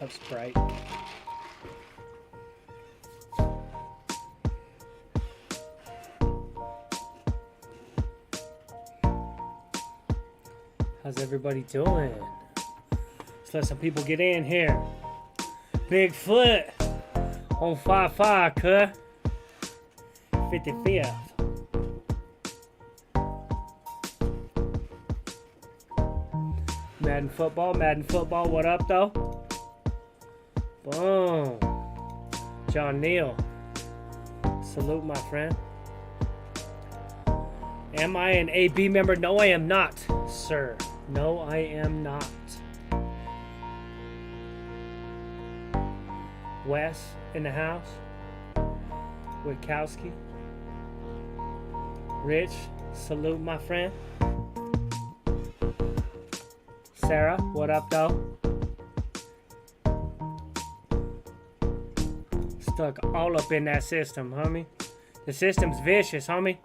cup Sprite. How's everybody doing? Let's let some people get in here. Bigfoot on 5-5, cut. 55th. Madden football, what up though? Boom. John Neal. Salute, my friend. Am I an AB member? No, I am not, sir. No, I am not. Wes in the house. Witkowski. Rich, salute, my friend. Sarah, what up, though? Stuck all up in that system, homie. The system's vicious, homie.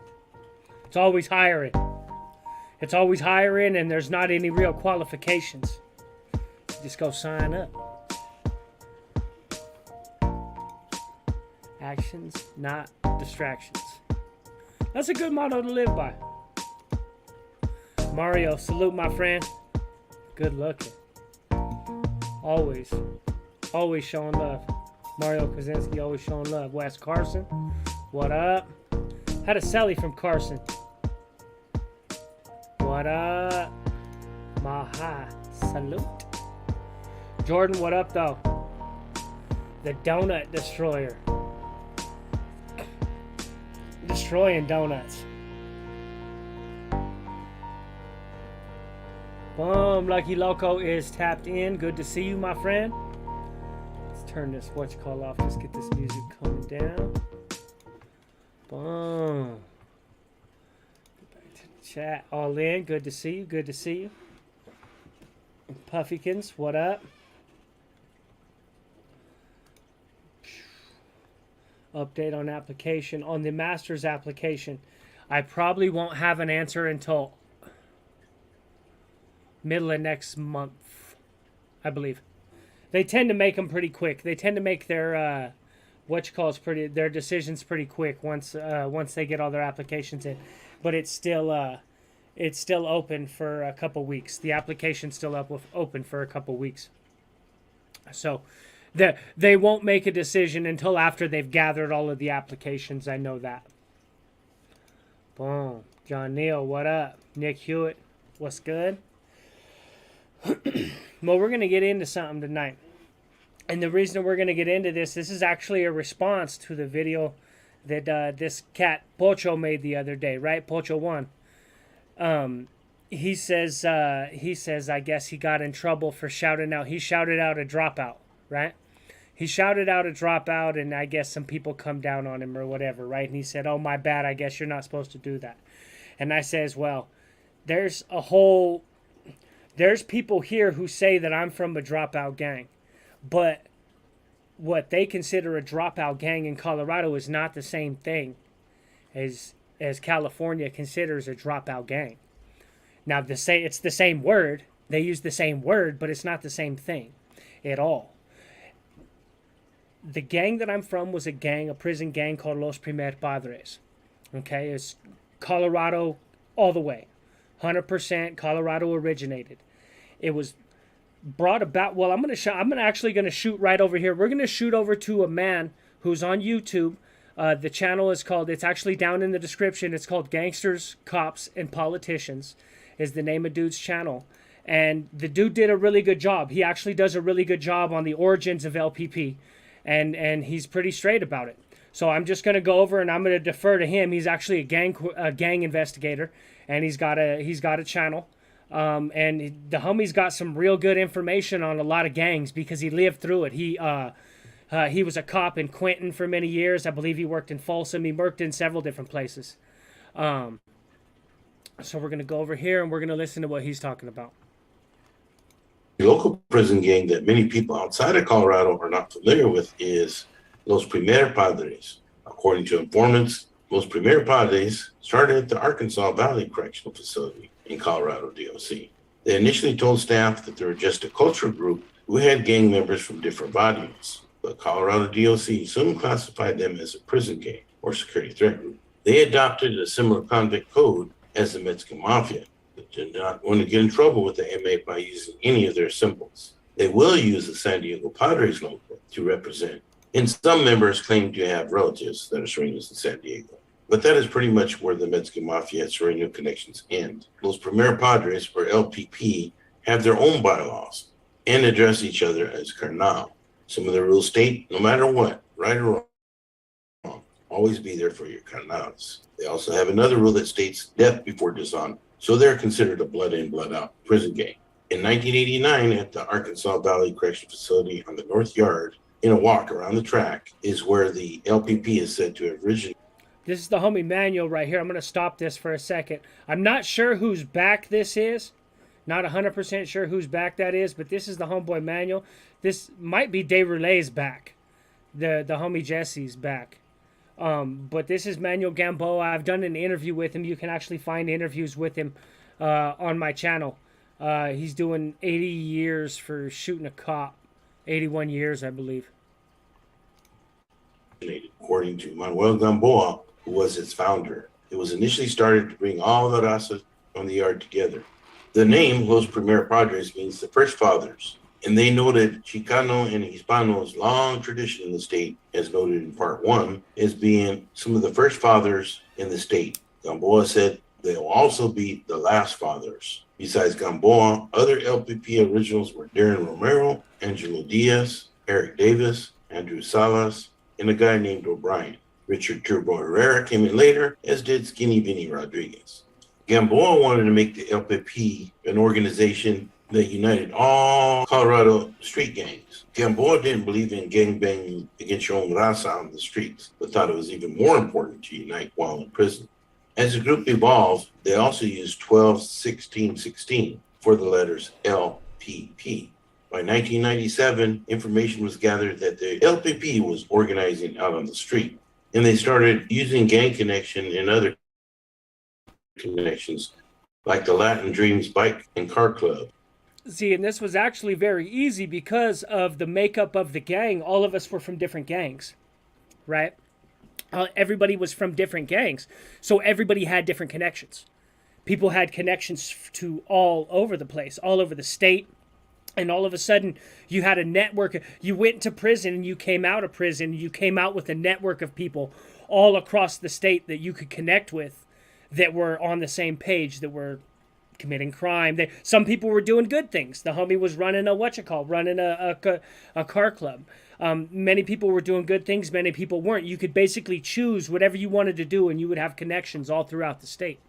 It's always hiring. It's always hiring, and there's not any real qualifications. Just go sign up. Actions, not distractions. That's a good motto to live by. Mario, salute, my friend. Good looking. Always showing love. Mario Krasinski, always showing love. Wes Carson, what up? Had a Sally from Carson. What up? Maha, salute. Jordan, what up, though? The Donut Destroyer. Destroying donuts. Boom, Lucky Loco is tapped in. Good to see you, my friend. Let's turn this whatchamacallit off. Just get this music coming down. Boom. Get back to the chat. All in. Good to see you. Good to see you. Puffykins, what up? Update on application. On the master's application, I probably won't have an answer until middle of next month, I believe. They tend to make them pretty quick. They tend to make their their decisions pretty quick once they get all their applications in. But it's still open for a couple weeks. The application's still open for a couple weeks. So they won't make a decision until after they've gathered all of the applications. I know that. Boom. John Neal, what up? Nick Hewitt, what's good? Well, we're going to get into something tonight. And the reason we're going to get into this is actually a response to the video that this cat Pocho made the other day, right? Pocho 1. He says, I guess he got in trouble for shouting out. He shouted out a dropout, right? He shouted out a dropout, and I guess some people come down on him or whatever, right? And he said, oh, my bad, I guess you're not supposed to do that. And I says, well, there's people here who say that I'm from a dropout gang, but what they consider a dropout gang in Colorado is not the same thing as California considers a dropout gang. Now, it's the same word. They use the same word, but it's not the same thing at all. The gang that I'm from was a prison gang called Los Primer Padres. Okay, it's Colorado all the way. 100% Colorado originated. It was brought about. Well, I'm actually gonna shoot right over here. We're gonna shoot over to a man who's on YouTube. The channel is called. It's actually down in the description. It's called Gangsters, Cops, and Politicians. Is the name of dude's channel, and the dude did a really good job. He actually does a really good job on the origins of LPP, and he's pretty straight about it. So I'm just gonna go over and I'm gonna defer to him. He's actually a gang investigator, and he's got a channel. And the homie's got some real good information on a lot of gangs because he lived through it. He was a cop in Quinton for many years. I believe he worked in Folsom. He worked in several different places. So we're going to go over here and we're going to listen to what he's talking about. The local prison gang that many people outside of Colorado are not familiar with is Los Primer Padres. According to informants, Los Primer Padres started at the Arkansas Valley Correctional Facility in Colorado, DOC. They initially told staff that they were just a culture group who had gang members from different bodies, but Colorado DOC soon classified them as a prison gang or security threat group. They adopted a similar convict code as the Mexican Mafia, but did not want to get in trouble with the MA by using any of their symbols. They will use the San Diego Padres logo to represent, and some members claim to have relatives that are Sureños in San Diego. But that is pretty much where the Mexican Mafia Sureño connections end. Los Primer Padres, or LPP, have their own bylaws and address each other as carnal. Some of the rules state, no matter what, right or wrong, always be there for your carnals. They also have another rule that states death before dishonor, so they're considered a blood in, blood out prison gang. In 1989, at the Arkansas Valley Correctional Facility on the North Yard, in a walk around the track, is where the LPP is said to have originated. This is the homie Manuel right here. I'm going to stop this for a second. I'm not sure whose back this is. Not 100% sure whose back that is, but this is the homeboy Manuel. This might be De Relay's back. The homie Jesse's back. But this is Manuel Gamboa. I've done an interview with him. You can actually find interviews with him on my channel. He's doing 80 years for shooting a cop. 81 years, I believe. According to Manuel Gamboa, who was its founder. It was initially started to bring all the raza on the yard together. The name Los Primer Padres means the first fathers, and they noted Chicano and Hispano's long tradition in the state, as noted in part 1, as being some of the first fathers in the state. Gamboa said they'll also be the last fathers. Besides Gamboa, other LPP originals were Darren Romero, Angelo Diaz, Eric Davis, Andrew Salas, and a guy named O'Brien. Richard Turbo Herrera came in later, as did Skinny Vinny Rodriguez. Gamboa wanted to make the LPP an organization that united all Colorado street gangs. Gamboa didn't believe in gangbanging against your own raza on the streets, but thought it was even more important to unite while in prison. As the group evolved, they also used 12-16-16 for the letters LPP. By 1997, information was gathered that the LPP was organizing out on the street, and they started using gang connection and other connections like the Latin Dreams Bike and Car Club. See, and this was actually very easy because of the makeup of the gang. All of us were from different gangs, right? Everybody was from different gangs, so everybody had different connections. People had connections to all over the place, all over the state. And all of a sudden, you had a network. You went to prison and you came out of prison. You came out with a network of people all across the state that you could connect with that were on the same page, that were committing crime. Some people were doing good things. The homie was running running a car club. Many people were doing good things. Many people weren't. You could basically choose whatever you wanted to do, and you would have connections all throughout the state.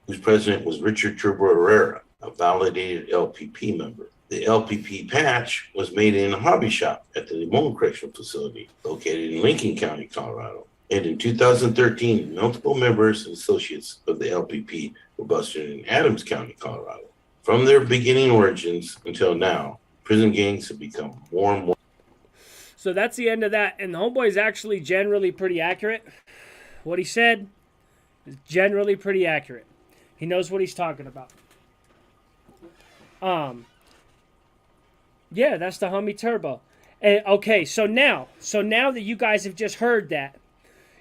Whose president was Richard Turbo Herrera, a validated LPP member. The LPP patch was made in a hobby shop at the Limon Correctional Facility, located in Lincoln County, Colorado. And in 2013, multiple members and associates of the LPP were busted in Adams County, Colorado. From their beginning origins until now, prison gangs have become more and more. So that's the end of that. And the homeboy is actually generally pretty accurate. What he said is generally pretty accurate. He knows what he's talking about. Yeah, that's the homie Turbo. And, okay, so now that you guys have just heard that,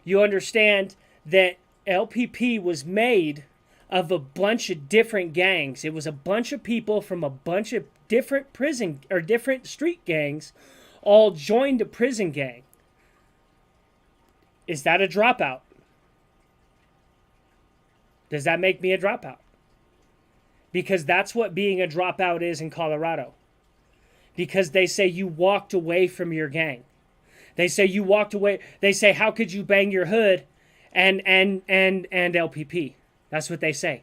you understand that LPP was made of a bunch of different gangs. It was a bunch of people from a bunch of different prison or different street gangs all joined a prison gang. Is that a dropout? Does that make me a dropout? Because that's what being a dropout is in Colorado. Because they say you walked away from your gang. They say you walked away. They say, how could you bang your hood and LPP? That's what they say.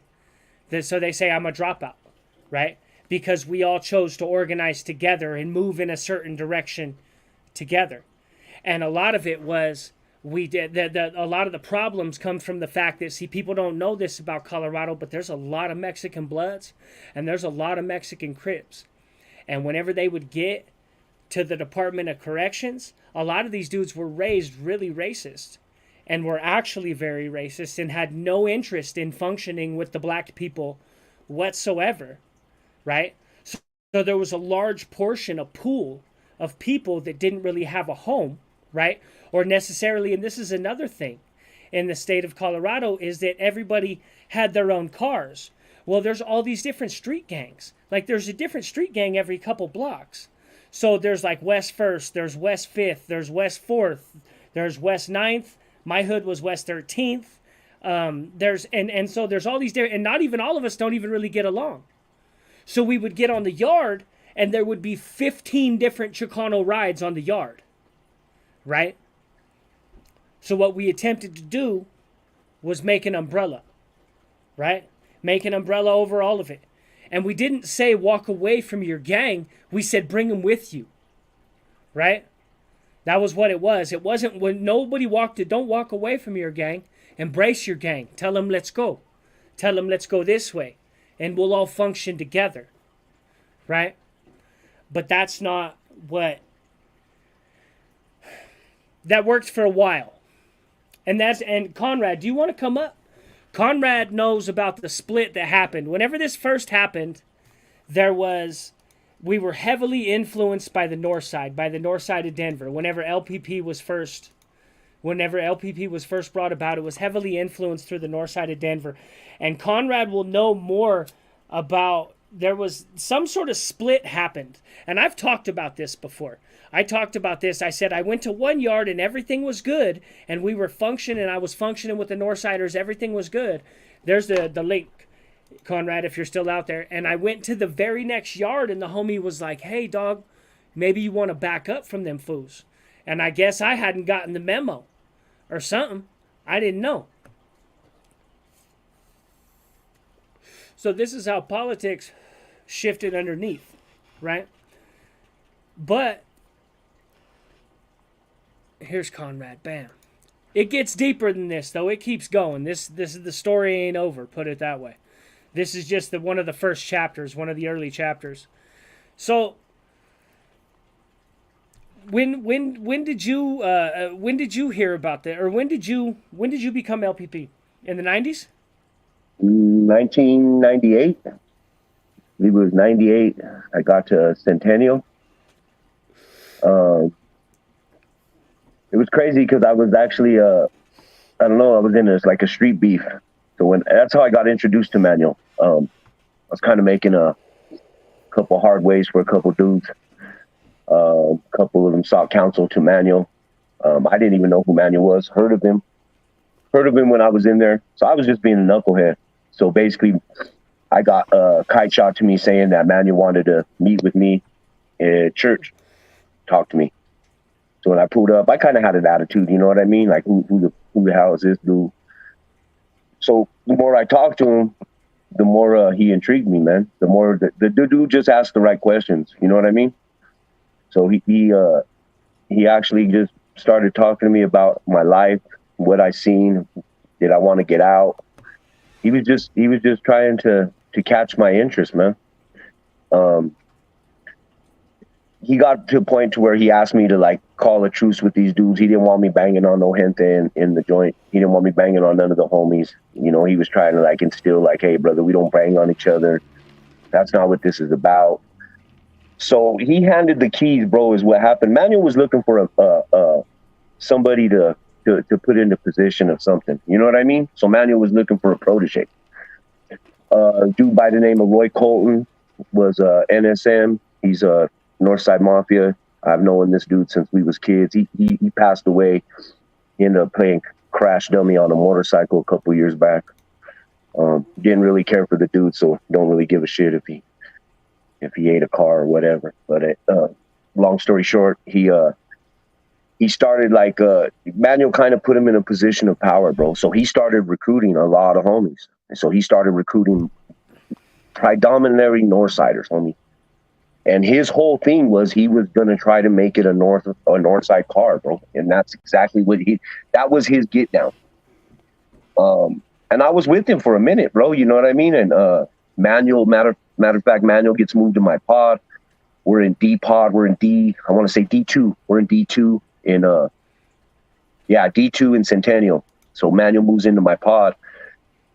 So they say, I'm a dropout, right? Because we all chose to organize together and move in a certain direction together. And a lot of it was, a lot of the problems come from the fact that, see, people don't know this about Colorado, but there's a lot of Mexican Bloods and there's a lot of Mexican Crips. And whenever they would get to the Department of Corrections, a lot of these dudes were raised really racist and were actually very racist and had no interest in functioning with the black people whatsoever, right? So there was a large portion, a pool of people that didn't really have a home, right? Or necessarily, and this is another thing in the state of Colorado, is that everybody had their own cars. Well, there's all these different street gangs. Like there's a different street gang every couple blocks. So there's like West First, there's West Fifth, there's West Fourth, there's West Ninth. My hood was West 13th. So there's all these different, and not even all of us don't even really get along. So we would get on the yard, and there would be 15 different Chicano rides on the yard, right? So what we attempted to do was make an umbrella, right? Make an umbrella over all of it. And we didn't say walk away from your gang. We said bring them with you, right? That was what it was. It wasn't when nobody walked it. Don't walk away from your gang. Embrace your gang. Tell them let's go. Tell them let's go this way. And we'll all function together, right? But that's not what... That worked for a while. And Conrad, do you want to come up? Conrad knows about the split that happened. Whenever this first happened, we were heavily influenced by the north side of Denver. Whenever LPP was first brought about, it was heavily influenced through the north side of Denver. And Conrad will know more about, there was some sort of split happened. And I've talked about this before. I said I went to one yard and everything was good, and we were functioning, I was functioning with the Northsiders, everything was good. There's the link, Conrad, if you're still out there. And I went to the very next yard, and the homie was like, hey, dog, maybe you want to back up from them fools. And I guess I hadn't gotten the memo or something. I didn't know. So this is how politics shifted underneath, right? But here's Conrad. Bam. It gets deeper than this, though. It keeps going. This is the story ain't over. Put it that way. This is just one of the first chapters, one of the early chapters. So when did you hear about that, or when did you become LPP? In the 90s? 1998. I believe it was 98. I got to Centennial. It was crazy because I was actually, I was in a street beef. So that's how I got introduced to Manuel. I was kind of making a couple hard ways for a couple dudes. A couple of them sought counsel to Manuel. I didn't even know who Manuel was. Heard of him when I was in there. So I was just being a knucklehead. So basically, I got a kite shot to me saying that Manuel wanted to meet with me at church, talk to me. So when I pulled up, I kind of had an attitude, you know what I mean? Like, who the hell is this dude? So the more I talked to him, the more he intrigued me, man. The more the dude just asked the right questions, you know what I mean? So he actually just started talking to me about my life, what I seen, did I want to get out? He was just trying to catch my interest, man. He got to a point to where he asked me to like call a truce with these dudes. He didn't want me banging on no gente in the joint. He didn't want me banging on none of the homies. You know, he was trying to like instill like, hey brother, we don't bang on each other. That's not what this is about. So he handed the keys, bro, is what happened. Manuel was looking for somebody to put in the position of something. You know what I mean? So Manuel was looking for a protege. Dude by the name of Roy Colton was NSM. He's a Northside Mafia. I've known this dude since we was kids. He passed away. He ended up playing crash dummy on a motorcycle a couple years back. Didn't really care for the dude, so don't really give a shit if he ate a car or whatever. But long story short, he started like Manuel kind of put him in a position of power, bro. So he started recruiting a lot of homies. And so he started recruiting predominantly Northsiders, homie. And his whole thing was he was going to try to make it a Northside car, bro. And that's exactly that was his get down. And I was with him for a minute, bro. You know what I mean? And Manuel, matter of fact, Manuel gets moved to my pod. We're in D pod. We're in I want to say D2. We're in D2 D2 in Centennial. So Manuel moves into my pod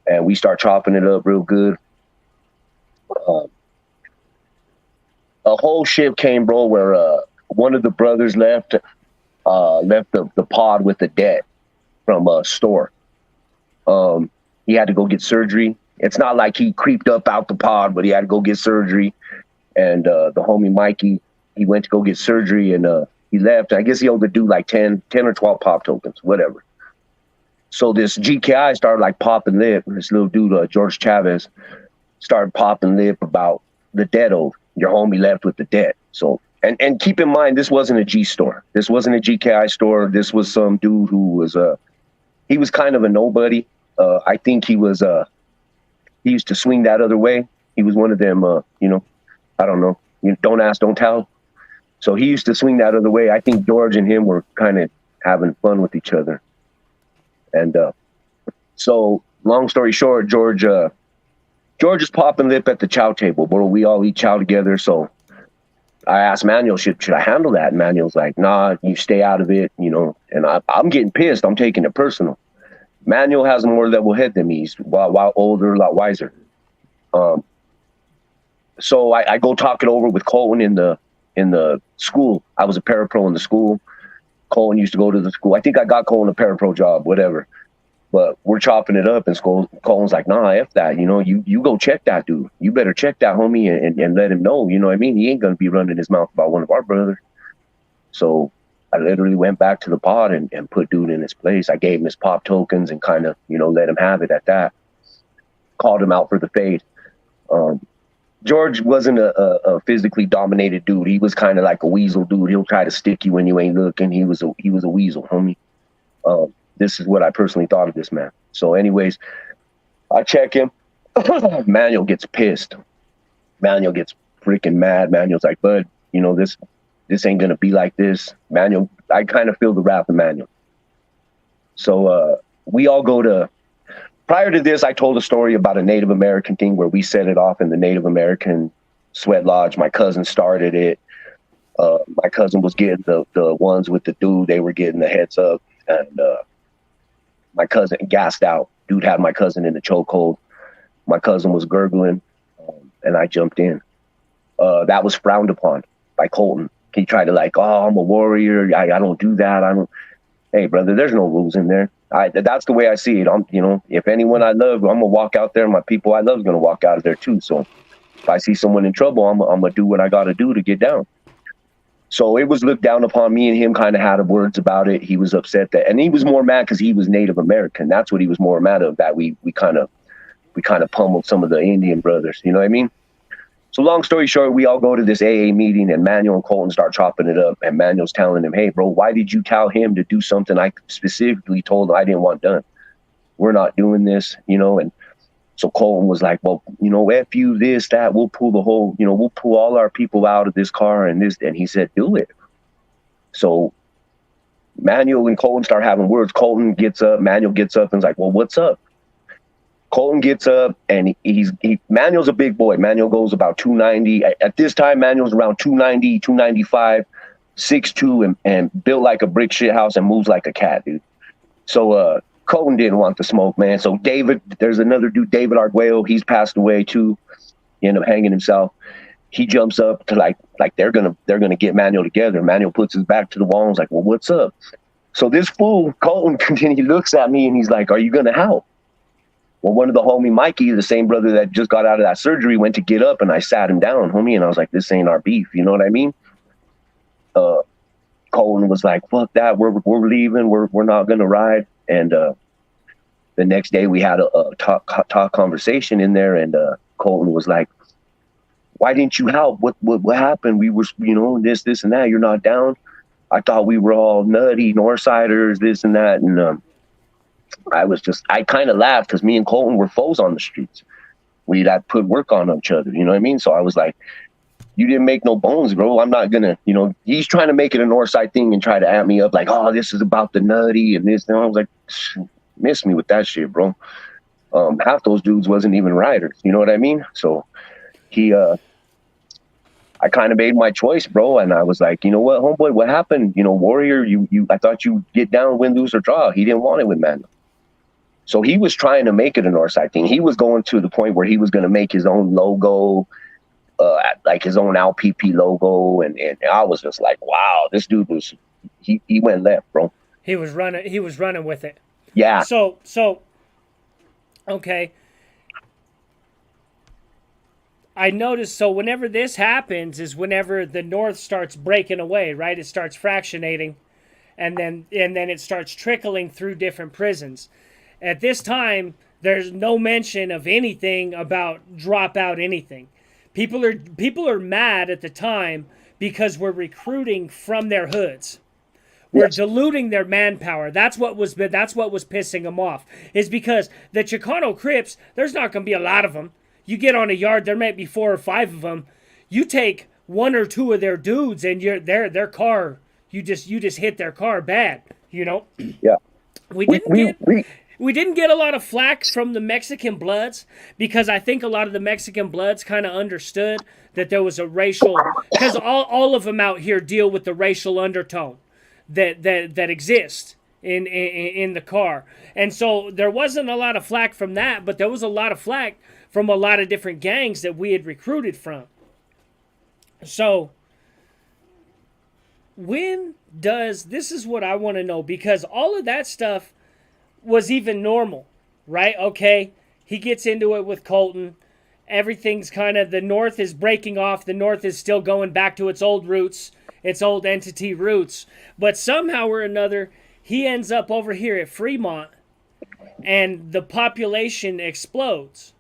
and we start chopping it up real good. whole ship came, bro, where one of the brothers left the pod with a debt from a store. He had to go get surgery. It's not like he creeped up out the pod, but he had to go get surgery. And the homie Mikey, he went to go get surgery, and he left. I guess he owed the dude like 10 or 12 pop tokens, whatever. So this GKI started like popping lip. This little dude, George Chavez, started popping lip about the debt owed. Your homie left with the debt. So, and keep in mind, this wasn't a G store. This wasn't a GKI store. This was some dude who was he was kind of a nobody. I think he used to swing that other way. He was one of them, I don't know. Don't ask, don't tell. So he used to swing that other way. I think George and him were kind of having fun with each other. And so long story short, George is popping lip at the chow table, bro. We all eat chow together. So I asked Manuel, should I handle that? And Manuel's like, nah, you stay out of it, and I'm getting pissed. I'm taking it personal. Manuel has a more level head than me. He's a lot older, a lot wiser. So I go talk it over with Colton in the school. I was a parapro in the school. Colton used to go to the school. I think I got Colton a parapro job, whatever. But we're chopping it up, and Colton's like, nah, F that. You go check that dude. You better check that homie and let him know. You know what I mean? He ain't going to be running his mouth about one of our brothers. So I literally went back to the pod and put dude in his place. I gave him his pop tokens and kind of, let him have it at that. Called him out for the fade. George wasn't a physically dominated dude. He was kind of like a weasel dude. He'll try to stick you when you ain't looking. He was a weasel, homie. This is what I personally thought of this man. So anyways, I check him. Manuel gets pissed. Manuel gets freaking mad. Manuel's like, bud, this ain't going to be like this. Manuel, I kind of feel the wrath of Manuel. So we all go to, prior to this, I told a story about a Native American thing where we set it off in the Native American sweat lodge. My cousin started it. My cousin was getting the ones with the dude. They were getting the heads up. And my cousin gassed out. Dude had my cousin in the chokehold. My cousin was gurgling, and I jumped in. That was frowned upon by Colton. He tried to I'm a warrior. I don't do that. Hey, brother, there's no rules in there. That's the way I see it. If anyone I love, I'm gonna walk out there. My people I love is gonna walk out of there too. So if I see someone in trouble, I'm gonna do what I gotta do to get down. So it was looked down upon. Me and him kind of had words about it. He was upset and he was more mad because he was Native American. That's what he was more mad of, that we kind of pummeled some of the Indian brothers. You know what I mean? So long story short, we all go to this AA meeting, and Manuel and Colton start chopping it up. And Manuel's telling him, hey, bro, why did you tell him to do something I specifically told him I didn't want done? We're not doing this, And so Colton was like, well, F you, this, that, we'll pull the whole, we'll pull all our people out of this car and this. And he said, do it. So Manuel and Colton start having words. Colton gets up, Manuel gets up and is like, well, what's up? Colton gets up, and Manuel's a big boy. Manuel goes about 290. At this time, Manuel's around 290, 295, 6'2", and built like a brick shit house and moves like a cat, dude. So Colton didn't want the smoke, man. So David, there's another dude, David Arguello. He's passed away too. He ended up hanging himself. He jumps up to like they're gonna get Manuel together. Manuel puts his back to the wall and is like, well, what's up? So this fool, Colton, he looks at me and he's like, are you gonna help? Well, one of the homie, Mikey, the same brother that just got out of that surgery, went to get up, and I sat him down, homie, and I was like, this ain't our beef. You know what I mean? Colton was like, fuck that. We're leaving. We're not going to ride. And the next day we had a talk conversation in there, and Colton was like, why didn't you help? What happened? We were, this and that. You're not down. I thought we were all nutty Northsiders, this and that. And I kind of laughed because me and Colton were foes on the streets. We'd had put work on each other, you know what I mean? So I was like, you didn't make no bones, bro. I'm not gonna, he's trying to make it a Northside thing and try to amp me up like, oh, this is about the nutty and this. And I was like, miss me with that shit, bro. Half those dudes wasn't even riders, you know what I mean? So I kind of made my choice, bro. And I was like, you know what, homeboy, what happened? Warrior, I thought you get down, win, lose, or draw. He didn't want it with Manuel. So he was trying to make it a Northside thing. He was going to the point where he was going to make his own logo. like his own LPP logo, and I was just like, wow, this dude was he went left, bro. He was running with it. Yeah. So okay. I noticed, so whenever this happens is whenever the North starts breaking away, right? It starts fractionating, and then it starts trickling through different prisons. At this time, there's no mention of anything about Dropout anything. People are mad at the time because we're recruiting from their hoods. We're diluting their manpower. That's what was pissing them off. Is because the Chicano Crips, there's not going to be a lot of them. You get on a yard, there might be 4 or 5 of them. You take 1 or 2 of their dudes, and their car. You just hit their car bad. You know. Yeah. We didn't get a lot of flack from the Mexican Bloods because I think a lot of the Mexican Bloods kind of understood that there was a racial, because all of them out here deal with the racial undertone that exists in the car. And so there wasn't a lot of flack from that, but there was a lot of flack from a lot of different gangs that we had recruited from. So this is what I want to know, because all of that stuff was even normal, right? Okay, he gets into it with Colton. Everything's kind of, the North is breaking off. The North is still going back to its old roots, its old entity roots. But somehow or another, he ends up over here at Fremont, and the population explodes,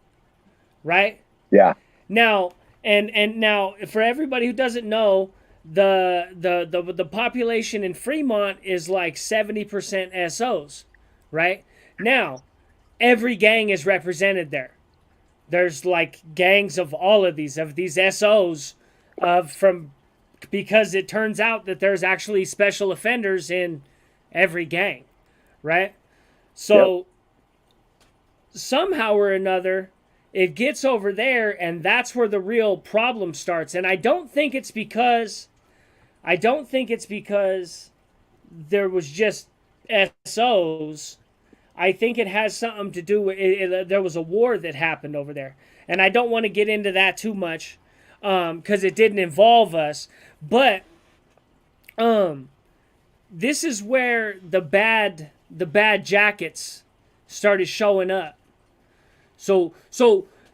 right? Yeah. Now, and now, for everybody who doesn't know, the population in Fremont is like 70% SOs. Right? Now, every gang is represented there. There's like gangs of all of these SOs because it turns out that there's actually special offenders in every gang, right? So somehow or another, it gets over there, and that's where the real problem starts. And I don't think it's because there was just SOs. I think it has something to do with there was a war that happened over there, and I don't want to get into that too much because it didn't involve us. But this is where the bad jackets started showing up. So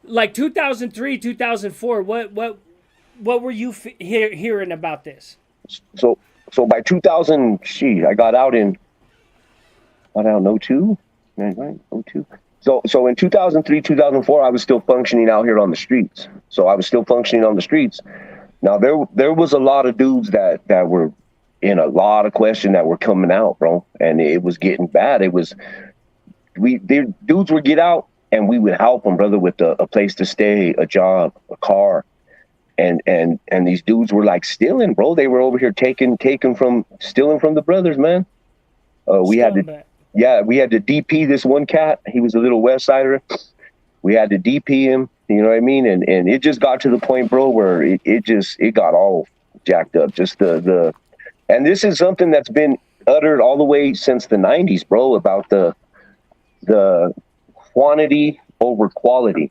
like 2003, 2004. What were you hearing about this? So by 2000, I got out in 02. Right, 02. So in 2003, 2004, I was still functioning out here on the streets. So I was still functioning on the streets. Now there was a lot of dudes that were in a lot of question that were coming out, bro, and it was getting bad. Dudes would get out, and we would help them, brother, with a place to stay, a job, a car, and these dudes were like stealing, bro. They were over here stealing from the brothers, man. We had to DP this one cat. He was a little West Sider. We had to DP him. You know what I mean? And it just got to the point, bro, where it got all jacked up. Just and this is something that's been uttered all the way since the 90s, bro, about the quantity over quality.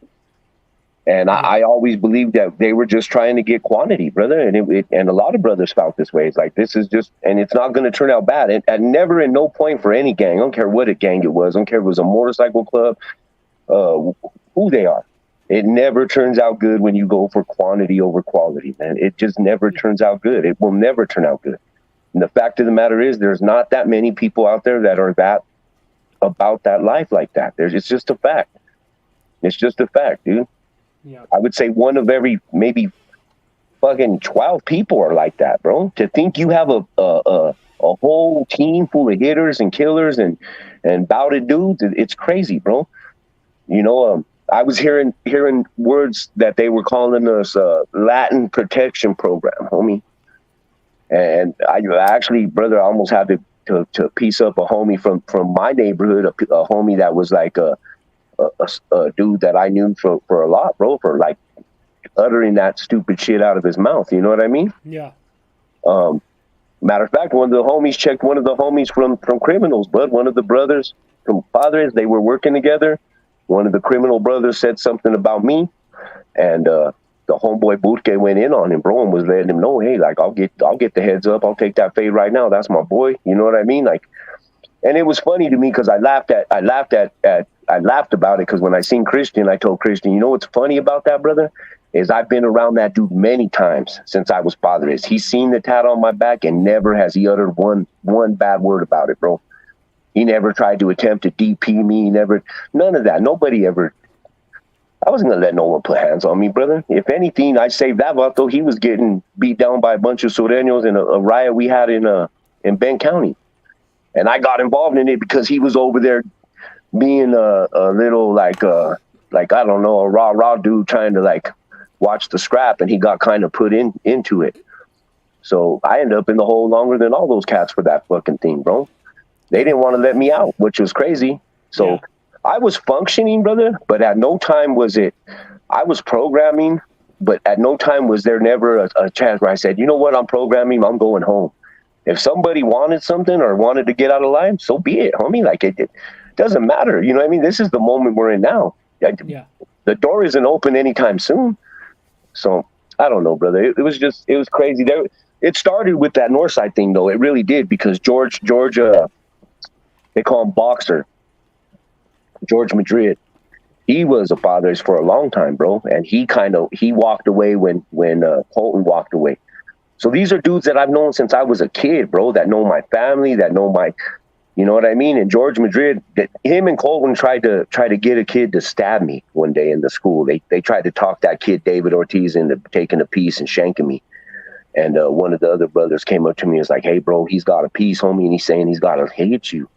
And I always believed that they were just trying to get quantity, brother. And and a lot of brothers felt this way. It's like, this is just, and it's not going to turn out bad. And never in no point for any gang. I don't care what a gang it was. I don't care if it was a motorcycle club, who they are. It never turns out good when you go for quantity over quality, man. It just never turns out good. It will never turn out good. And the fact of the matter is, there's not that many people out there that are about that life like that. It's just a fact. It's just a fact, dude. Yeah. I would say one of every maybe fucking 12 people are like that, bro. To think you have a whole team full of hitters and killers and bouted dudes, it's crazy, bro. You know, I was hearing words that they were calling us Latin protection program, homie. And I actually, brother, I almost had to piece up a homie from my neighborhood, a homie that was like a dude that I knew for a lot, bro, for like uttering that stupid shit out of his mouth. You know what I mean? Yeah. Matter of fact, one of the homies checked one of the homies from Criminals, bud. One of the brothers from Padres, they were working together. One of the criminal brothers said something about me, and the homeboy Bootke went in on him, bro, and was letting him know, hey, like I'll get the heads up. I'll take that fade right now. That's my boy. You know what I mean? Like, and it was funny to me because I laughed about it because when I seen Christian, I told Christian, you know what's funny about that, brother? Is I've been around that dude many times since I was Padres. He's seen the tat on my back and never has he uttered one bad word about it, bro. He never tried to attempt to DP me. None of that. Nobody ever. I wasn't going to let no one put hands on me, brother. If anything, I saved that vato. He was getting beat down by a bunch of Sureños in a riot we had in Bend County. And I got involved in it because he was over there being a little like I don't know, a raw dude trying to like watch the scrap, and he got kind of put into it. So I ended up in the hole longer than all those cats for that fucking thing, bro. They didn't want to let me out, which was crazy. So yeah. I was functioning, brother, but at no time was it, I was programming, but at no time was there never a chance where I said, you know what, I'm programming, I'm going home. If somebody wanted something or wanted to get out of line, so be it, homie. Like, it doesn't matter. You know what I mean? This is the moment we're in now. Yeah. The door isn't open anytime soon. So, I don't know, brother. It was crazy. It started with that Northside thing, though. It really did, because George, they call him Boxer. George Madrid. He was a Padres for a long time, bro. And he walked away when Colton walked away. So these are dudes that I've known since I was a kid, bro, that know my family, that know my, you know what I mean? And George Madrid, him and Colton tried to get a kid to stab me one day in the school. They tried to talk that kid, David Ortiz, into taking a piece and shanking me. And one of the other brothers came up to me and was like, hey, bro, he's got a piece, homie, and he's saying he's got to hate you.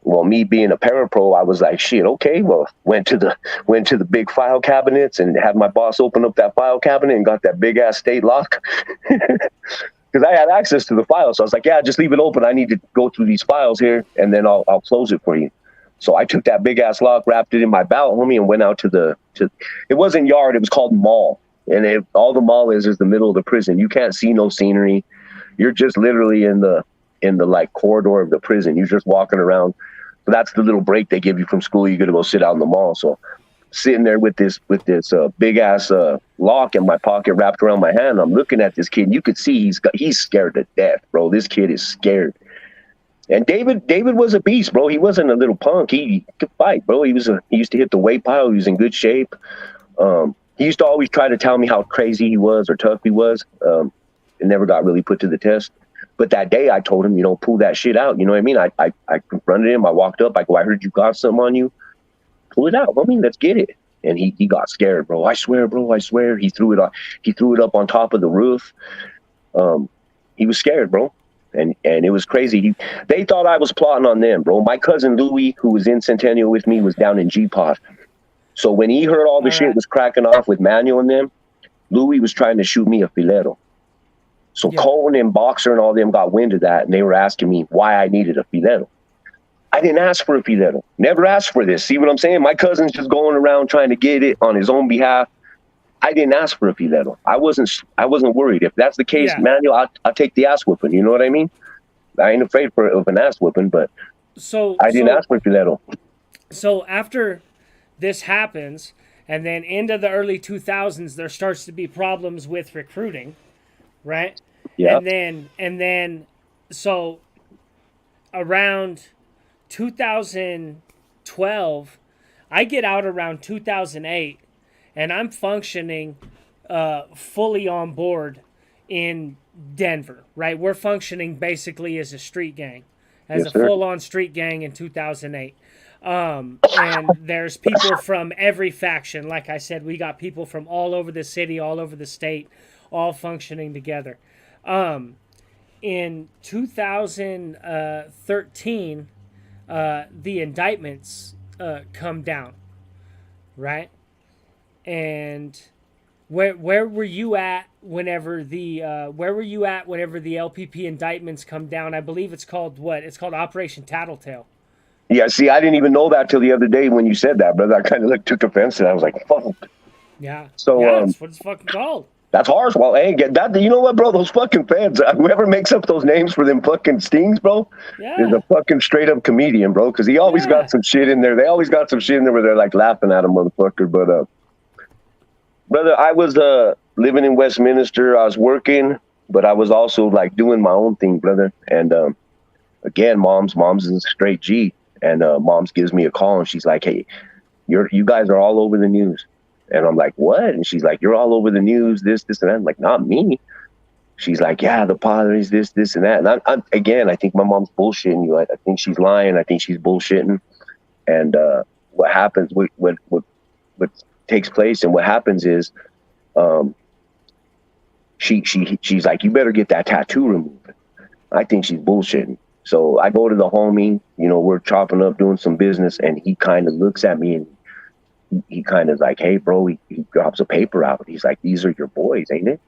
Well, me being a parapro, I was like, shit, okay. Well, went to the big file cabinets and had my boss open up that file cabinet and got that big ass state lock because I had access to the file. So I was like, yeah, just leave it open. I need to go through these files here, and then I'll close it for you. So I took that big ass lock, wrapped it in my belt, homie, and went out to it wasn't yard, it was called mall. And all the mall is the middle of the prison. You can't see no scenery. You're just literally in the like corridor of the prison. You're just walking around. So that's the little break they give you from school. You got to go sit out in the mall. So sitting there with this big ass lock in my pocket wrapped around my hand, I'm looking at this kid, and you could see he's scared to death, bro. This kid is scared. And David was a beast, bro. He wasn't a little punk. He could fight, bro. He used to hit the weight pile. He was in good shape. He used to always try to tell me how crazy he was or tough he was. It never got really put to the test. But that day I told him, pull that shit out. You know what I mean? I confronted him. I walked up. I go, I heard you got something on you. Pull it out. Let's get it. And he got scared, bro. I swear, bro. I swear. He threw it up on top of the roof. He was scared, bro. And it was crazy. They thought I was plotting on them, bro. My cousin Louis, who was in Centennial with me, was down in G-Pod. So when he heard all the shit was cracking off with Manuel and them, Louis was trying to shoot me a filero. So yeah. Colton and Boxer and all them got wind of that, and they were asking me why I needed a filero. I didn't ask for a filero. Never asked for this. See what I'm saying? My cousin's just going around trying to get it on his own behalf. I didn't ask for a filero. I wasn't worried. If that's the case, yeah. Manuel, I'll take the ass whooping. You know what I mean? I ain't afraid of an ass whooping, but I didn't ask for a filero. So after this happens, and then into the early 2000s, there starts to be problems with recruiting. Right? Yeah. And then so around 2012, I get out around 2008, and I'm functioning fully on board in Denver, right? We're functioning basically as a street gang, as a full-on street gang in 2008. And there's people from every faction. Like I said, we got people from all over the city, all over the state, all functioning together. In 2013, the indictments come down, right? And where were you at whenever the LPP indictments come down? I believe it's called what? It's called Operation Tattletale. Yeah, see, I didn't even know that till the other day when you said that, brother. I kind of took offense to that. I was like, fuck. Yeah. So that's what it's fucking called. That's harsh. Well, hey, get that. You know what, bro? Those fucking feds, whoever makes up those names for them fucking stings, bro, is a fucking straight up comedian, bro. Because he always got some shit in there. They always got some shit in there where they're like laughing at him, motherfucker. Brother, I was living in Westminster. I was working, but I was also like doing my own thing, brother. And again, mom's is a straight G. And mom's gives me a call and she's like, hey, you guys are all over the news. And I'm like, what? And she's like, you're all over the news, this, and that. I'm like, not me. She's like, yeah, the Padres, this, and that. And again, I think my mom's bullshitting you. I think she's lying. I think she's bullshitting. And what happens, what takes place and what happens is she's like, you better get that tattoo removed. I think she's bullshitting. So I go to the homie, you know, we're chopping up, doing some business, and he kind of looks at me and he kind of like, hey, bro, he drops a paper out. He's like, these are your boys, ain't it?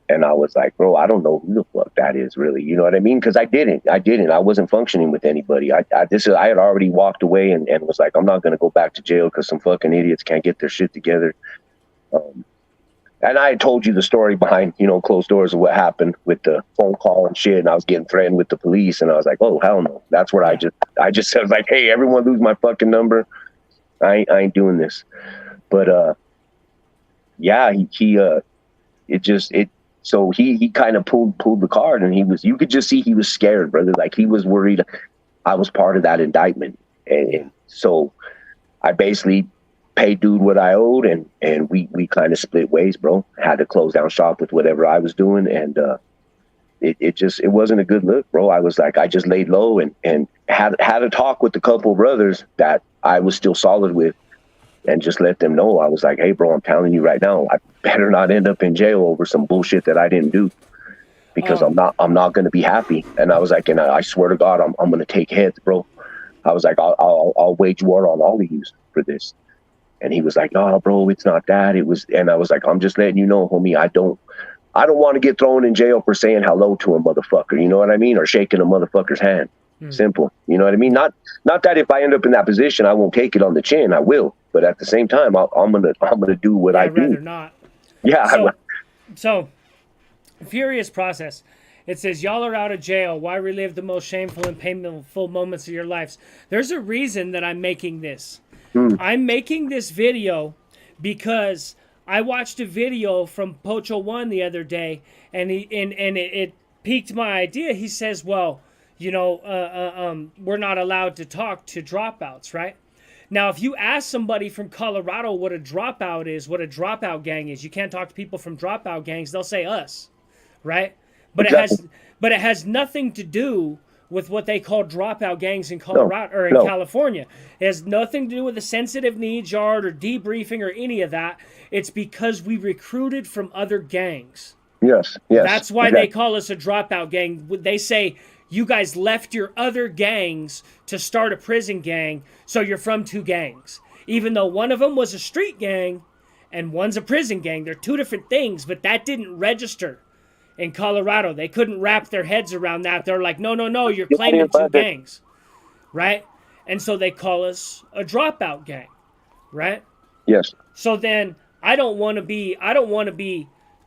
And I was like, bro, I don't know who the fuck that is really. You know what I mean? Because I didn't. I wasn't functioning with anybody. I had already walked away and was like, I'm not going to go back to jail because some fucking idiots can't get their shit together. And I had told you the story behind, you know, closed doors of what happened with the phone call and shit. And I was getting threatened with the police. And I was like, oh, hell no. That's where I just said, like, hey, everyone lose my fucking number. I ain't doing this. But, yeah, so he kind of pulled the card and you could just see he was scared, brother. Like he was worried I was part of that indictment. And so I basically paid dude what I owed and we kind of split ways, bro. Had to close down shop with whatever I was doing. And it wasn't a good look, bro. I was like, I just laid low and had a talk with a couple of brothers that I was still solid with and just let them know. I was like, hey, bro, I'm telling you right now, I better not end up in jail over some bullshit that I didn't do because I'm not going to be happy. And I was like, and I swear to God, I'm going to take heads, bro. I was like, I'll wage war on all of you for this. And he was like, no, bro, it's not that. It was, and I was like, I'm just letting you know, homie, I don't want to get thrown in jail for saying hello to a motherfucker. You know what I mean? Or shaking a motherfucker's hand. Simple. You know what I mean? Not that if I end up in that position, I won't take it on the chin. I will. But at the same time, I'm gonna do what I do. I'd rather not. Yeah. So, furious process. It says, y'all are out of jail. Why relive the most shameful and painful moments of your lives? There's a reason that I'm making this. I'm making this video because I watched a video from Pocho One the other day, and it piqued my idea. He says, well, you know, we're not allowed to talk to dropouts, right? Now, if you ask somebody from Colorado what a dropout is, what a dropout gang is, you can't talk to people from dropout gangs, they'll say us, right? But exactly. it has nothing to do with what they call dropout gangs in Colorado or in California. It has nothing to do with the sensitive needs yard or debriefing or any of that. It's because we recruited from other gangs. Yes. That's why they call us a dropout gang. They say, you guys left your other gangs to start a prison gang, so you're from two gangs. Even though one of them was a street gang and one's a prison gang. They're two different things, but that didn't register in Colorado. They couldn't wrap their heads around that. They're like, no, you're claiming two gangs, right? And so they call us a dropout gang, right? Yes. So then I don't want to be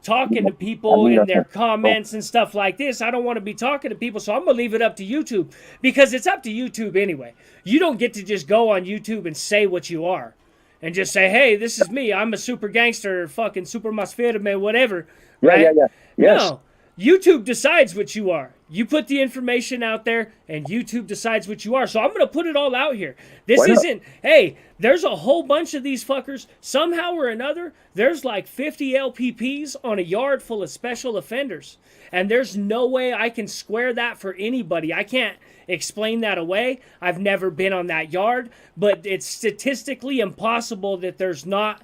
talking to people in their comments and stuff like this. I don't want to be talking to people, so I'm going to leave it up to YouTube because it's up to YouTube anyway. You don't get to just go on YouTube and say what you are and just say, hey, this is me. I'm a super gangster, fucking super masfirme, whatever. Right? Yeah. Yes. No, YouTube decides what you are. You put the information out there, and YouTube decides what you are. So I'm going to put it all out here. This isn't, hey, there's a whole bunch of these fuckers. Somehow or another, there's like 50 LPPs on a yard full of special offenders. And there's no way I can square that for anybody. I can't explain that away. I've never been on that yard. But it's statistically impossible that there's not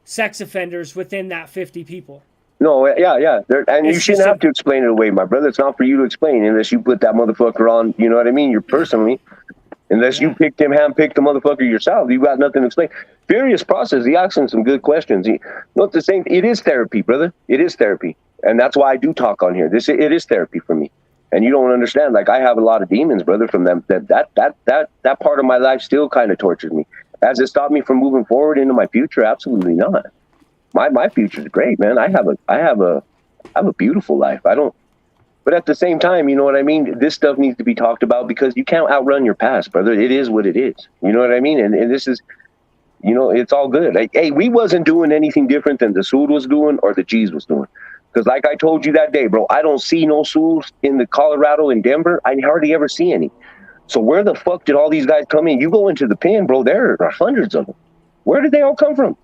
sex offenders within that 50 people. No, yeah. And you shouldn't have to explain it away, my brother. It's not for you to explain unless you put that motherfucker on, you know what I mean? You're personally. Unless you handpicked the motherfucker yourself, you got nothing to explain. Furious process. He asking some good questions. It is therapy, brother. It is therapy. And that's why I do talk on here. It is therapy for me. And you don't understand. Like, I have a lot of demons, brother, from them. That part of my life still kind of tortures me. Has it stopped me from moving forward into my future? Absolutely not. My future is great, man. I have a beautiful life. But at the same time, you know what I mean? This stuff needs to be talked about because you can't outrun your past, brother. It is what it is. You know what I mean? And this is, You know, it's all good. Like, hey, we wasn't doing anything different than the Sud was doing or the G's was doing. Because like I told you that day, bro, I don't see no Suds in the Colorado and Denver. I hardly ever see any. So where the fuck did all these guys come in? You go into the pen, bro, there are hundreds of them. Where did they all come from?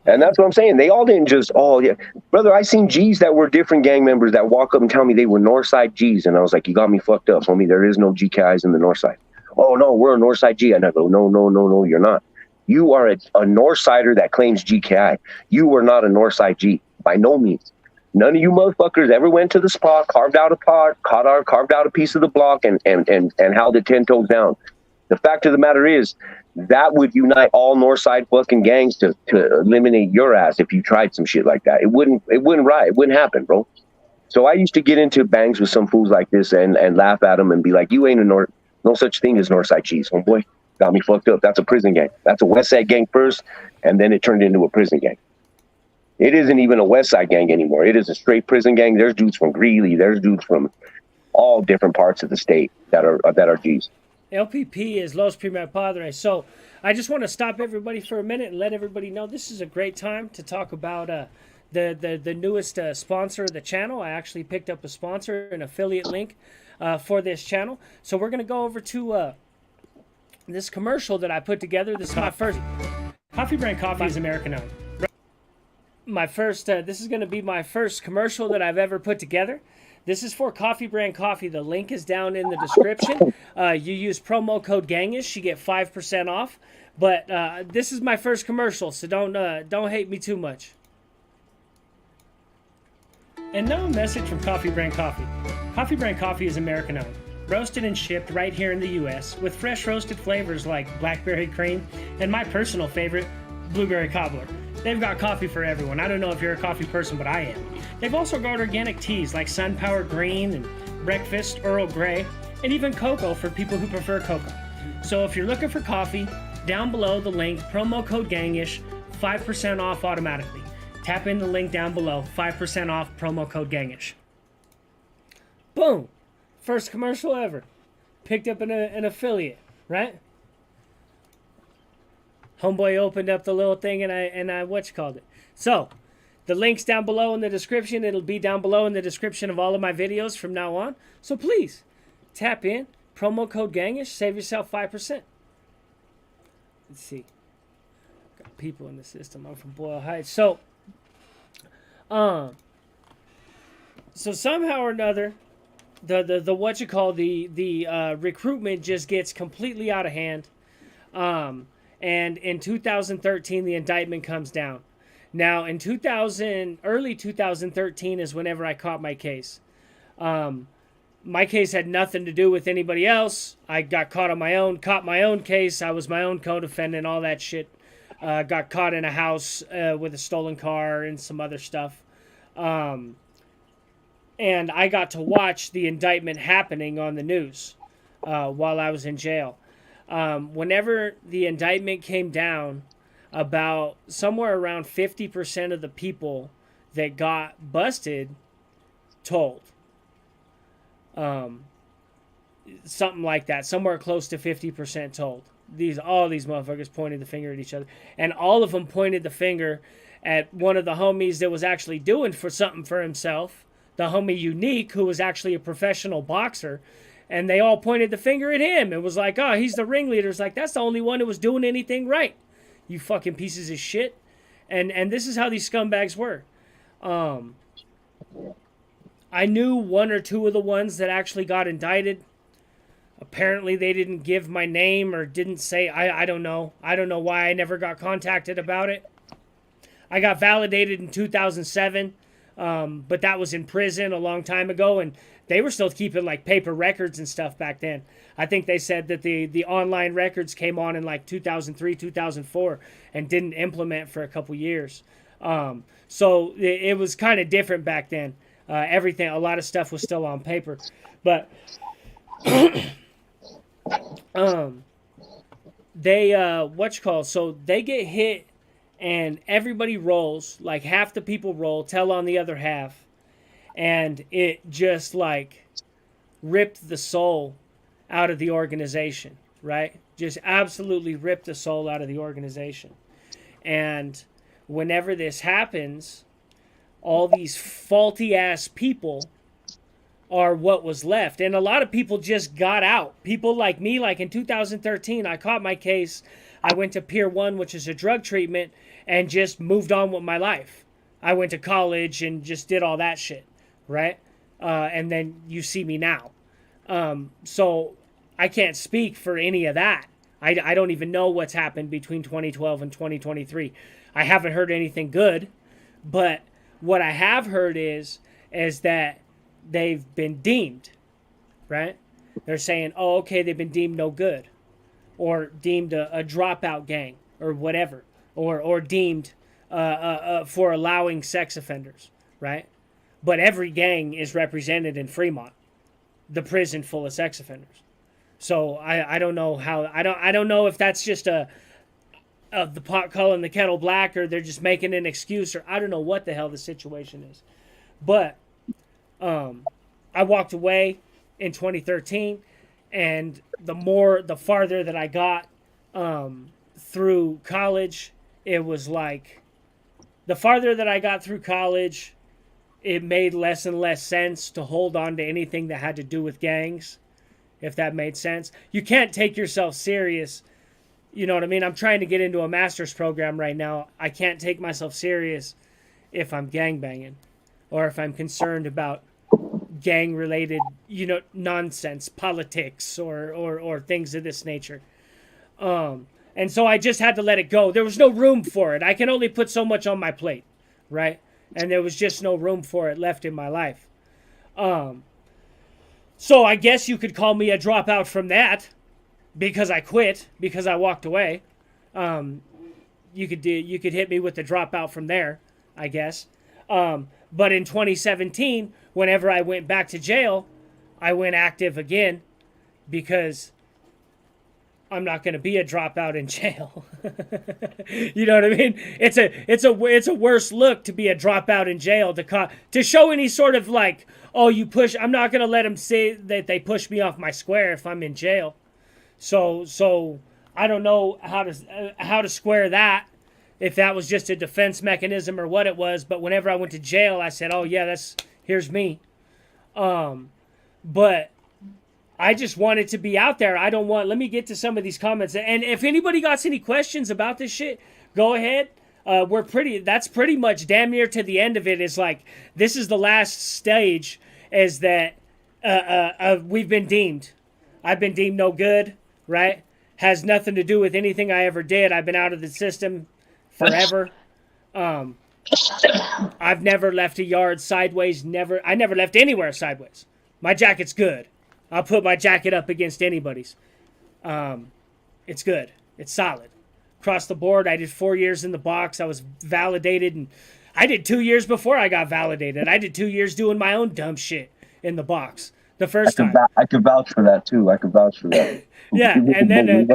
And that's what I'm saying. They all didn't just, oh, yeah. Brother, I seen G's that were different gang members that walk up and tell me they were Northside G's. And I was like, you got me fucked up, homie. There is no GKIs in the Northside. Oh, no, we're a Northside G. And I go, no, you're not. You are a Northsider that claims GKI. You are not a Northside G, by no means. None of you motherfuckers ever went to the spot, carved out a pot, carved out a piece of the block, and held it 10 toes down. The fact of the matter is, that would unite all Northside fucking gangs to eliminate your ass if you tried some shit like that. It wouldn't ride. It wouldn't happen, bro. So I used to get into bangs with some fools like this and laugh at them and be like, you ain't no such thing as Northside Cheese, homeboy. Got me fucked up. That's a prison gang. That's a West Side gang first, and then it turned into a prison gang. It isn't even a West Side gang anymore. It is a straight prison gang. There's dudes from Greeley. There's dudes from all different parts of the state that are G's. LPP is Los Primer Padres. So I just want to stop everybody for a minute and let everybody know this is a great time to talk about the newest sponsor of the channel. I actually picked up a sponsor, an affiliate link for this channel. So we're going to go over to this commercial that I put together. This is my first. Coffee Brand Coffee is American owned. My first, this is going to be my first commercial that I've ever put together. This is for Coffee Brand Coffee. The link is down in the description. You use promo code Gangish, you get 5% off. But this is my first commercial, so don't hate me too much. And now a message from Coffee Brand Coffee. Coffee Brand Coffee is American owned, roasted and shipped right here in the U.S. with fresh roasted flavors like blackberry cream and my personal favorite, blueberry cobbler. They've got coffee for everyone. I don't know if you're a coffee person, but I am. They've also got organic teas like Sunpower Green and Breakfast Earl Grey, and even cocoa for people who prefer cocoa. So if you're looking for coffee, down below the link, promo code Gangish, 5% off automatically. Tap in the link down below, 5% off, promo code Gangish. Boom! First commercial ever. Picked up an affiliate, right? Homeboy opened up the little thing and I whatchamacallit. So, the link's down below in the description. It'll be down below in the description of all of my videos from now on. So please, tap in, promo code Gangish, save yourself 5%. Let's see. Got people in the system. I'm from Boyle Heights. So somehow or another, the recruitment just gets completely out of hand. And in 2013, the indictment comes down. Now, in early 2013 is whenever I caught my case. My case had nothing to do with anybody else. I got caught on caught my own case. I was my own co-defendant, all that shit. Got caught in a house with a stolen car and some other stuff. And I got to watch the indictment happening on the news while I was in jail. Whenever the indictment came down, about somewhere around 50% of the people that got busted told. Something like that. Somewhere close to 50% told. All these motherfuckers pointed the finger at each other. And all of them pointed the finger at one of the homies that was actually doing something for himself. The homie Unique, who was actually a professional boxer. And they all pointed the finger at him. It was like, oh, he's the ringleader. It's like, that's the only one who was doing anything right. You fucking pieces of shit. And this is how these scumbags were. I knew one or two of the ones that actually got indicted. Apparently they didn't give my name or didn't say, I don't know. I don't know why I never got contacted about it. I got validated in 2007. But that was in prison a long time ago, and they were still keeping like paper records and stuff back then. I think they said that the online records came on in like 2003, 2004, and didn't implement for a couple years. So it was kind of different back then. A lot of stuff was still on paper, but so they get hit. And everybody rolls, like half the people roll, tell on the other half. And it just like ripped the soul out of the organization, right? just absolutely ripped the soul out of the organization. And whenever this happens, all these faulty ass people are what was left. And a lot of people just got out. People like me, like in 2013, I caught my case. I went to Pier 1, which is a drug treatment, and just moved on with my life. I went to college and just did all that shit, right? And then you see me now. So I can't speak for any of that. I don't even know what's happened between 2012 and 2023. I haven't heard anything good, but what I have heard is that they've been deemed, right? They're saying, oh, okay, they've been deemed no good, or deemed a dropout gang, or whatever, or deemed for allowing sex offenders, right? But every gang is represented in Fremont, the prison full of sex offenders. So I don't know how, I don't know if that's just the pot calling the kettle black, or they're just making an excuse, or I don't know what the hell the situation is. But I walked away in 2013, and the farther that I got through college, it was like, the farther that I got through college, it made less and less sense to hold on to anything that had to do with gangs, if that made sense. You can't take yourself serious. You know what I mean? I'm trying to get into a master's program right now. I can't take myself serious if I'm gangbanging, or if I'm concerned about gang-related, nonsense, politics, or things of this nature. And so I just had to let it go. There was no room for it. I can only put so much on my plate, right? And there was just no room for it left in my life. So I guess you could call me a dropout from that, because I quit, because I walked away. You could hit me with the dropout from there, I guess. But in 2017, whenever I went back to jail, I went active again, because I'm not going to be a dropout in jail. You know what I mean? It's a worse look to be a dropout in jail, to show any sort of like, oh, you push. I'm not going to let them say that they push me off my square if I'm in jail. So I don't know how to square that, if that was just a defense mechanism or what it was. But whenever I went to jail, I said, oh yeah, here's me. But I just wanted to be out there. Let me get to some of these comments. And if anybody got any questions about this shit, go ahead. That's pretty much damn near to the end of it. Is like, this is the last stage, is that we've been deemed. I've been deemed no good, right? Has nothing to do with anything I ever did. I've been out of the system forever. I've never left a yard sideways. I never left anywhere sideways. My jacket's good. I'll put my jacket up against anybody's. It's good. It's solid. Across the board, I did 4 years in the box. I was validated, and I did 2 years before I got validated. I did 2 years doing my own dumb shit in the box the first time. I could vouch for that too. I could vouch for that. Yeah, and then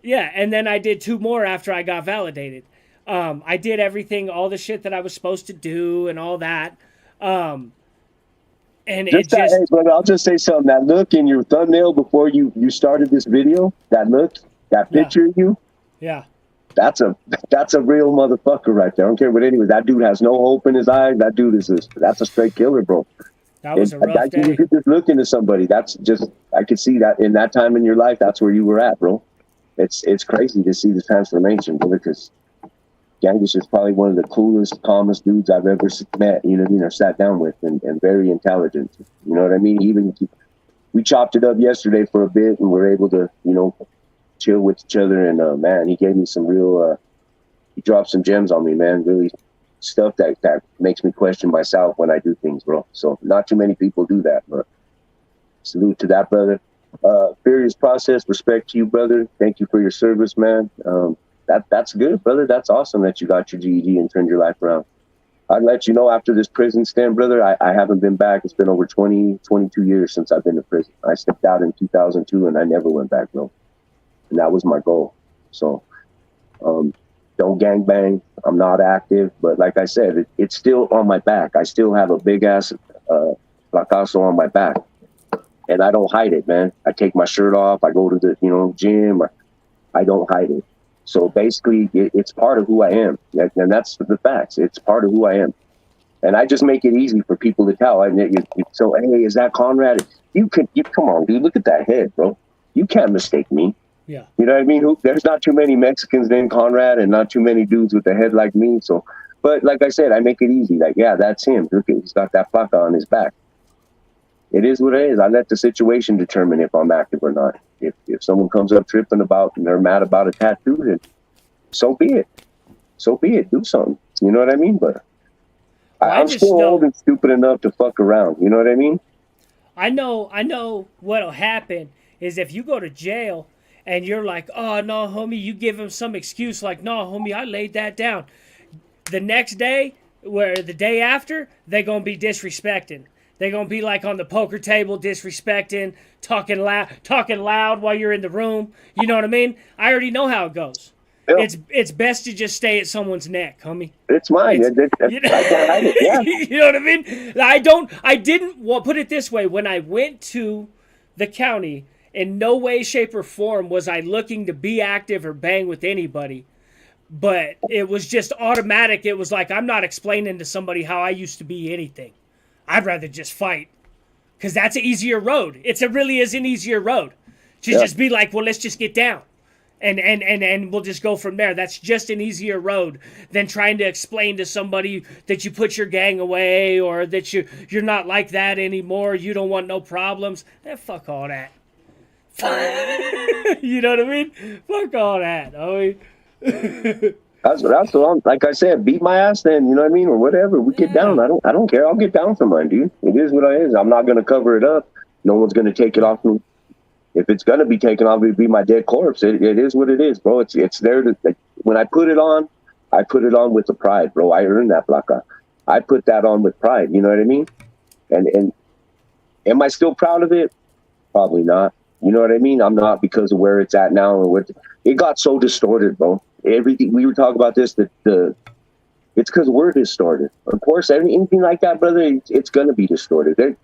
yeah, and then I did 2 more after I got validated. I did everything, all the shit that I was supposed to do, and all that. And hey, brother, I'll just say something. That look in your thumbnail before you started this video, that picture of you, yeah, that's a real motherfucker right there. I don't care what anyone. That dude has no hope in his eyes. That dude that's a straight killer, bro. That was a rough day. You could just look into somebody. I could see that in that time in your life. That's where you were at, bro. It's crazy to see the transformation, brother, because Gangish is probably one of the coolest, calmest dudes I've ever met, or sat down with, and very intelligent. You know what I mean? We chopped it up yesterday for a bit, and we're able to, chill with each other. And man, he gave me some real, he dropped some gems on me, man. Really stuff that makes me question myself when I do things, bro. So not too many people do that, but salute to that, brother. Furious process, respect to you, brother. Thank you for your service, man. That's good, brother. That's awesome that you got your GED and turned your life around. I'd let you know after this prison stint, brother, I haven't been back. It's been over 22 years since I've been to prison. I stepped out in 2002 and I never went back, bro. And that was my goal. So don't gangbang. I'm not active. But like I said, it's still on my back. I still have a big ass fracaso on my back. and I don't hide it, man. I take my shirt off. I go to the gym. I don't hide it. So basically, it's part of who I am, and that's the facts. It's part of who I am, and I just make it easy for people to tell. So hey, is that Conrad? You come on, dude. Look at that head, bro. You can't mistake me. Yeah. You know what I mean? There's not too many Mexicans named Conrad, and not too many dudes with a head like me. So, but like I said, I make it easy. Like, yeah, that's him. Look, he's got that placa on his back. It is what it is. I let the situation determine if I'm active or not. If someone comes up tripping about and they're mad about a tattoo, then so be it. So be it. Do something. You know what I mean? But I'm still old and stupid enough to fuck around. You know what I mean? I know what'll happen is if you go to jail and you're like, oh, no, homie, you give him some excuse like, no, homie, I laid that down. The next day, the day after, they're going to be disrespecting. They're going to be like on the poker table, disrespecting, talking loud while you're in the room. You know what I mean? I already know how it goes. Yeah. It's best to just stay at someone's neck, homie. It's mine. I can't hide it. Yeah. You know what I mean? I didn't put it this way. When I went to the county, in no way, shape, or form was I looking to be active or bang with anybody. But it was just automatic. It was like, I'm not explaining to somebody how I used to be anything. I'd rather just fight. Because that's an easier road. It really is an easier road. To just be like, well, let's just get down. And we'll just go from there. That's just an easier road than trying to explain to somebody that you put your gang away or that you're not like that anymore. You don't want no problems. Fuck all that. You know what I mean? Fuck all that. That's what I'm, like I said, beat my ass then, you know what I mean? Or whatever. We get down. I don't care. I'll get down for mine, dude. It is what it is. I'm not gonna cover it up. No one's gonna take it off me. If it's gonna be taken off, it'll be my dead corpse. It is what it is, bro. It's there to, like, when I put it on with the pride, bro. I earned that placa. I put that on with pride, you know what I mean? And am I still proud of it? Probably not. You know what I mean? I'm not, because of where it's at now, and it got so distorted, bro. Everything we were talking about this, it's because we're distorted. Of course, anything like that, brother, it's gonna be distorted.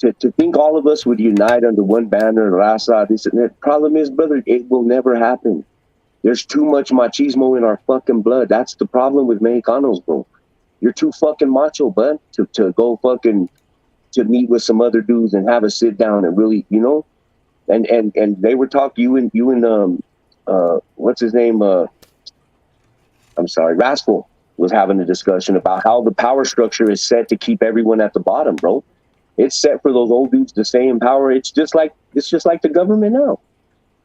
To think all of us would unite under one banner, raza, this and that. Problem is, brother, it will never happen. There's too much machismo in our fucking blood. That's the problem with Mexicanos, bro. You're too fucking macho, bud, to go fucking to meet with some other dudes and have a sit down and really, you know. And they were talking, you and what's his name? I'm sorry, Rascal was having a discussion about how the power structure is set to keep everyone at the bottom, bro. It's set for those old dudes to stay in power. It's just like the government now.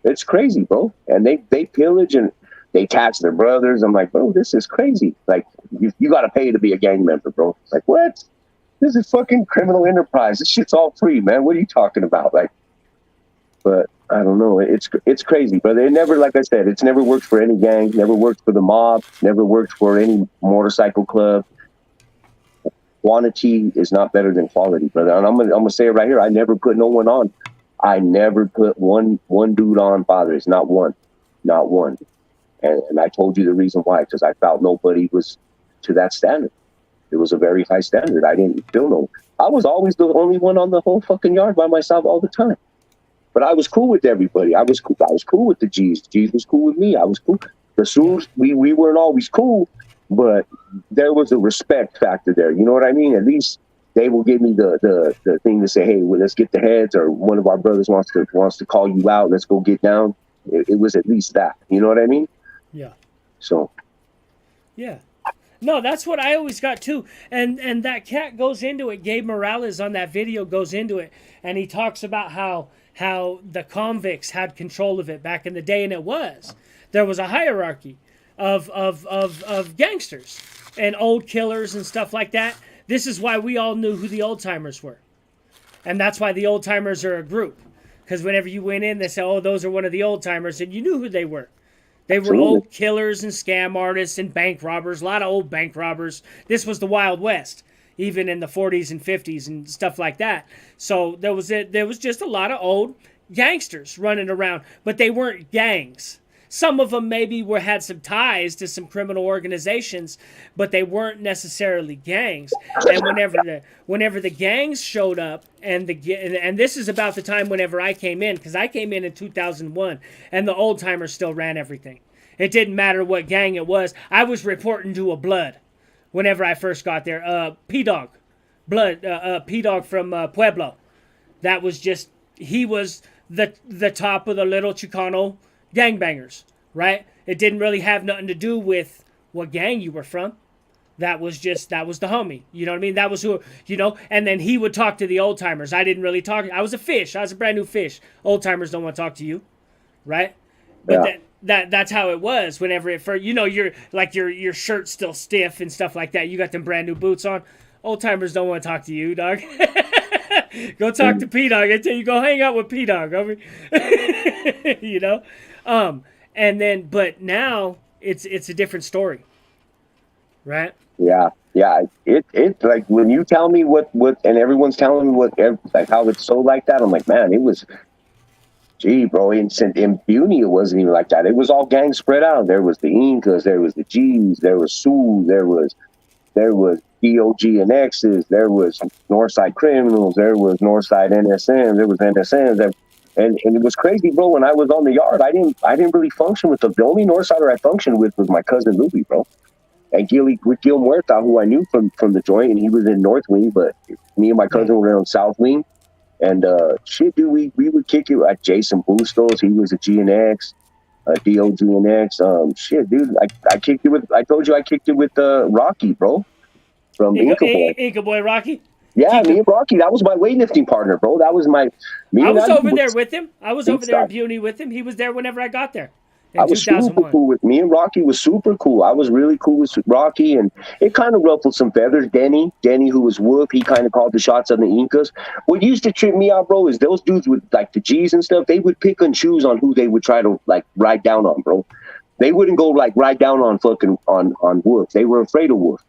It's crazy, bro. And they pillage and they tax their brothers. I'm like, bro, this is crazy. Like, you got to pay to be a gang member, bro. Like, what? This is fucking criminal enterprise. This shit's all free, man. What are you talking about? Like, but I don't know. It's crazy, brother. It never, like I said, it's never worked for any gang. Never worked for the mob. Never worked for any motorcycle club. Quantity is not better than quality, brother. And I'm gonna say it right here. I never put no one on. I never put one dude on Padres. Not one. And I told you the reason why, because I felt nobody was to that standard. It was a very high standard. I didn't feel no. I was always the only one on the whole fucking yard by myself all the time. But I was cool with everybody. I was cool with the G's. G's was cool with me. I was cool. The Soos, we weren't always cool, but there was a respect factor there. You know what I mean? At least they will give me the thing to say, hey, well, let's get the heads, or one of our brothers wants to call you out. Let's go get down. It was at least that. You know what I mean? Yeah. So. Yeah. No, that's what I always got too. And that cat goes into it. Gabe Morales on that video goes into it, and he talks about how the convicts had control of it back in the day, and there was a hierarchy of gangsters and old killers and stuff like that. This is why we all knew who the old timers were, and that's why the old timers are a group. Because whenever you went in, they said, "Oh, those are one of the old timers," and you knew who they were. They were old killers and scam artists and bank robbers. A lot of old bank robbers. This was the Wild West, even in the 40s and 50s and stuff like that. So there was just a lot of old gangsters running around, but they weren't gangs. Some of them maybe had some ties to some criminal organizations, but they weren't necessarily gangs. And whenever the gangs showed up, and this is about the time whenever I came in, because I came in 2001, and the old timers still ran everything. It didn't matter what gang it was. I was reporting to a blood whenever I first got there. P-Dog. Blood. P-Dog from Pueblo. That was just, he was the top of the little Chicano gangbangers, right? It didn't really have nothing to do with what gang you were from. That was the homie. You know what I mean? That was who, and then he would talk to the old timers. I didn't really talk. I was a fish. I was a brand new fish. Old timers don't want to talk to you, right? But Yeah. that's how it was whenever it first, you're like your shirt's still stiff and stuff like that. You got them brand new boots on. Old timers don't want to talk to you, dog. Go talk to P-Dog. I tell you, go hang out with P-Dog, over. And then, but now it's a different story, right? Yeah. It like when you tell me what, and everyone's telling me like how it's so like that. I'm like, man, it was. Gee, bro, in Buny, it wasn't even like that. It was all gang spread out. There was the Incas, there was the G's, there was Sioux, there was DOG and X's, there was Northside Criminals, there was Northside NSM, there was NSMs, and it was crazy, bro. When I was on the yard, I didn't really function with them. The only Northsider I functioned with was my cousin Louie, bro, and Gil Muerta, who I knew from the joint, and he was in North Wing, but me and my cousin were on South Wing. And shit, dude, we would kick it at Jason Bustos. He was a GNX, DOG and X. Shit, dude, I kicked it with. I told you I kicked it with Rocky, bro, from Inca Boy. Inca Boy Rocky. Yeah, me and Rocky. That was my weightlifting partner, bro. That was my. I was over there with him. I was over there in Buny with him. He was there whenever I got there. I was super cool with me and Rocky was super cool. I was really cool with Rocky, and it kind of ruffled some feathers. Denny, who was Whoop, he kind of called the shots on the Incas. What used to trip me out, bro, is those dudes with like the G's and stuff. They would pick and choose on who they would try to like ride down on, bro. They wouldn't go like ride down on fucking on Whoop. They were afraid of Whoop.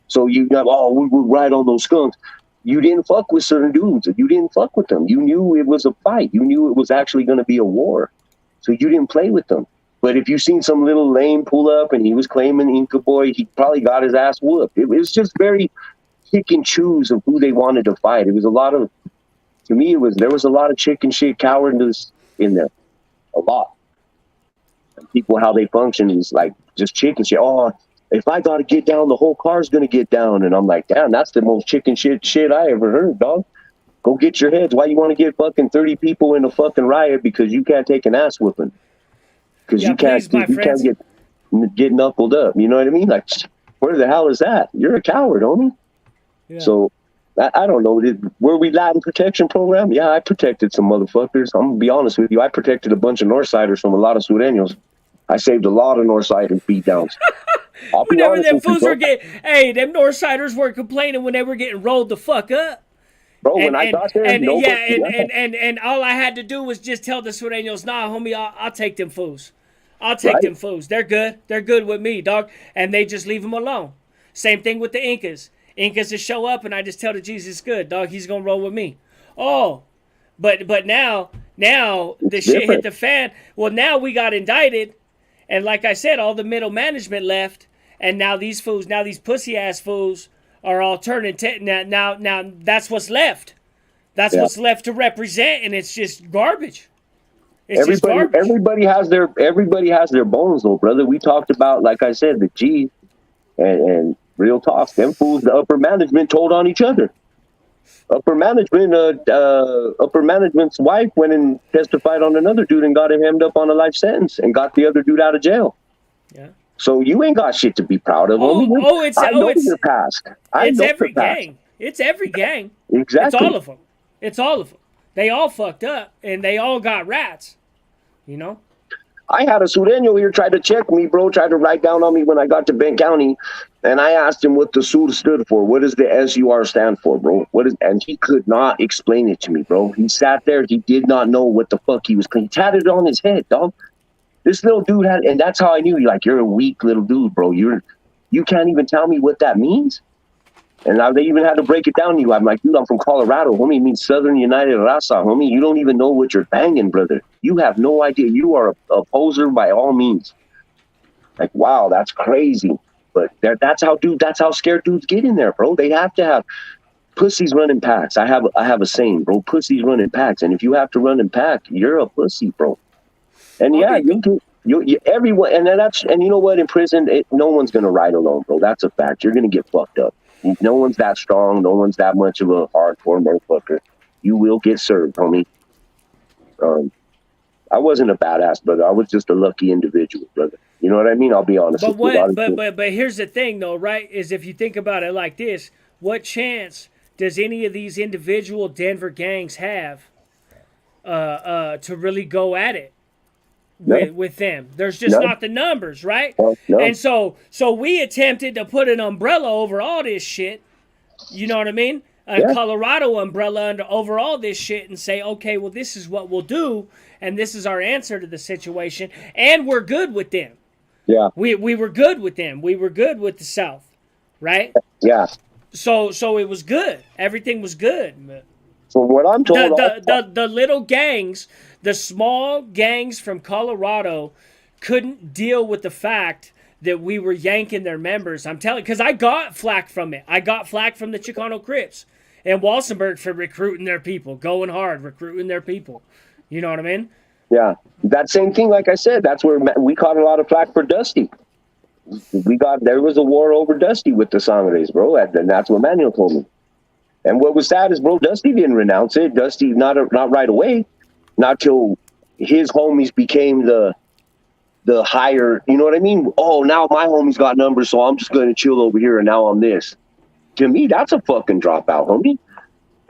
So we would ride on those skunks. You didn't fuck with certain dudes. You didn't fuck with them. You knew it was a fight. You knew it was actually going to be a war. So you didn't play with them. But if you seen some little lame pull up and he was claiming Inca Boy, he probably got his ass whooped. It was just very pick and choose of who they wanted to fight. It was a lot of, to me, there was a lot of chicken shit cowardice in there. A lot. And people, how they function is like just chicken shit. Oh, if I got to get down, the whole car's going to get down. And I'm like, damn, that's the most chicken shit I ever heard, dog. Go get your heads. Why you want to get fucking 30 people in a fucking riot because you can't take an ass whooping? Because you can't get knuckled up. You know what I mean? Like, where the hell is that? You're a coward, homie. Yeah. So, I don't know. Were we Latin protection program? Yeah, I protected some motherfuckers. I'm going to be honest with you. I protected a bunch of Northsiders from a lot of Sureños. I saved a lot of Northsiders beatdowns. Whenever them fools were them Northsiders were complaining when they were getting rolled the fuck up. Bro, when I got there, and all I had to do was just tell the Sureños, nah, homie, I'll take them fools. I'll take them fools. They're good. They're good with me, dog. And they just leave them alone. Same thing with the Incas. Incas just show up, and I just tell the Jesus good, dog. He's gonna roll with me. Oh, but now the shit hit the fan. Well, now we got indicted, and like I said, all the middle management left, and now these pussy ass fools are all turning. Now that's what's left. That's what's left to represent, and it's just garbage. Everybody has their bones, though, brother. We talked about, like I said, the G and real talk. Them fools, the upper management told on each other. Upper management's wife went and testified on another dude and got him hemmed up on a life sentence and got the other dude out of jail. Yeah. So you ain't got shit to be proud of. I know your past. It's every gang. It's every gang. Exactly. It's all of them. It's all of them. They all fucked up and they all got rats. You know? I had a Sureño here try to check me, bro, tried to write down on me when I got to Bend County, and I asked him what the SUR stood for. What does the SUR stand for, bro? And he could not explain it to me, bro. He sat there, he did not know what the fuck he was claiming. He tatted it on his head, dog. This little dude and that's how I knew, you're a weak little dude, bro. You can't even tell me what that means. And now they even had to break it down to you. I'm like, dude, I'm from Colorado, homie. It means Southern United Raza, homie. You don't even know what you're banging, brother. You have no idea. You are a poser by all means. Like, wow, that's crazy. But that's how scared dudes get in there, bro. They have to have pussies running packs. I have a saying, bro. Pussies running packs. And if you have to run in pack, you're a pussy, bro. And yeah, you everyone, and you know what? In prison, no one's gonna ride alone, bro. That's a fact. You're gonna get fucked up. No one's that strong. No one's that much of a hardcore motherfucker. You will get served, homie. I wasn't a badass, brother. I was just a lucky individual, brother. You know what I mean? I'll be honest. But here's the thing, though, right? Is if you think about it like this, what chance does any of these individual Denver gangs have to really go at it with them? There's just not the numbers, right? No. And so we attempted to put an umbrella over all this shit. You know what I mean? A Colorado umbrella over all this shit and say, okay, well, this is what we'll do, and this is our answer to the situation, and we're good with them. Yeah. We were good with them. We were good with the South, right? Yeah. So it was good. Everything was good. From what I'm told, the little gangs, the small gangs from Colorado couldn't deal with the fact that we were yanking their members. I'm telling you, because I got flack from it. I got flack from the Chicano Crips and Walsenburg for recruiting their people, going hard, recruiting their people. You know what I mean? Yeah. That same thing, like I said, that's where we caught a lot of flack for Dusty. There was a war over Dusty with the Sangres, bro. And that's what Manuel told me. And what was sad is, bro, Dusty didn't renounce it. Dusty, not right away, not till his homies became the higher, you know what I mean? Oh, now my homies got numbers, so I'm just going to chill over here, and now I'm this. To me, that's a fucking dropout, homie.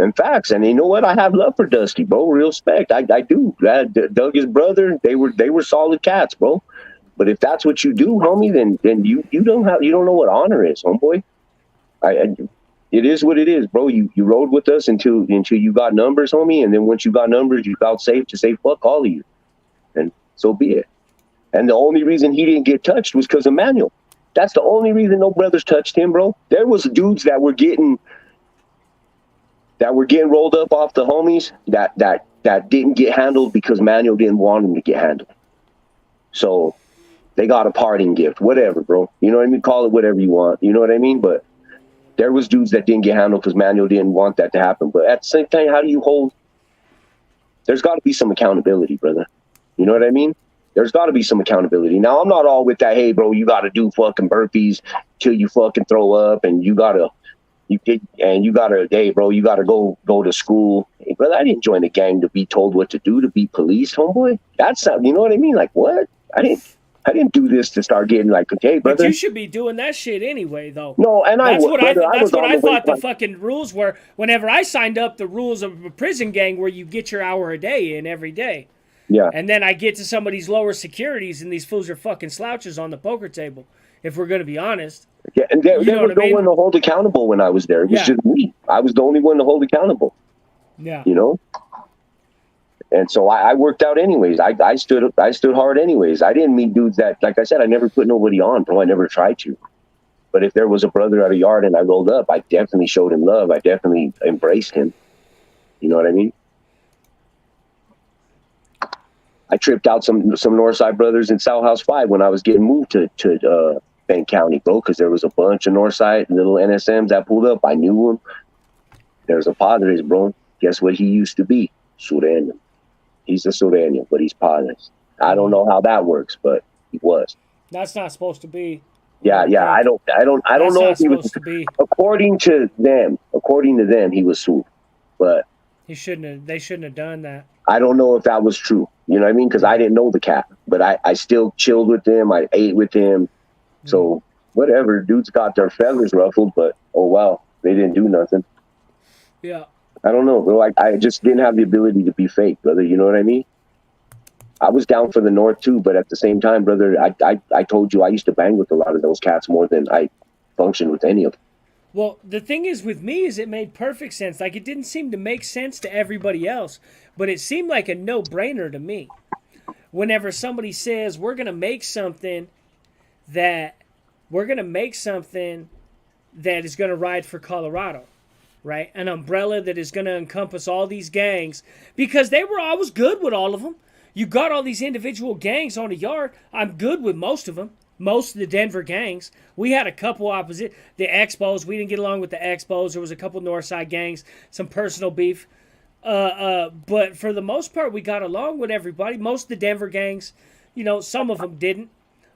In facts, and you know what? I have love for Dusty, bro. Real respect, I do. Doug, his brother, they were solid cats, bro. But if that's what you do, homie, then you don't know what honor is, homeboy. It is what it is, bro. You rode with us until you got numbers, homie, and then once you got numbers, you felt safe to say fuck all of you, and so be it. And the only reason he didn't get touched was because of Manuel. That's the only reason no brothers touched him, bro. There was dudes that were getting rolled up off the homies that didn't get handled because Manuel didn't want them to get handled. So they got a parting gift, whatever, bro. You know what I mean? Call it whatever you want. You know what I mean? But there was dudes that didn't get handled because Manuel didn't want that to happen. But at the same time, how do you hold? There's got to be some accountability, brother. You know what I mean? There's got to be some accountability. Now, I'm not all with that, hey, bro, you got to do fucking burpees till you fucking throw up, and hey, bro, you got to go to school. Hey, brother, I didn't join the gang to be told what to do, to be policed, homeboy. That's not, you know what I mean? Like, what? I didn't do this to start getting like, okay, brother. But you should be doing that shit anyway, though. No, and that's what I thought the fucking rules were. Whenever I signed up, the rules of a prison gang where you get your hour a day in every day. Yeah. And then I get to some of these lower securities, and these fools are fucking slouches on the poker table, if we're going to be honest. Yeah, and there was no one to hold accountable when I was there. It was just me. I was the only one to hold accountable. Yeah. You know? And so I worked out anyways. I stood hard anyways. I didn't meet dudes that, like I said, I never put nobody on, bro. I never tried to. But if there was a brother at a yard and I rolled up, I definitely showed him love. I definitely embraced him. You know what I mean? I tripped out some Northside brothers in South House 5 when I was getting moved to Bank County, bro, because there was a bunch of Northside little NSMs that pulled up. I knew him. There's a Padres, bro. Guess what he used to be? Sureño. He's a Sureño, but he's Padres. I don't know how that works, but he was. That's not supposed to be. Yeah. I don't know if he was to be. According to them, he was Su. But they shouldn't have done that. I don't know if that was true. You know what I mean? Because I didn't know the cat, but I still chilled with him. I ate with him. So whatever, dudes got their feathers ruffled, but oh well, they didn't do nothing. Yeah. I don't know, bro. I just didn't have the ability to be fake, brother. You know what I mean? I was down for the North too, but at the same time, brother, I told you I used to bang with a lot of those cats more than I functioned with any of them. Well, the thing is with me is it made perfect sense. Like, it didn't seem to make sense to everybody else, but it seemed like a no-brainer to me. Whenever somebody says, we're going to make something that is going to ride for Colorado, right? An umbrella that is going to encompass all these gangs, because they were always good with all of them. You got all these individual gangs on a yard. I'm good with most of them. Most of the Denver gangs. We had a couple opposite. The Expos, we didn't get along with the Expos. There was a couple Northside gangs, some personal beef. But for the most part, we got along with everybody. Most of the Denver gangs, some of them didn't.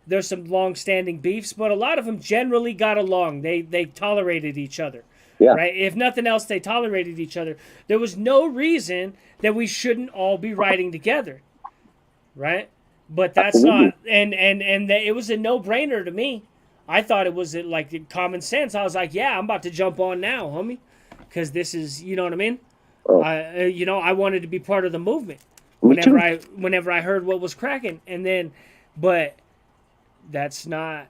There's some long-standing beefs, but a lot of them generally got along. They tolerated each other, right? If nothing else, they tolerated each other. There was no reason that we shouldn't all be riding together, right? But that's not, and it was a no-brainer to me. I thought it was like common sense. I was like, yeah, I'm about to jump on now, homie, because this is, you know what I mean? I wanted to be part of the movement whenever I heard what was cracking, and then, but that's not.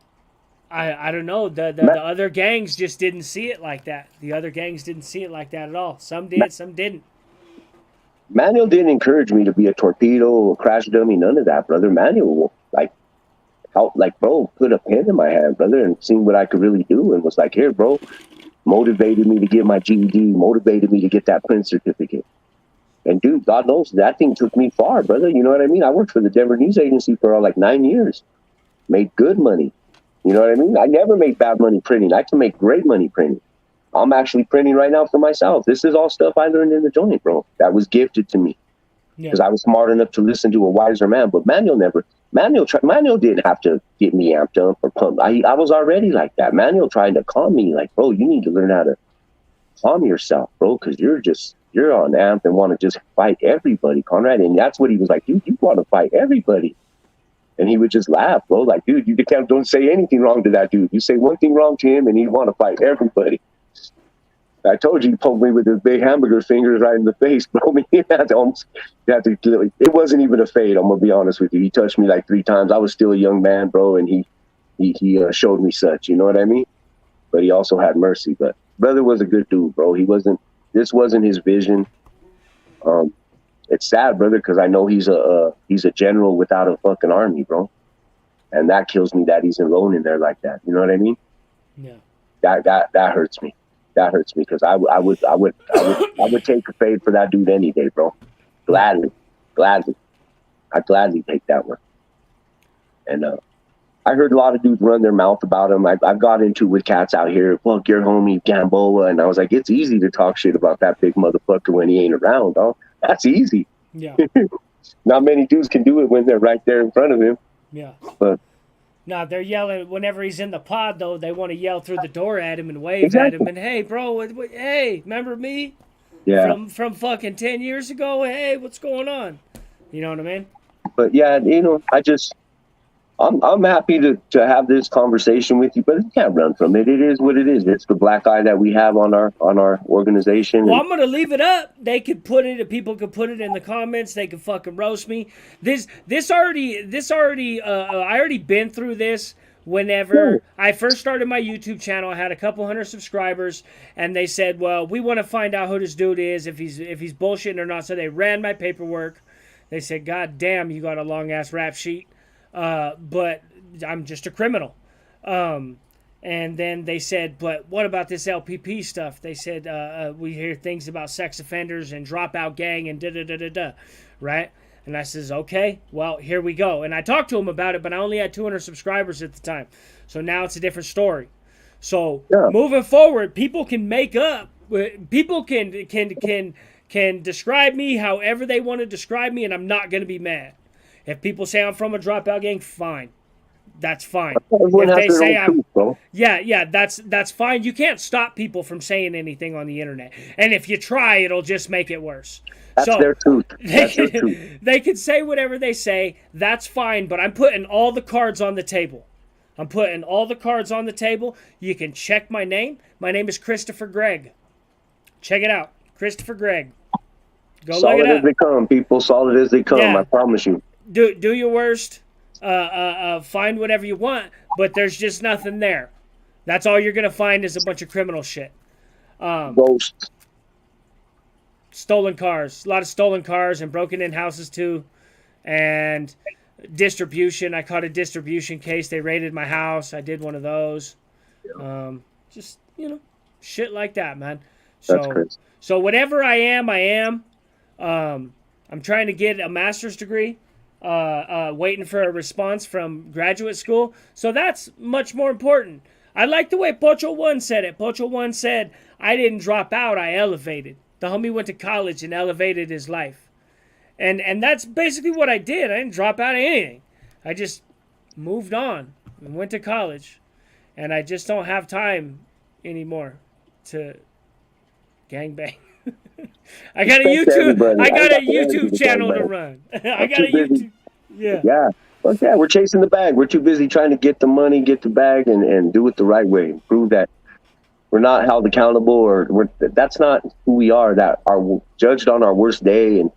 I don't know. The other gangs just didn't see it like that. The other gangs didn't see it like that at all. Some did, some didn't. Manuel didn't encourage me to be a torpedo or crash dummy, none of that, brother. Manuel, bro, put a pen in my hand, brother, and seen what I could really do, and was like, here, bro, motivated me to get my GED, motivated me to get that print certificate. And dude, God knows that thing took me far, brother. You know what I mean? I worked for the Denver News Agency for like 9 years, made good money. You know what I mean? I never made bad money printing. I can make great money printing. I'm actually printing right now for myself. This is all stuff I learned in the joint, bro. That was gifted to me because I was smart enough to listen to a wiser man. But Manuel didn't have to get me amped up or pumped. I was already like that. Manuel tried to calm me, like, bro, you need to learn how to calm yourself, bro, because you're on amp and want to just fight everybody, Conrad. And that's what he was like, dude, you want to fight everybody. And he would just laugh, bro, like, dude, you don't say anything wrong to that dude. You say one thing wrong to him and he'd want to fight everybody. I told you, he poked me with his big hamburger fingers right in the face, bro. It wasn't even a fade, I'm going to be honest with you. He touched me like 3 times. I was still a young man, bro, and he showed me such, you know what I mean? But he also had mercy. But brother was a good dude, bro. This wasn't his vision. It's sad, brother, because I know he's a general without a fucking army, bro. And that kills me that he's alone in there like that. You know what I mean? Yeah. That hurts me. That hurts me because I would take a fade for that dude any day, bro. Gladly. I'd gladly take that one. And I heard a lot of dudes run their mouth about him. I've got into with cats out here. Fuck your homie Gamboa, and I was like, it's easy to talk shit about that big motherfucker when he ain't around, dog. That's easy. Yeah. Not many dudes can do it when they're right there in front of him. Yeah. But no, they're yelling whenever he's in the pod, though. They want to yell through the door at him and wave at him. And, hey, bro, hey, remember me? Yeah. From fucking 10 years ago? Hey, what's going on? You know what I mean? But, yeah, I'm happy to have this conversation with you, but you can't run from it. It is what it is. It's the black eye that we have on our organization. Well, I'm gonna leave it up. They could put it. People could put it in the comments. They could fucking roast me. I already been through this. Whenever I first started my YouTube channel, I had a couple hundred subscribers, and they said, "Well, we want to find out who this dude is, if he's bullshitting or not." So they ran my paperwork. They said, "God damn, you got a long ass rap sheet." But I'm just a criminal. And then they said, but what about this LPP stuff? They said, we hear things about sex offenders and Dropout gang and da-da-da-da-da, right? And I says, okay, well, here we go. And I talked to him about it, but I only had 200 subscribers at the time. So now it's a different story. So moving forward, people can make up, people can describe me however they want to describe me, and I'm not going to be mad. If people say I'm from a Dropout gang, fine. That's fine. If they say I'm, that's fine. You can't stop people from saying anything on the internet. And if you try, it'll just make it worse. That's their truth. That's their truth. They can say whatever they say. That's fine. But I'm putting all the cards on the table. I'm putting all the cards on the table. You can check my name. My name is Christopher Gregg. Check it out. Christopher Gregg. Go look it up. Solid as they come, people. Solid as they come. Yeah. I promise you. Do your worst. Find whatever you want, but there's just nothing there. That's all you're gonna find is a bunch of criminal shit. Ghosts. Stolen cars. A lot of stolen cars and broken in houses too. And distribution. I caught a distribution case. They raided my house. I did one of those. Just shit like that, man. That's crazy. So whatever I am, I am. I'm trying to get a master's degree. Waiting for a response from graduate school. So that's much more important. I like the way Pocho One said it. Pocho One said, I didn't drop out, I elevated. The homie went to college and elevated his life. And that's basically what I did. I didn't drop out of anything. I just moved on and went to college. And I just don't have time anymore to gangbang. I got a YouTube channel to run. I got a YouTube. Yeah. Well, yeah, we're chasing the bag. We're too busy trying to get the money, get the bag, and do it the right way. Prove that we're not held accountable, or that's not who we are. That are judged on our worst day and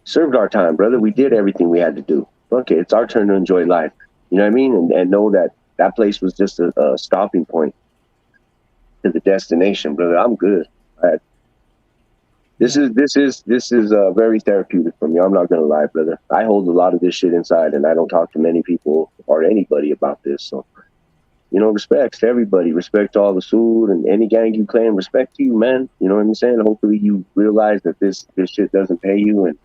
served our time, brother. We did everything we had to do. Okay, it's our turn to enjoy life. You know what I mean? And know that place was just a stopping point to the destination, brother. I'm good. This is very therapeutic for me. I'm not gonna lie, brother. I hold a lot of this shit inside, and I don't talk to many people or anybody about this. So, respect to everybody. Respect to all the Sud and any gang you claim. Respect to you, man. You know what I'm saying? Hopefully you realize that this shit doesn't pay you, and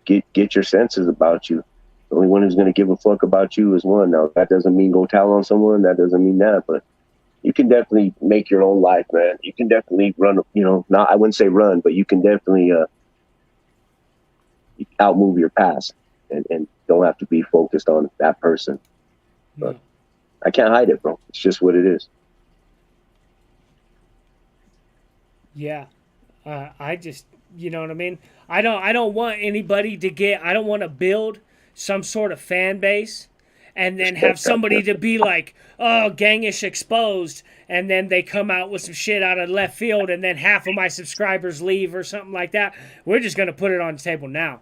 get your senses about you. The only one who's gonna give a fuck about you is one. Now that doesn't mean go tell on someone. That doesn't mean that, but you can definitely make your own life, man. You can definitely run, not, I wouldn't say run, but you can definitely outmove your past and don't have to be focused on that person. But I can't hide it, bro. It's just what it is. Yeah. I just, you know what I mean? I don't want anybody I don't want to build some sort of fan base and then have somebody to be like, oh, Gangish exposed, and then they come out with some shit out of left field, and then half of my subscribers leave or something like that. We're just going to put it on the table now,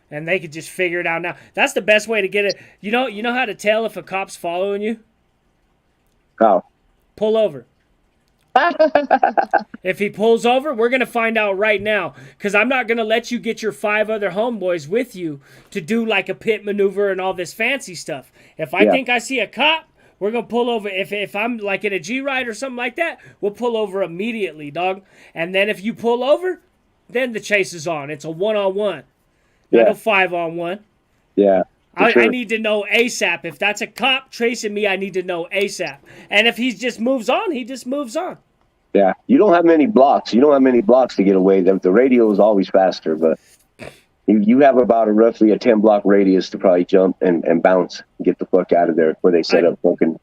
and they could just figure it out now. That's the best way to get it. You know how to tell if a cop's following you? How? Pull over. If he pulls over, we're going to find out right now, because I'm not going to let you get your 5 other homeboys with you to do like a pit maneuver and all this fancy stuff. If I think I see a cop, we're going to pull over. If I'm like in a G-Ride or something like that, we'll pull over immediately, dog. And then if you pull over, then the chase is on. It's a 1-on-1, not a 5-on-1. Yeah. I need to know ASAP. If that's a cop chasing me, I need to know ASAP. And if he just moves on, he just moves on. Yeah, you don't have many blocks. You don't have many blocks to get away. The radio is always faster, but you have about roughly a 10-block radius to probably jump and bounce and get the fuck out of there before they set up fucking.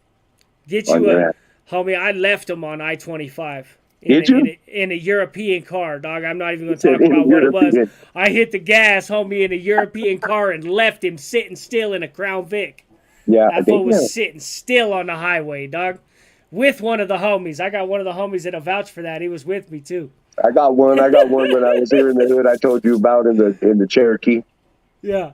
Get you a homie. I left him on I-25. Did you? In a European car, dog. I'm not even going to talk about what it was. I hit the gas, homie, in a European car and left him sitting still in a Crown Vic. Yeah, that fool was sitting still on the highway, dog. With one of the homies. I got one of the homies that'll vouch for that. He was with me too. I got one when I was here in the hood. I told you about in the Cherokee. Yeah.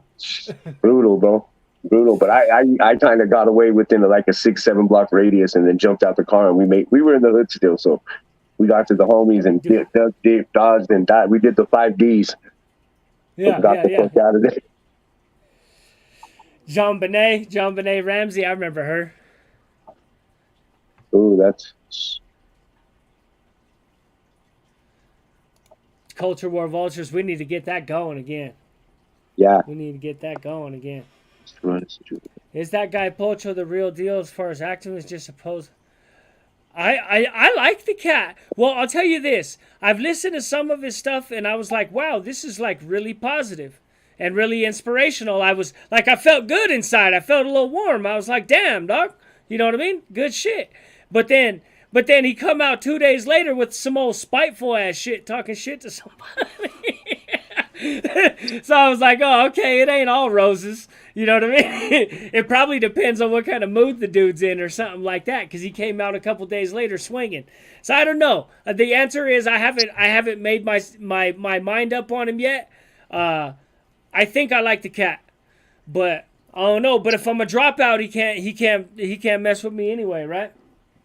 Brutal, bro. Brutal. But I kind of got away within like a 6-7 block radius and then jumped out the car, and we were in the hood still, so we got to the homies and dodged and died. We did the 5 Ds. Yeah. Got the fuck out of there. John Benet Ramsey, I remember her. Ooh, that's Culture War Vultures. We need to get that going again. Yeah. We need to get that going again. Right. Is that guy Pocho the real deal as far as acting was just supposed? I like the cat. Well, I'll tell you this. I've listened to some of his stuff and I was like, wow, this is like really positive and really inspirational. I was like, I felt good inside. I felt a little warm. I was like, damn, dog. You know what I mean? Good shit. But then he come out 2 days later with some old spiteful ass shit, talking shit to somebody. So I was like, oh, okay, it ain't all roses. You know what I mean? It probably depends on what kind of mood the dude's in or something like that, because he came out a couple days later swinging. So I don't know. The answer is I haven't made my mind up on him yet. I think I like the cat, but I don't know. But if I'm a dropout, he can't mess with me anyway, right?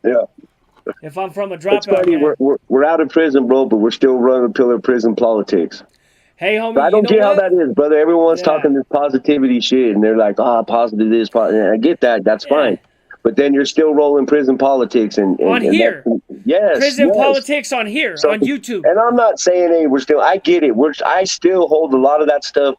Yeah. If I'm from a dropout, it's funny, we're out of prison, bro, but we're still running pillar prison politics. Hey, homie, but I don't care how that is, brother. Everyone's talking this positivity shit, and they're like, positive this, positive. I get that. That's fine. But then you're still rolling prison politics and on here. Yes, Prison yes. politics on here, So- on YouTube. And I'm not saying, hey, I get it. I still hold a lot of that stuff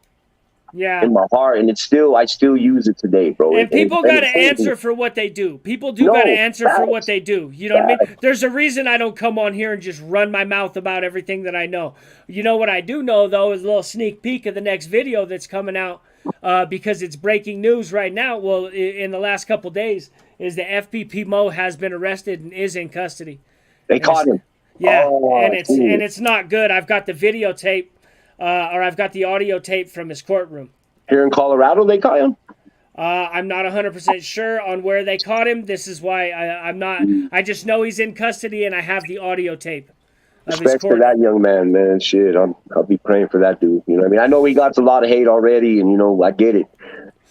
Yeah. in my heart, and I still use it today, bro. And people got to it's crazy. answer for what they do. People do No, got to answer for facts. what they do. You know what I mean? There's a reason I don't come on here and just run my mouth about everything that I know. You know what I do know, though, is a little sneak peek of the next video that's coming out because it's breaking news right now. Well, in the last couple days, is the FPP Mo has been arrested and is in custody. They caught him. Yeah, Oh, and it's not good. I've got the videotape, or I've got the audio tape from his courtroom. Here in Colorado, they caught him. I'm not 100% sure on where they caught him. This is why I'm not. I just know he's in custody, and I have the audio tape of his Respect court. to that young man, man. Shit, I'll be praying for that dude. You know what I mean? I know he got a lot of hate already, and, you know, I get it.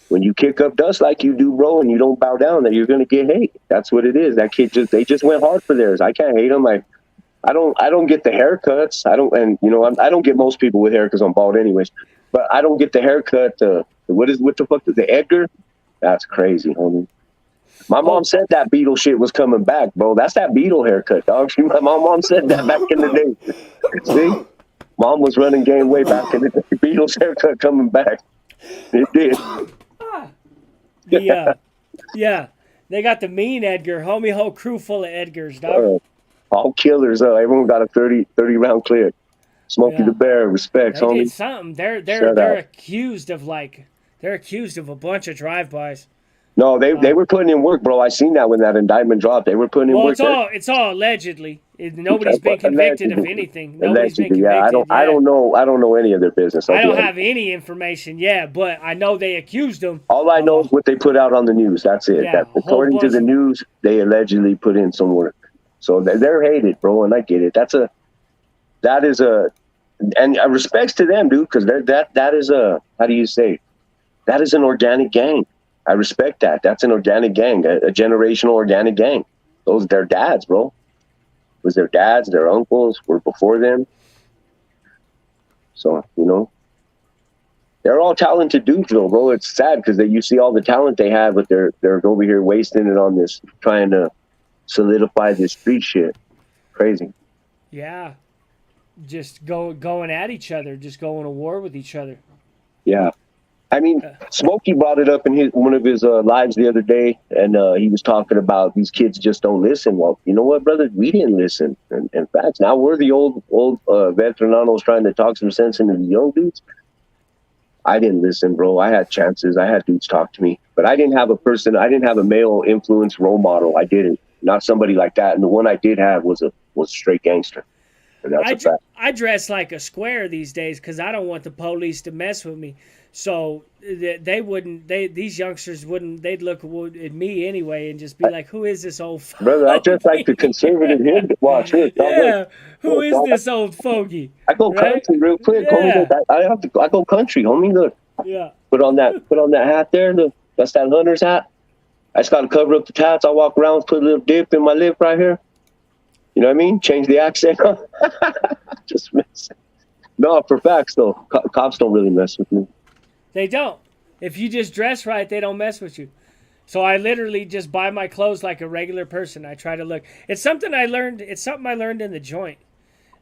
When you kick up dust like you do, bro, and you don't bow down, then you're going to get hate. That's what it is. That kid they just went hard for theirs. I can't hate him. I don't get the haircuts. I don't get most people with hair because I'm bald anyways. But I don't get the haircut. What the fuck is the Edgar? That's crazy, homie. My mom said that Beetle shit was coming back, bro. That's that Beetle haircut, dog. My mom said that back in the day. See? Mom was running game way back in the day. Beetle's haircut coming back. It did. Yeah. They got the mean Edgar. Homie, whole crew full of Edgars, dog. All killers. Everyone got a 30 round clip. Smokey the Bear, respect, They homie. did something. They're accused of a bunch of drive-bys. No, they were putting in work, bro. I seen that when that indictment dropped. They were putting in work. It's all allegedly. Nobody's been convicted of anything. Nobody's been convicted. Yeah, I don't know any of their business. I don't have any information. Yeah, but I know they accused them. All I know is what they put out on the news. That's it. Yeah, according to the news, they allegedly put in some work. So they're hated, bro, and I get it. And respects to them, dude, because that is how do you say? That is an organic gang. I respect that. That's an organic gang, a generational organic gang. Those their dads, bro. It was their dads, their uncles were before them. So, you know, they're all talented dudes, though, bro. It's sad because you see all the talent they have, but they're over here wasting it on this, trying to solidify this street shit. Crazy. Yeah. Just going at each other, just going to war with each other. Yeah. I mean, Smokey brought it up in one of his lives the other day, and he was talking about these kids just don't listen. Well, you know what, brother? We didn't listen. And in fact, now we're the old veteranos trying to talk some sense into the young dudes. I didn't listen, bro. I had chances. I had dudes talk to me. But I didn't have a male influence role model. I didn't. Not somebody like that. And the one I did have was a straight gangster. And that's a fact. I dress like a square these days because I don't want the police to mess with me. So these youngsters wouldn't, they'd look at me anyway and just be like, who is this old fogey? Brother, I just like the conservative hip watch. Yeah, who is this old fogey? I go country real quick, homie. I go country, homie. Look. Yeah. Put on that hat there. Look, that's that hunter's hat. I just got to cover up the tats. I walk around, put a little dip in my lip right here. You know what I mean? Change the accent. Just mess. No, for facts though. Cops don't really mess with me. They don't. If you just dress right, they don't mess with you. So I literally just buy my clothes like a regular person. I try to look. It's something I learned in the joint.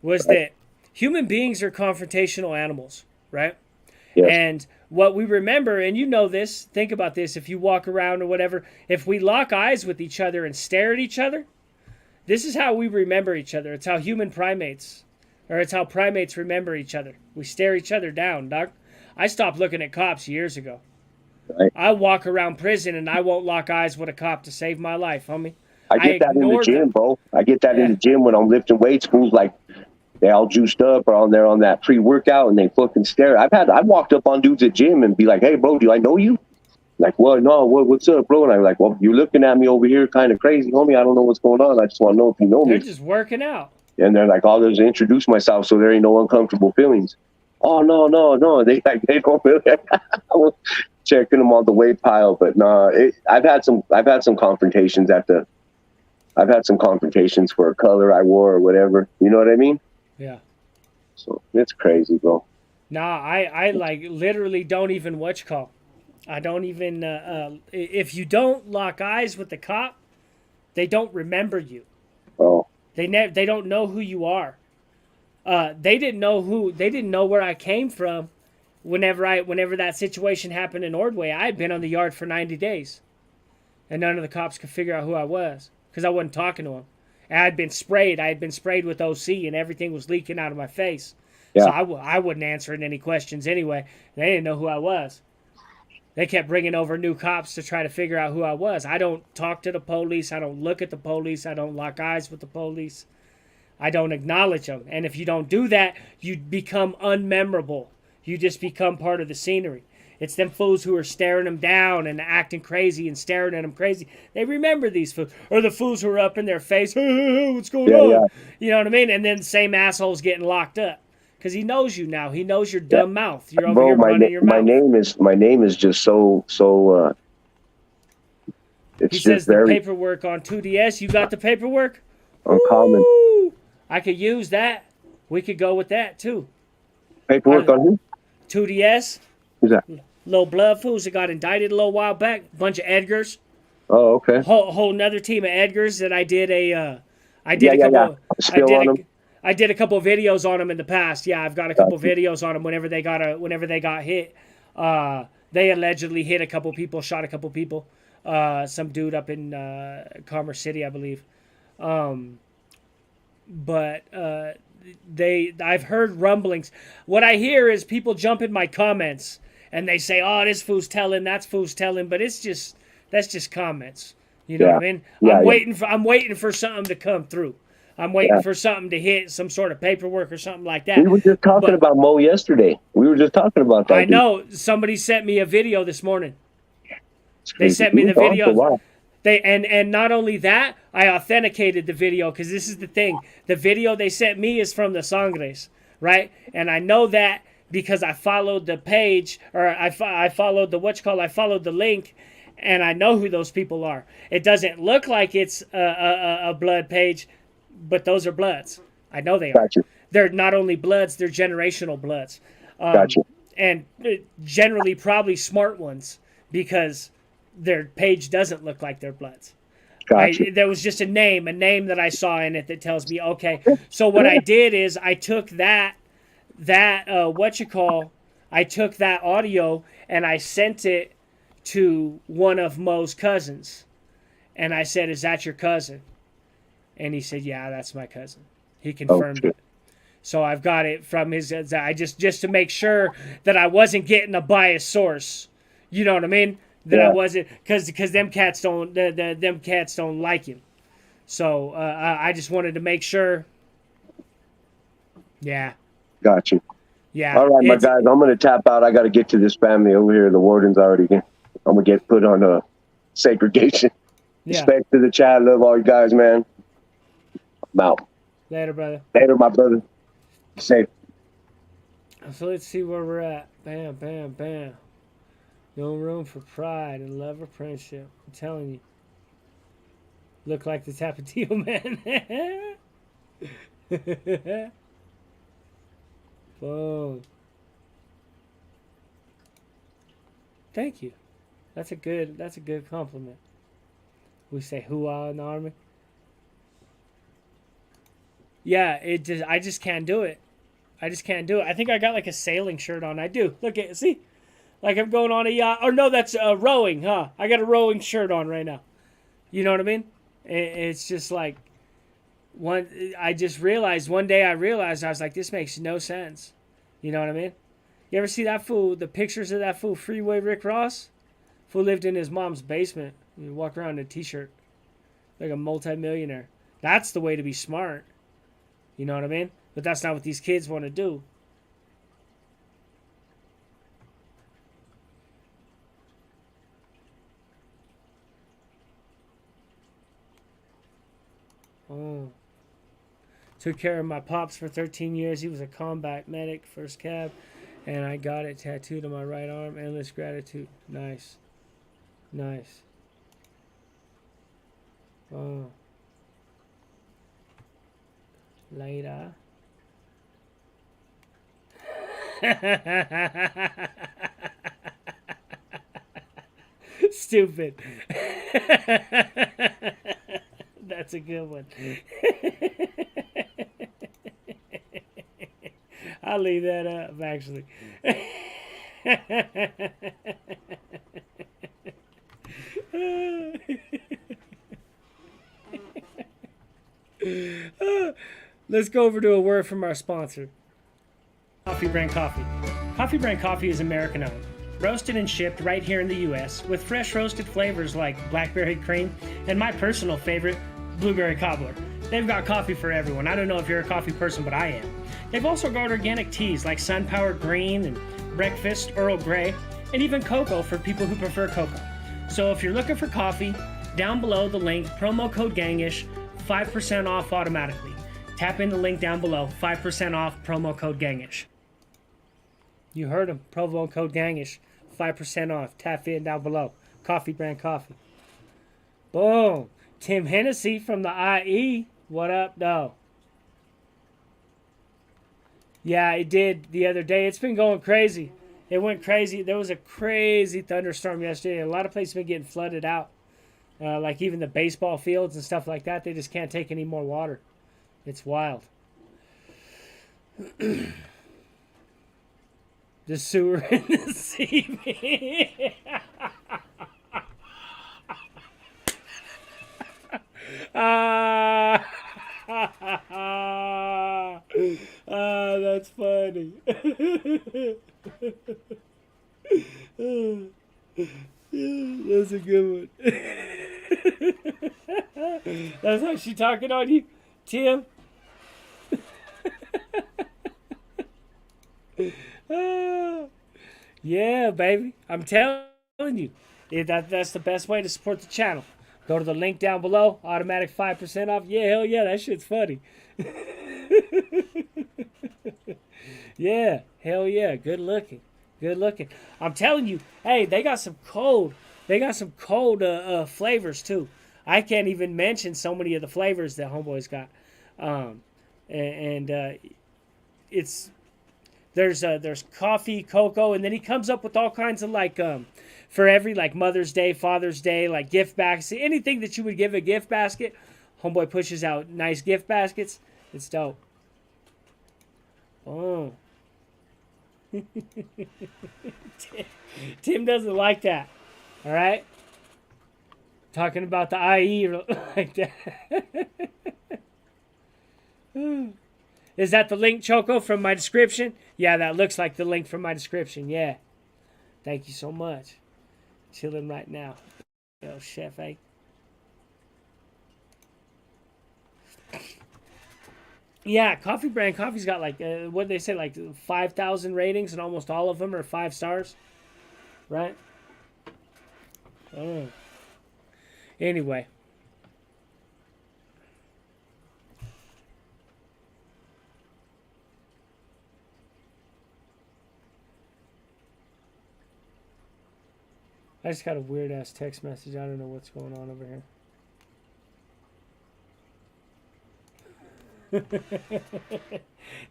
Was that human beings are confrontational animals, right? Yes. And what we remember, and you know this, think about this, if you walk around or whatever, if we lock eyes with each other and stare at each other, this is how we remember each other. It's how it's how primates remember each other. We stare each other down, dog. I stopped looking at cops years ago. Right. I walk around prison and I won't lock eyes with a cop to save my life, homie. I get that in the gym, bro. I get that in the gym when I'm lifting weights. Fools like they all juiced up or on that pre-workout and they fucking stare. I've walked up on dudes at gym and be like, hey, bro, do I know you? Like, well, no, what's up, bro? And I'm like, well, you're looking at me over here kind of crazy, homie. I don't know what's going on. I just want to know if you know me. They're just working out. And they're like, I'll just introduce myself so there ain't no uncomfortable feelings. Oh, no. They don't really. I was checking them on the weight pile, but no, I've had some confrontations I've had some confrontations for a color I wore or whatever. You know what I mean? Yeah. So it's crazy, bro. Nah, I like literally don't even call. I don't even. If you don't lock eyes with the cop, they don't remember you. Oh, They don't know who you are. They didn't know who. They didn't know where I came from. Whenever that situation happened in Ordway, I had been on the yard for 90 days, and none of the cops could figure out who I was because I wasn't talking to them. And I had been sprayed. I had been sprayed with OC, and everything was leaking out of my face. yeah. So I wasn't answering any questions anyway. They didn't know who I was. They kept bringing over new cops to try to figure out who I was. I don't talk to the police. I don't look at the police. I don't lock eyes with the police. I don't acknowledge them. And if you don't do that, you become unmemorable. You just become part of the scenery. It's them fools who are staring them down and acting crazy and staring at them crazy. They remember these fools. Or the fools who are up in their face, hey, what's going on? Yeah. You know what I mean? And then the same asshole's getting locked up. Because he knows you now. He knows your dumb mouth. You're over here running your mouth. My name is just so it's He just says the very paperwork on 2DS. You got the paperwork? uncommon. Woo! I could use that. We could go with that too. Paperwork on who? 2DS. Who's that? Little blood fools that got indicted a little while back. Bunch of Edgars. Oh, okay. Whole another team of Edgars that I did a couple of videos on them in the past. Yeah, I've got a couple of videos on them whenever they got hit. They allegedly hit a couple people, shot a couple people. Some dude up in Commerce City, I believe. I've heard rumblings. What I hear is people jump in my comments and they say, "Oh, this fool's telling, that's fool's telling," but that's just comments. You know what I mean? I'm waiting for something to come through. I'm waiting for something to hit, some sort of paperwork or something like that. We were just talking about Mo yesterday. We were just talking about that. I know. Somebody sent me a video this morning. They sent me the video. And not only that, I authenticated the video because this is the thing. The video they sent me is from the Sangres, right? And I know that because I followed the page, or I followed the link, and I know who those people are. It doesn't look like it's a blood page, but those are bloods. I know they are. Gotcha. They're not only bloods, they're generational bloods. Gotcha. And generally probably smart ones because their page doesn't look like their bloods. Gotcha. There was just a name that I saw in it that tells me, okay. So what I did is I took I took that audio and I sent it to one of Mo's cousins. And I said, "Is that your cousin?" And he said, "Yeah, that's my cousin." He confirmed it. So I've got it from his. I just to make sure that I wasn't getting a biased source. You know what I mean? That I wasn't, because them cats don't them cats don't like him. So I just wanted to make sure. Yeah. Got you. Yeah. All right, my guys. I'm gonna tap out. I got to get to this family over here. The warden's already. I'm gonna get put on a segregation. Yeah. Respect to the chat. Love all you guys, man. I'm out. Later, brother. Later, my brother. Safe. So let's see where we're at. Bam, bam, bam. No room for pride and love or friendship. I'm telling you. Look like the Tapatio man. Boom. Thank you. That's a good compliment. We say hoo-ah in the army. Yeah, I just can't do it. I just can't do it. I think I got like a sailing shirt on. I do. Look at, see? Like I'm going on a yacht. Or no, that's rowing, huh? I got a rowing shirt on right now. You know what I mean? It's just like, one day I realized, I was like, this makes no sense. You know what I mean? You ever see that fool, the pictures of that fool, Freeway Rick Ross? Fool lived in his mom's basement. You walk around in a t-shirt. Like a multi-millionaire. That's the way to be smart. You know what I mean? But that's not what these kids want to do. Oh. Took care of my pops for 13 years. He was a combat medic, first cab. And I got it tattooed on my right arm. Endless gratitude. Nice. Nice. Oh. Later. Stupid. That's a good one. I'll leave that up, actually. Let's go over to a word from our sponsor. Coffee Brand Coffee. Coffee Brand Coffee is American owned, roasted and shipped right here in the U.S. with fresh roasted flavors like blackberry cream and my personal favorite, blueberry cobbler. They've got coffee for everyone. I don't know if you're a coffee person, but I am. They've also got organic teas like Sunpower Green and Breakfast Earl Grey, and even cocoa for people who prefer cocoa. So if you're looking for coffee, down below the link, promo code Gangish, 5% off automatically. Tap in the link down below, 5% off, promo code Gangish. You heard him, promo code Gangish, 5% off. Tap in down below. Coffee Brand Coffee. Boom. Tim Hennessy from the IE. What up, though? Yeah, it did the other day. It's been going crazy. It went crazy. There was a crazy thunderstorm yesterday. A lot of places have been getting flooded out. Like even the baseball fields and stuff like that. They just can't take any more water. It's wild. The sewer in the sea. That's funny. That's a good one. That's how she talking on you, Tim? Yeah, baby. I'm telling you. That's the best way to support the channel. Go to the link down below. Automatic 5% off. Yeah, hell yeah. That shit's funny. Yeah, hell yeah. Good looking. Good looking. I'm telling you. Hey, they got some cold. They got some cold flavors too. I can't even mention so many of the flavors that Homeboy's got. It's there's coffee, cocoa, and then he comes up with all kinds of like for every like Mother's Day, Father's Day, like gift baskets, anything that you would give a gift basket. Homeboy pushes out nice gift baskets. It's dope. Oh. Tim doesn't like that. All right? Talking about the IE like that. Is that the link, Choco, from my description? Yeah, that looks like the link from my description. Yeah. Thank you so much. Chilling right now. Yo, Chef, eh? Yeah, Coffee Brand Coffee's got like, what they say, like 5,000 ratings, and almost all of them are 5 stars. Right? Oh. Anyway. I just got a weird ass text message. I don't know what's going on over here.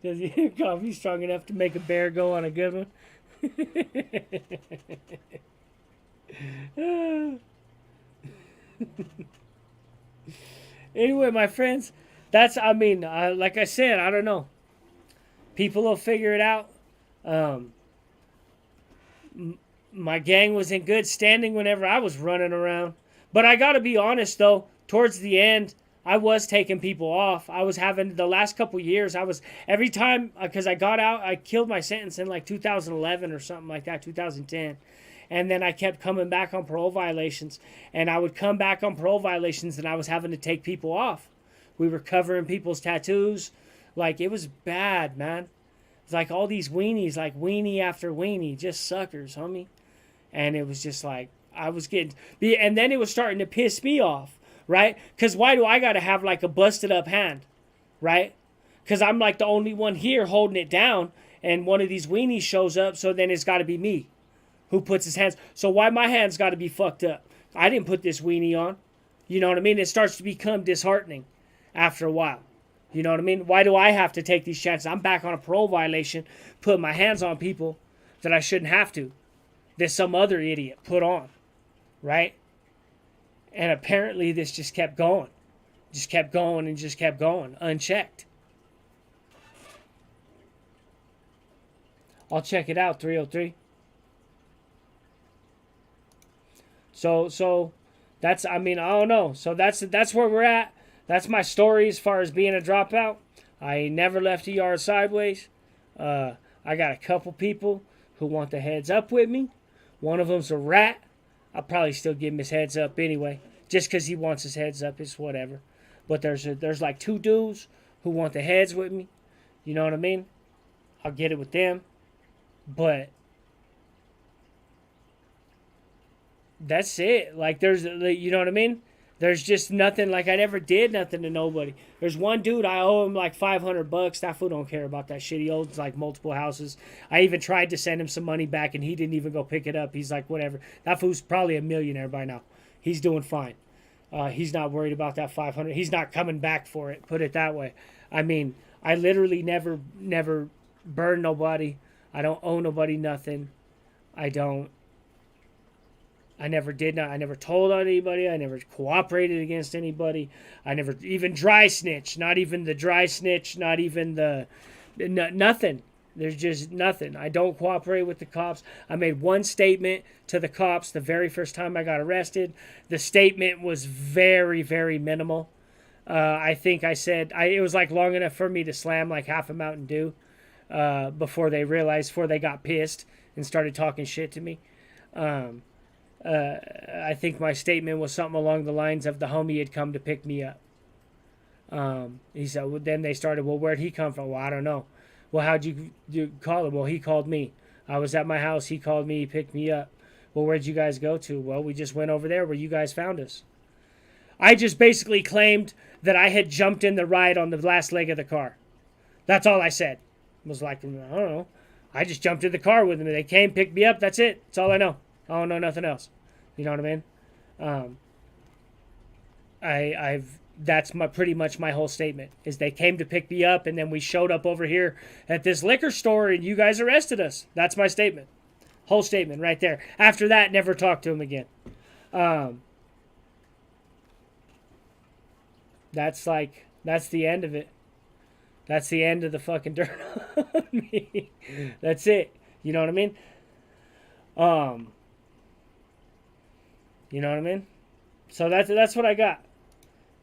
Does your coffee strong enough to make a bear go on a good one? Anyway, my friends, that's, I mean, like I said, I don't know. People will figure it out. My gang was in good standing whenever I was running around. But I got to be honest, though, towards the end, I was taking people off. I was having, the last couple years, every time, because I got out, I killed my sentence in like 2011 or something like that, 2010. And then I kept coming back on parole violations. And I would come back on parole violations and I was having to take people off. We were covering people's tattoos. Like, it was bad, man. It's like all these weenies, like weenie after weenie, just suckers, homie. And it was just like, I was getting, and then it was starting to piss me off, right? Because why do I got to have like a busted up hand, right? Because I'm like the only one here holding it down, and one of these weenies shows up, so then it's got to be me who puts his hands. So why my hands got to be fucked up? I didn't put this weenie on. You know what I mean? It starts to become disheartening after a while. You know what I mean? Why do I have to take these chances? I'm back on a parole violation, putting my hands on people that I shouldn't have to. That some other idiot put on. right? And apparently this just kept going. Just kept going and just kept going, unchecked. I'll check it out, 303. So that's, I mean, I don't know. So that's where we're at. That's my story as far as being a dropout. I never left a yard sideways. I got a couple people who want the heads up with me. One of them's a rat. I'll probably still give him his heads up anyway. Just because he wants his heads up, it's whatever. But there's like 2 dudes who want the heads with me. You know what I mean? I'll get it with them. But that's it. Like, there's, you know what I mean? There's just nothing. Like, I never did nothing to nobody. There's one dude, I owe him like $500. That fool don't care about that shit. He owns like multiple houses. I even tried to send him some money back, and he didn't even go pick it up. He's like, whatever. That fool's probably a millionaire by now. He's doing fine. He's not worried about that 500. He's not coming back for it. Put it that way. I mean, I literally never burn nobody. I don't owe nobody nothing. I never did not. I never told on anybody. I never cooperated against anybody. I never even dry snitch. Not even the dry snitch. Not even the nothing. There's just nothing. I don't cooperate with the cops. I made one statement to the cops the very first time I got arrested. The statement was very, very minimal. I think I said it was like long enough for me to slam like half a Mountain Dew before they got pissed and started talking shit to me. I think my statement was something along the lines of the homie had come to pick me up. He said, well, then they started, well, where'd he come from? Well, I don't know. Well, how'd you call him? Well, he called me. I was at my house. He called me. He picked me up. Well, where'd you guys go to? Well, we just went over there where you guys found us. I just basically claimed that I had jumped in the ride on the last leg of the car. That's all I said. It was like, I don't know. I just jumped in the car with them. They came, picked me up. That's it. That's all I know. I don't know nothing else. You know what I mean? That's pretty much my whole statement, is they came to pick me up, and then we showed up over here at this liquor store, and you guys arrested us. That's my statement. Whole statement right there. After that, never talked to him again. That's the end of it. That's the end of the fucking dirt on me. That's it. You know what I mean? You know what I mean? So that's what I got.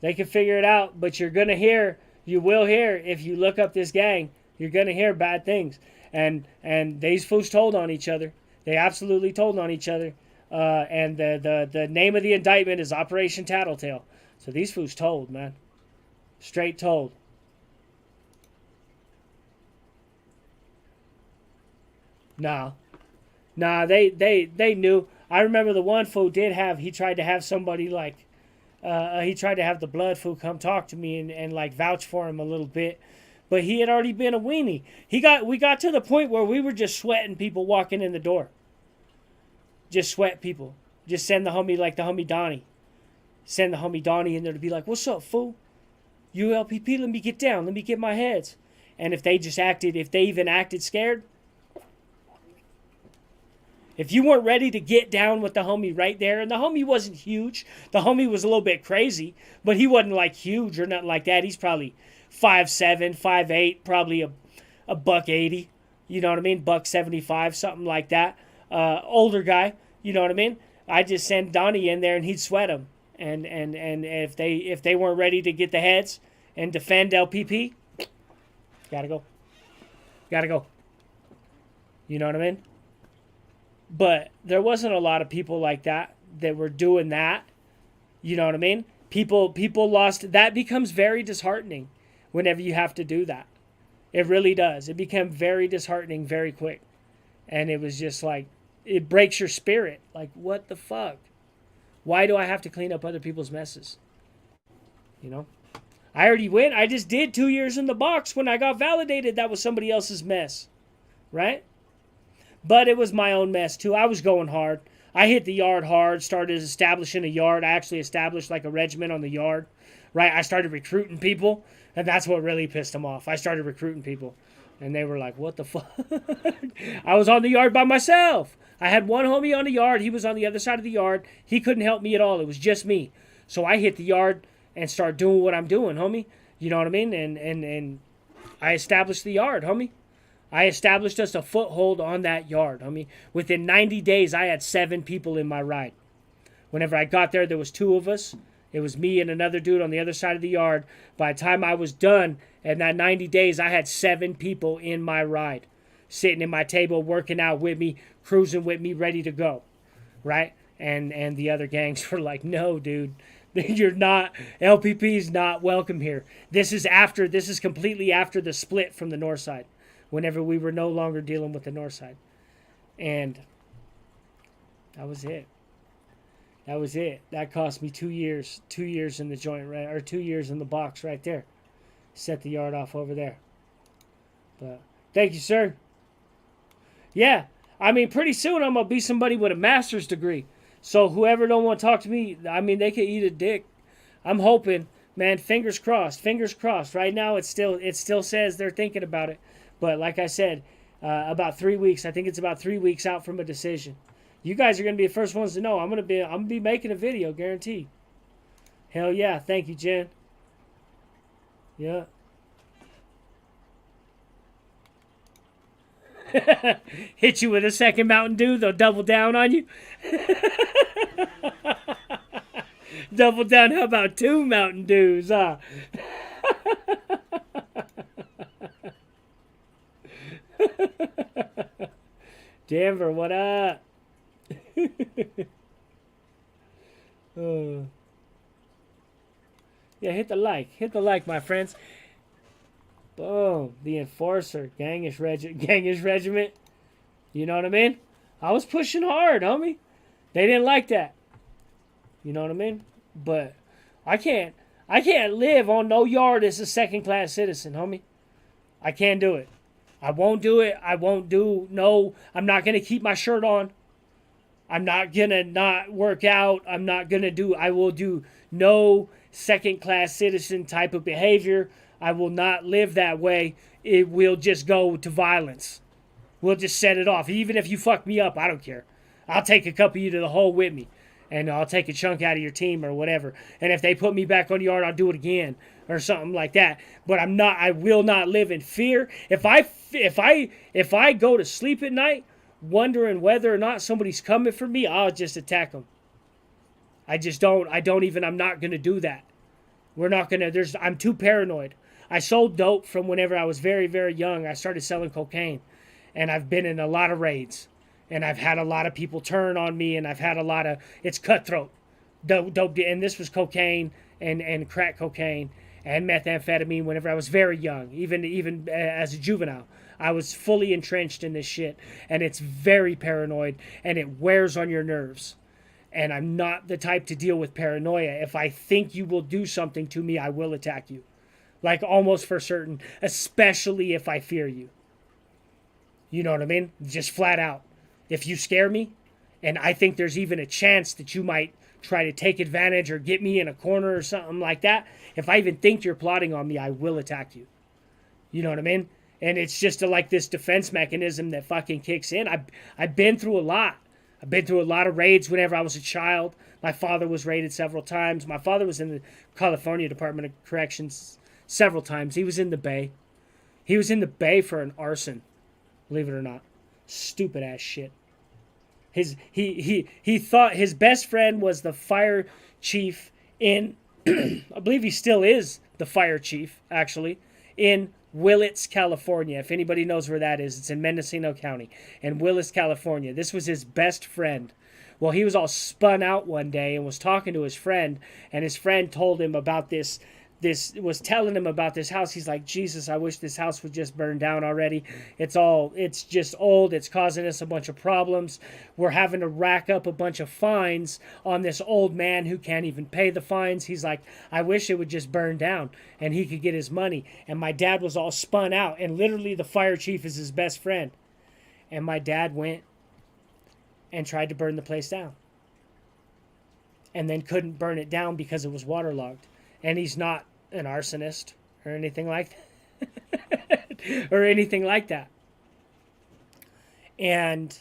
They can figure it out, but you will hear, if you look up this gang, you're going to hear bad things. And these fools told on each other. They absolutely told on each other. And the name of the indictment is Operation Tattletale. So these fools told, man. Straight told. Nah, they knew. I remember the one fool he tried to have somebody like, he tried to have the blood fool come talk to me and like vouch for him a little bit. But he had already been a weenie. We got to the point where we were just sweating people walking in the door. Just sweat people. Just send the homie Donnie. Send the homie Donnie in there to be like, what's up, fool? ULPP, let me get down. Let me get my heads. And if they even acted scared, if you weren't ready to get down with the homie right there, and the homie wasn't huge, the homie was a little bit crazy, but he wasn't like huge or nothing like that. He's probably 5'7", 5'8", probably a $180, you know what I mean? $175, something like that. Older guy, you know what I mean? I just send Donnie in there and he'd sweat him. And if they weren't ready to get the heads and defend LPP, gotta go. You know what I mean? But there wasn't a lot of people like that were doing that. You know what I mean? People lost. That becomes very disheartening whenever you have to do that. It really does. It became very disheartening very quick. And it was just like, it breaks your spirit. Like, what the fuck? Why do I have to clean up other people's messes? You know? I already went. I just did 2 years in the box. When I got validated, that was somebody else's mess. Right? But it was my own mess, too. I was going hard. I hit the yard hard, started establishing a yard. I actually established like a regiment on the yard, right? I started recruiting people, and that's what really pissed them off. I started recruiting people. And they were like, what the fuck? I was on the yard by myself. I had one homie on the yard. He was on the other side of the yard. He couldn't help me at all. It was just me. So I hit the yard and start doing what I'm doing, homie. You know what I mean? And I established the yard, homie. I established us a foothold on that yard, homie. Within 90 days, I had 7 people in my ride. Whenever I got there, there was 2 of us. It was me and another dude on the other side of the yard. By the time I was done, in that 90 days, I had 7 people in my ride. Sitting in my table, working out with me, cruising with me, ready to go. Right? And the other gangs were like, no, dude. You're not, LPP's not welcome here. This is completely after the split from the north side. Whenever we were no longer dealing with the north side. And that was it. That was it. That cost me 2 years. 2 years in the joint, right? Or 2 years in the box right there. Set the yard off over there. But thank you, sir. Yeah. I mean, pretty soon I'm going to be somebody with a master's degree. So whoever don't want to talk to me, I mean, they can eat a dick. I'm hoping, man, fingers crossed. Fingers crossed. Right now it still says they're thinking about it. But like I said, about 3 weeks. I think it's about 3 weeks out from a decision. You guys are gonna be the first ones to know. I'm gonna be making a video, guaranteed. Hell yeah! Thank you, Jen. Yeah. Hit you with a second Mountain Dew, they'll double down on you. Double down. How about 2 Mountain Dews? Denver, what up? Yeah, hit the like, my friends. Boom, the Enforcer, Gangish Regiment. You know what I mean? I was pushing hard, homie. They didn't like that. You know what I mean? But I can't live on no yard as a second-class citizen, homie. I can't do it. I won't do it. I'm not going to keep my shirt on. I'm not going to not work out. I will do no second-class citizen type of behavior. I will not live that way. It will just go to violence. We'll just set it off. Even if you fuck me up, I don't care. I'll take a couple of you to the hole with me. And I'll take a chunk out of your team or whatever. And if they put me back on the yard, I'll do it again. Or something like that. But I will not live in fear. If I go to sleep at night wondering whether or not somebody's coming for me, I'll just attack them. I'm not going to do that. I'm too paranoid. I sold dope from whenever I was very, very young. I started selling cocaine. And I've been in a lot of raids. And I've had a lot of people turn on me. And I've had it's cutthroat. Dope, and this was cocaine and crack cocaine and methamphetamine whenever I was very young. Even as a juvenile. I was fully entrenched in this shit. And it's very paranoid. And it wears on your nerves. And I'm not the type to deal with paranoia. If I think you will do something to me, I will attack you. Like almost for certain. Especially if I fear you. You know what I mean? Just flat out. If you scare me, and I think there's even a chance that you might try to take advantage or get me in a corner or something like that, if I even think you're plotting on me, I will attack you. You know what I mean? And it's just like this defense mechanism that fucking kicks in. I've been through a lot. I've been through a lot of raids whenever I was a child. My father was raided several times. My father was in the California Department of Corrections several times. He was in the Bay. He was in the Bay for an arson. Believe it or not. Stupid ass shit. He thought his best friend was the fire chief in I believe he still is the fire chief, actually, in Willits, California. If anybody knows where that is, it's in Mendocino County. In Willits, California. This was his best friend. Well, he was all spun out one day and was talking to his friend, and his friend told him about this was telling him about this house. He's like, Jesus, I wish this house would just burn down already. It's just old. It's causing us a bunch of problems. We're having to rack up a bunch of fines on this old man who can't even pay the fines. He's like, I wish it would just burn down and he could get his money. And my dad was all spun out, and literally the fire chief is his best friend. And my dad went and tried to burn the place down. And then couldn't burn it down because it was waterlogged. And he's not an arsonist or anything like that. or anything like that. And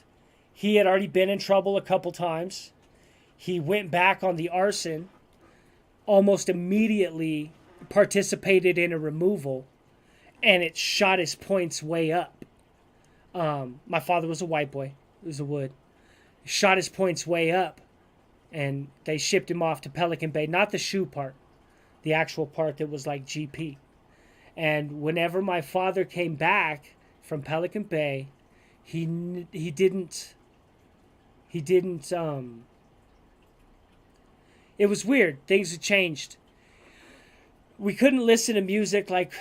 he had already been in trouble a couple times. He went back on the arson, almost immediately participated in a removal, and it shot his points way up. My father was a white boy. It was a wood. Shot his points way up, and they shipped him off to Pelican Bay. Not the shoe part, the actual part that was like GP. And whenever my father came back from Pelican Bay, he didn't. It was weird. Things had changed. We couldn't listen to music like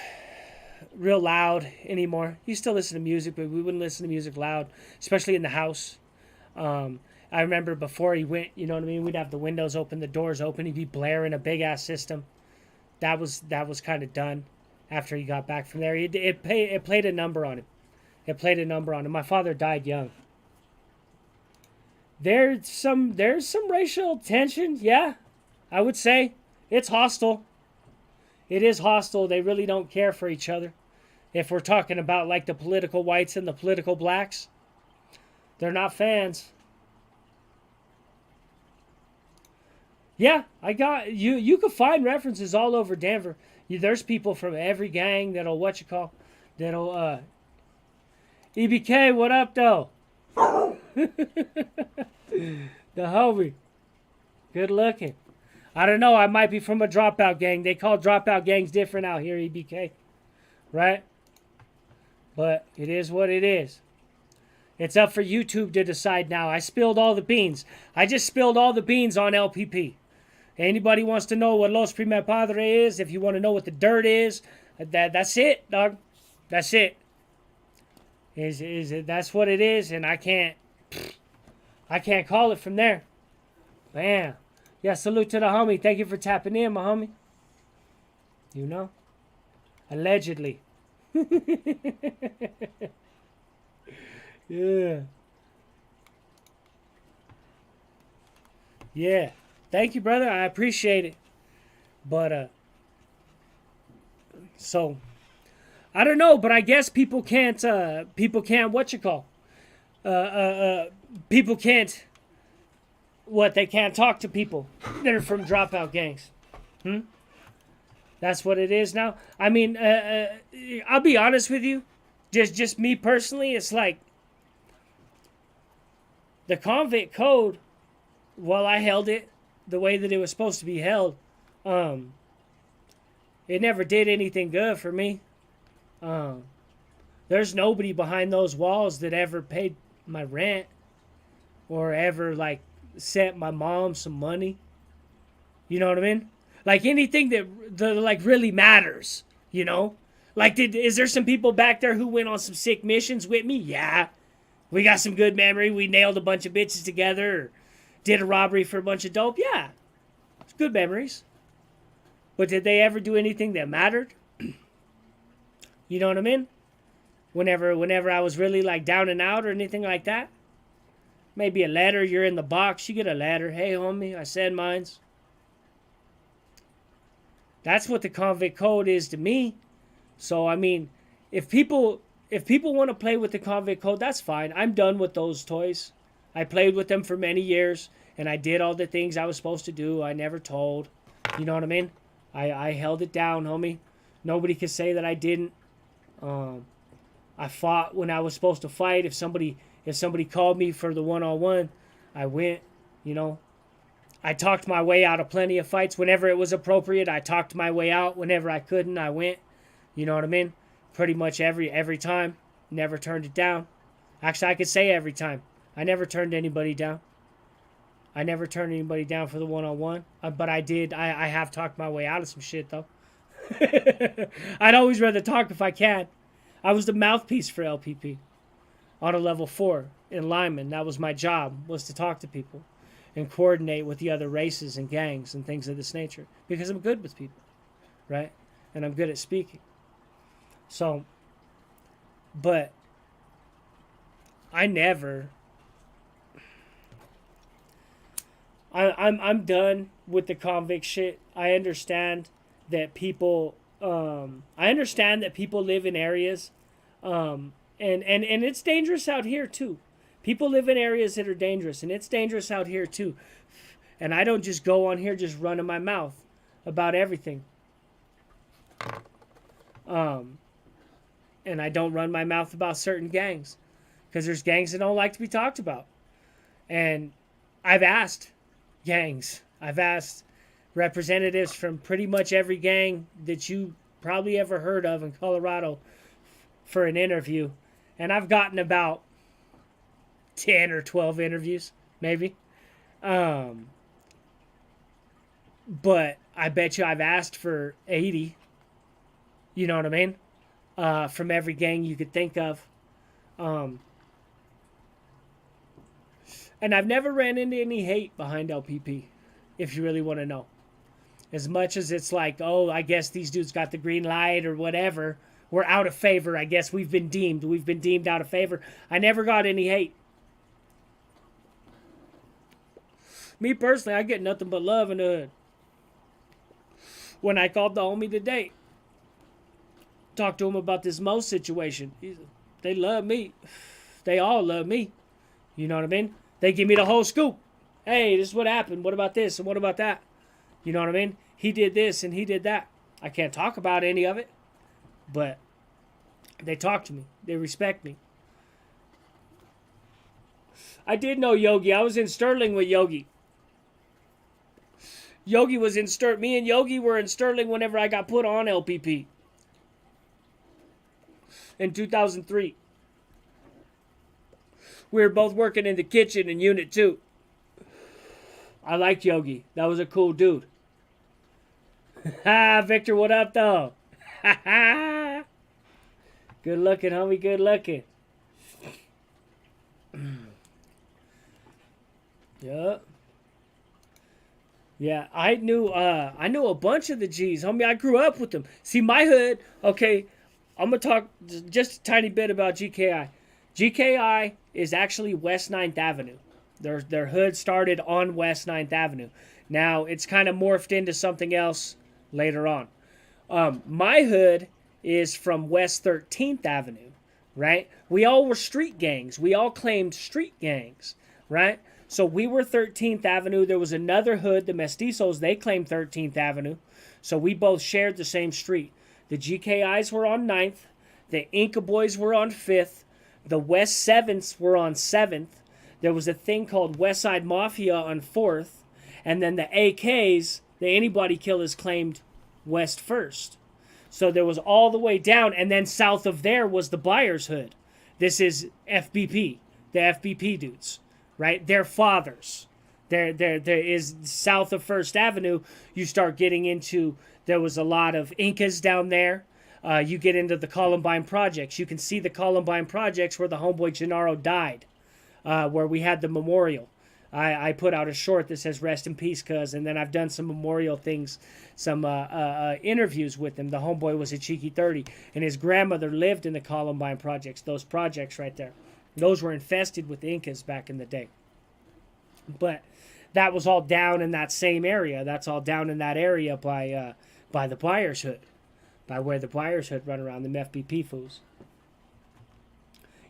real loud anymore. You still listen to music, but we wouldn't listen to music loud, especially in the house. I remember before he went, you know what I mean? We'd have the windows open, the doors open. He'd be blaring a big ass system. That was kind of done after he got back from there. It played a number on him. It played a number on him. My father died young. There's some racial tension. Yeah, I would say it's hostile. It is hostile. They really don't care for each other. If we're talking about like the political whites and the political blacks, they're not fans. Yeah, I got you. You could find references all over Denver. There's people from every gang that'll EBK. What up, though? The homie, good looking. I don't know. I might be from a dropout gang. They call dropout gangs different out here, EBK, right? But it is what it is. It's up for YouTube to decide now. I spilled all the beans. I just spilled all the beans on LPP. Anybody wants to know what Los Primer Padres is, if you want to know what the dirt is, that's it, dog. That's it. That's what it is, and I can't call it from there. Bam. Yeah, salute to the homie. Thank you for tapping in, my homie. You know? Allegedly. Yeah. Yeah. Thank you, brother. I appreciate it. But, so, I don't know, but I guess people can't, people can't they can't talk to people that are from dropout gangs. That's what it is now. I mean, I'll be honest with you. Just me personally, it's like the convict code, while I held it the way that it was supposed to be held, it never did anything good for me. There's nobody behind those walls that ever paid my rent or ever like sent my mom some money. You know what I mean? Like anything that like really matters, you know? Like is there some people back there who went on some sick missions with me? Yeah. We got some good memory. We nailed a bunch of bitches together or did a robbery for a bunch of dope. Yeah. It's good memories. But did they ever do anything that mattered? You know what I mean? Whenever I was really like down and out or anything like that. Maybe a letter, you're in the box, you get a letter. Hey, homie, I said mines. That's what the convict code is to me. So, I mean, if people want to play with the convict code, that's fine. I'm done with those toys. I played with them for many years, and I did all the things I was supposed to do. I never told. You know what I mean? I held it down, homie. Nobody can say that I didn't. I fought when I was supposed to fight. If somebody called me for the one-on-one, I went, you know. I talked my way out of plenty of fights. Whenever it was appropriate, I talked my way out. Whenever I couldn't, I went. You know what I mean? Pretty much every time. Never turned it down. Actually, I could say every time. I never turned anybody down. I never turned anybody down for the one-on-one. But I did. I have talked my way out of some shit, though. I'd always rather talk if I can. I was the mouthpiece for LPP on a level 4 in Lyman. That was my job, was to talk to people and coordinate with the other races and gangs and things of this nature. Because I'm good with people, right? And I'm good at speaking. So, but I'm done with the convict shit. I understand that people live in areas And it's dangerous out here too. People live in areas that are dangerous, and it's dangerous out here too. And I don't just go on here just running my mouth about everything. And I don't run my mouth about certain gangs, because there's gangs that don't like to be talked about. And I've asked gangs, I've asked representatives from pretty much every gang that you probably ever heard of in Colorado for an interview. And I've gotten about 10 or 12 interviews, maybe. But I bet you I've asked for 80. You know what I mean? From every gang you could think of. And I've never ran into any hate behind LPP, if you really want to know. As much as it's like, oh, I guess these dudes got the green light or whatever. We're out of favor. I guess we've been deemed out of favor. I never got any hate. Me personally, I get nothing but love in the hood. When I called the homie today, talked to him about this Mo situation. They love me. They all love me. You know what I mean? They give me the whole scoop. Hey, this is what happened. What about this and what about that? You know what I mean? He did this and he did that. I can't talk about any of it, but they talk to me. They respect me. I did know Yogi. I was in Sterling with Yogi. Yogi was in Sterling. Me and Yogi were in Sterling whenever I got put on LPP. In 2003. We were both working in the kitchen in Unit 2. I liked Yogi. That was a cool dude. Ha, Victor, what up, though? Ha ha. Good looking, homie. Good looking. Yup. Yeah, I knew a bunch of the G's, homie. I grew up with them. See, my hood, okay, I'm going to talk just a tiny bit about GKI. GKI is actually West 9th Avenue. Their hood started on West 9th Avenue. Now, it's kind of morphed into something else later on. My hood is from West 13th Avenue, right? We all were street gangs. We all claimed street gangs, right? So we were 13th Avenue. There was another hood, the Mestizos, they claimed 13th Avenue. So we both shared the same street. The GKIs were on 9th. The Inca Boys were on 5th. The West 7ths were on 7th. There was a thing called West Side Mafia on 4th. And then the AKs, the Anybody Killers, claimed West 1st. So there was all the way down. And then south of there was the Buyers Hood. This is FBP, the FBP dudes, right? Their fathers. There is south of 1st Avenue. You start getting into, there was a lot of Incas down there. You get into the Columbine Projects. You can see the Columbine Projects where the homeboy Gennaro died, where we had the memorial. I put out a short that says "Rest in Peace, cuz," and then I've done some memorial things, some interviews with him. The homeboy was a cheeky 30, and his grandmother lived in the Columbine Projects. Those projects right there, those were infested with Incas back in the day. But that was all down in that same area. That's all down in that area by the Buyers Hood. By where the Buyers Hood run around, them FBP fools.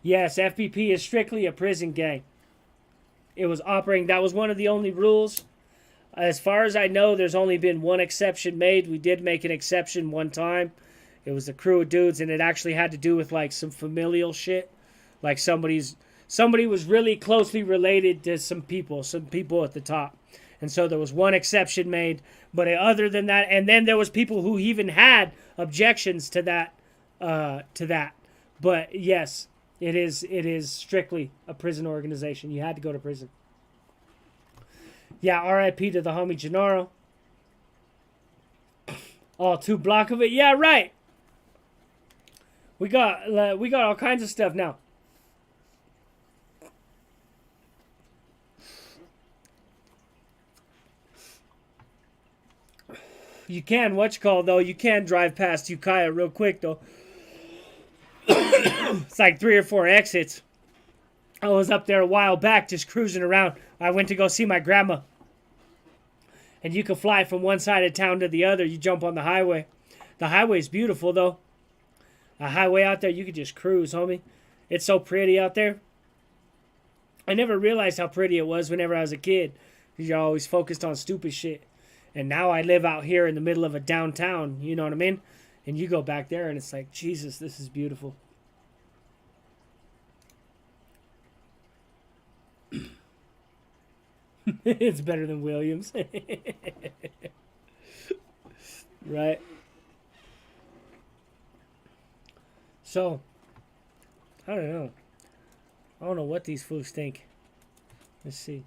Yes, FBP is strictly a prison gang. It was operating, that was one of the only rules. As far as I know, there's only been one exception made. We did make an exception one time. It was a crew of dudes, and it actually had to do with like some familial shit. Like somebody was really closely related to some people at the top. And so there was one exception made, but other than that, and then there was people who even had objections to that. But yes, it is strictly a prison organization. You had to go to prison. Yeah, R.I.P. to the homie Gennaro. All 2 blocks of it. Yeah, right. We got all kinds of stuff now. You can, though, you can drive past Ukiah real quick, though. It's like 3 or 4 exits. I was up there a while back just cruising around. I went to go see my grandma. And you can fly from one side of town to the other. You jump on the highway. The highway's beautiful, though. A highway out there, you could just cruise, homie. It's so pretty out there. I never realized how pretty it was whenever I was a kid, because you're always focused on stupid shit. And now I live out here in the middle of a downtown, you know what I mean? And you go back there and it's like, Jesus, this is beautiful. It's better than Williams. Right? So, I don't know. I don't know what these fools think. Let's see.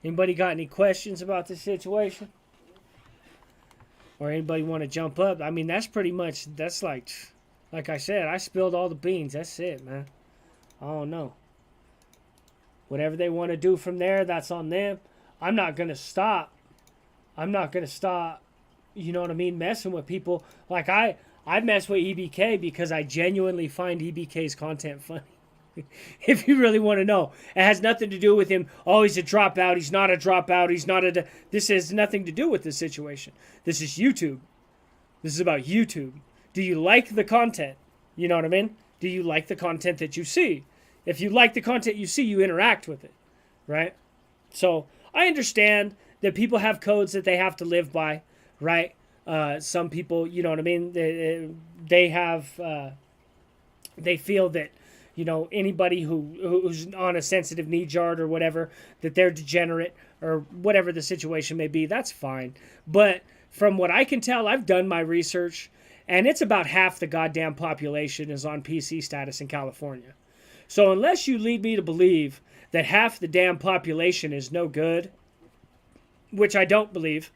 Anybody got any questions about this situation? Or anybody want to jump up? I mean, that's pretty much, that's like I said, I spilled all the beans. That's it, man. I don't know. Whatever they want to do from there, that's on them. I'm not going to stop. I'm not going to stop, you know what I mean, messing with people. Like, I mess with EBK because I genuinely find EBK's content funny. If you really want to know. It has nothing to do with him, oh, he's a dropout, he's not a dropout, he's not a... This has nothing to do with this situation. This is YouTube. This is about YouTube. Do you like the content? You know what I mean? Do you like the content that you see? If you like the content you see, you interact with it, right? So I understand that people have codes that they have to live by, right? Some people, you know what I mean? They have... they feel that, you know, anybody who's on a sensitive knee jar or whatever, that they're degenerate or whatever the situation may be, that's fine. But from what I can tell, I've done my research, and it's about half the goddamn population is on PC status in California. So unless you lead me to believe that half the damn population is no good, which I don't believe,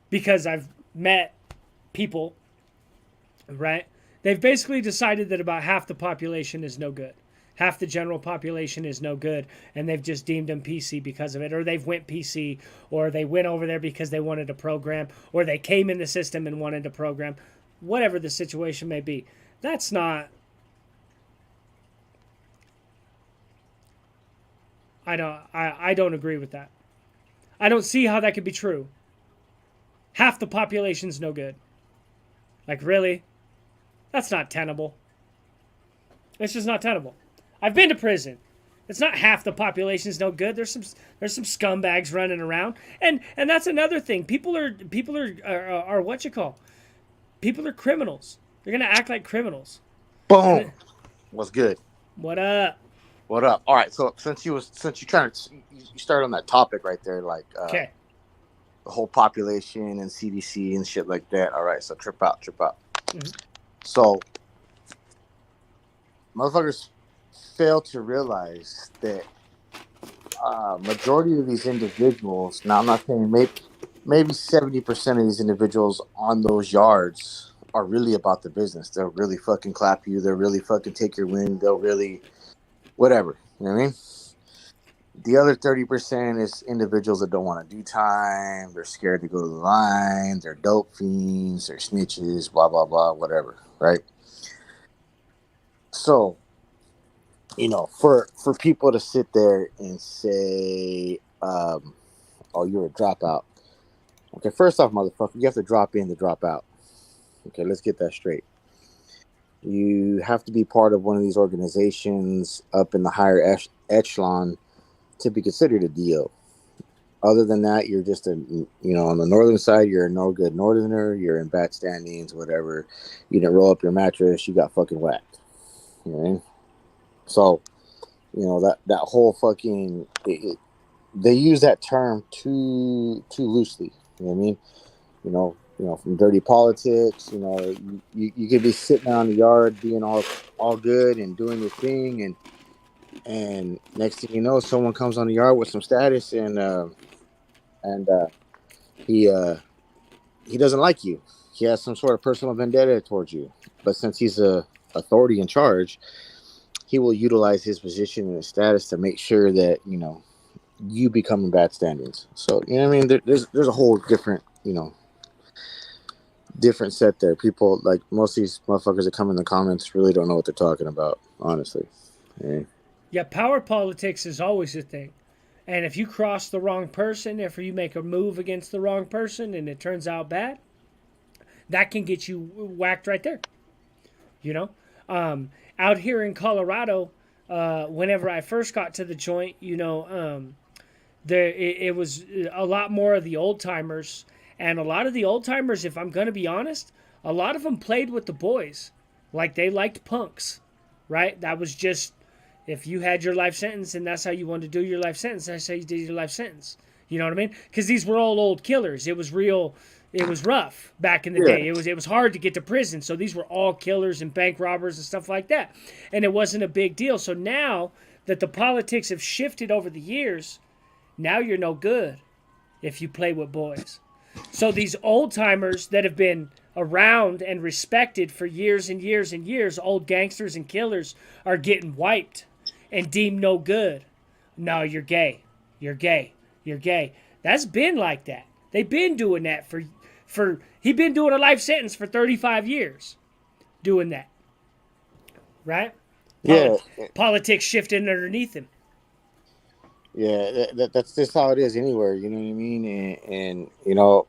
because I've met people, right? They've basically decided that about half the population is no good. Half the general population is no good, and they've just deemed them PC because of it, or they've went PC, or they went over there because they wanted to program, or they came in the system and wanted to program, whatever the situation may be. That's not... I don't agree with that. I don't see how that could be true. Half the population's no good. Like, really? That's not tenable. It's just not tenable. I've been to prison. It's not half the population's no good. There's some scumbags running around, and that's another thing. People are what you call. People are criminals. They're gonna act like criminals. Boom. What's good? What up? What up? All right. So since you started on that topic right there, like Okay. the whole population and CDC and shit like that. All right. So trip out. Mm-hmm. So motherfuckers fail to realize that majority of these individuals. Now I'm not saying maybe 70% of these individuals on those yards are really about the business. They'll really fucking clap you. They'll really fucking take your win. They'll really whatever. You know what I mean? The other 30% is individuals that don't want to do time. They're scared to go to the line. They're dope fiends. They're snitches. Blah blah blah. Whatever. Right. So, you know, for people to sit there and say, "Oh, you're a dropout." Okay, first off, motherfucker, you have to drop in to drop out. Okay, let's get that straight. You have to be part of one of these organizations up in the higher echelon to be considered a DO. Other than that, you're just on the northern side, you're a no good northerner, you're in bad standings, whatever. You didn't roll up your mattress, you got fucking whacked. You know what I mean? So, you know, that whole fucking, they use that term too loosely. You know what I mean? You know, from dirty politics, you know, you could be sitting on the yard being all good and doing your thing, and next thing you know, someone comes on the yard with some status, and he doesn't like you. He has some sort of personal vendetta towards you. But since he's a authority in charge, he will utilize his position and his status to make sure that, you know, you become in bad standings. So, you know what I mean? There's a whole different, you know, different set there. People, like, most of these motherfuckers that come in the comments really don't know what they're talking about, honestly. Yeah, power politics is always a thing. And if you cross the wrong person, if you make a move against the wrong person and it turns out bad, that can get you whacked right there. you know. Out here in Colorado, whenever I first got to the joint, it was a lot more of the old timers, and a lot of the old timers, if I'm gonna be honest, a lot of them played with the boys, like they liked punks, right? That was just, if you had your life sentence and that's how you wanted to do your life sentence, that's how you did your life sentence. You know what I mean? Because these were all old killers. It was real. It was rough back in the day. It was hard to get to prison. So these were all killers and bank robbers and stuff like that. And it wasn't a big deal. So now that the politics have shifted over the years, now you're no good if you play with boys. So these old timers that have been around and respected for years and years and years, old gangsters and killers, are getting wiped and deemed no good. No, you're gay. You're gay. You're gay. That's been like that. They've been doing that for he been doing a life sentence for 35 years doing that. Right? Yeah. Politics shifting underneath him. Yeah, that's just how it is anywhere, you know what I mean? And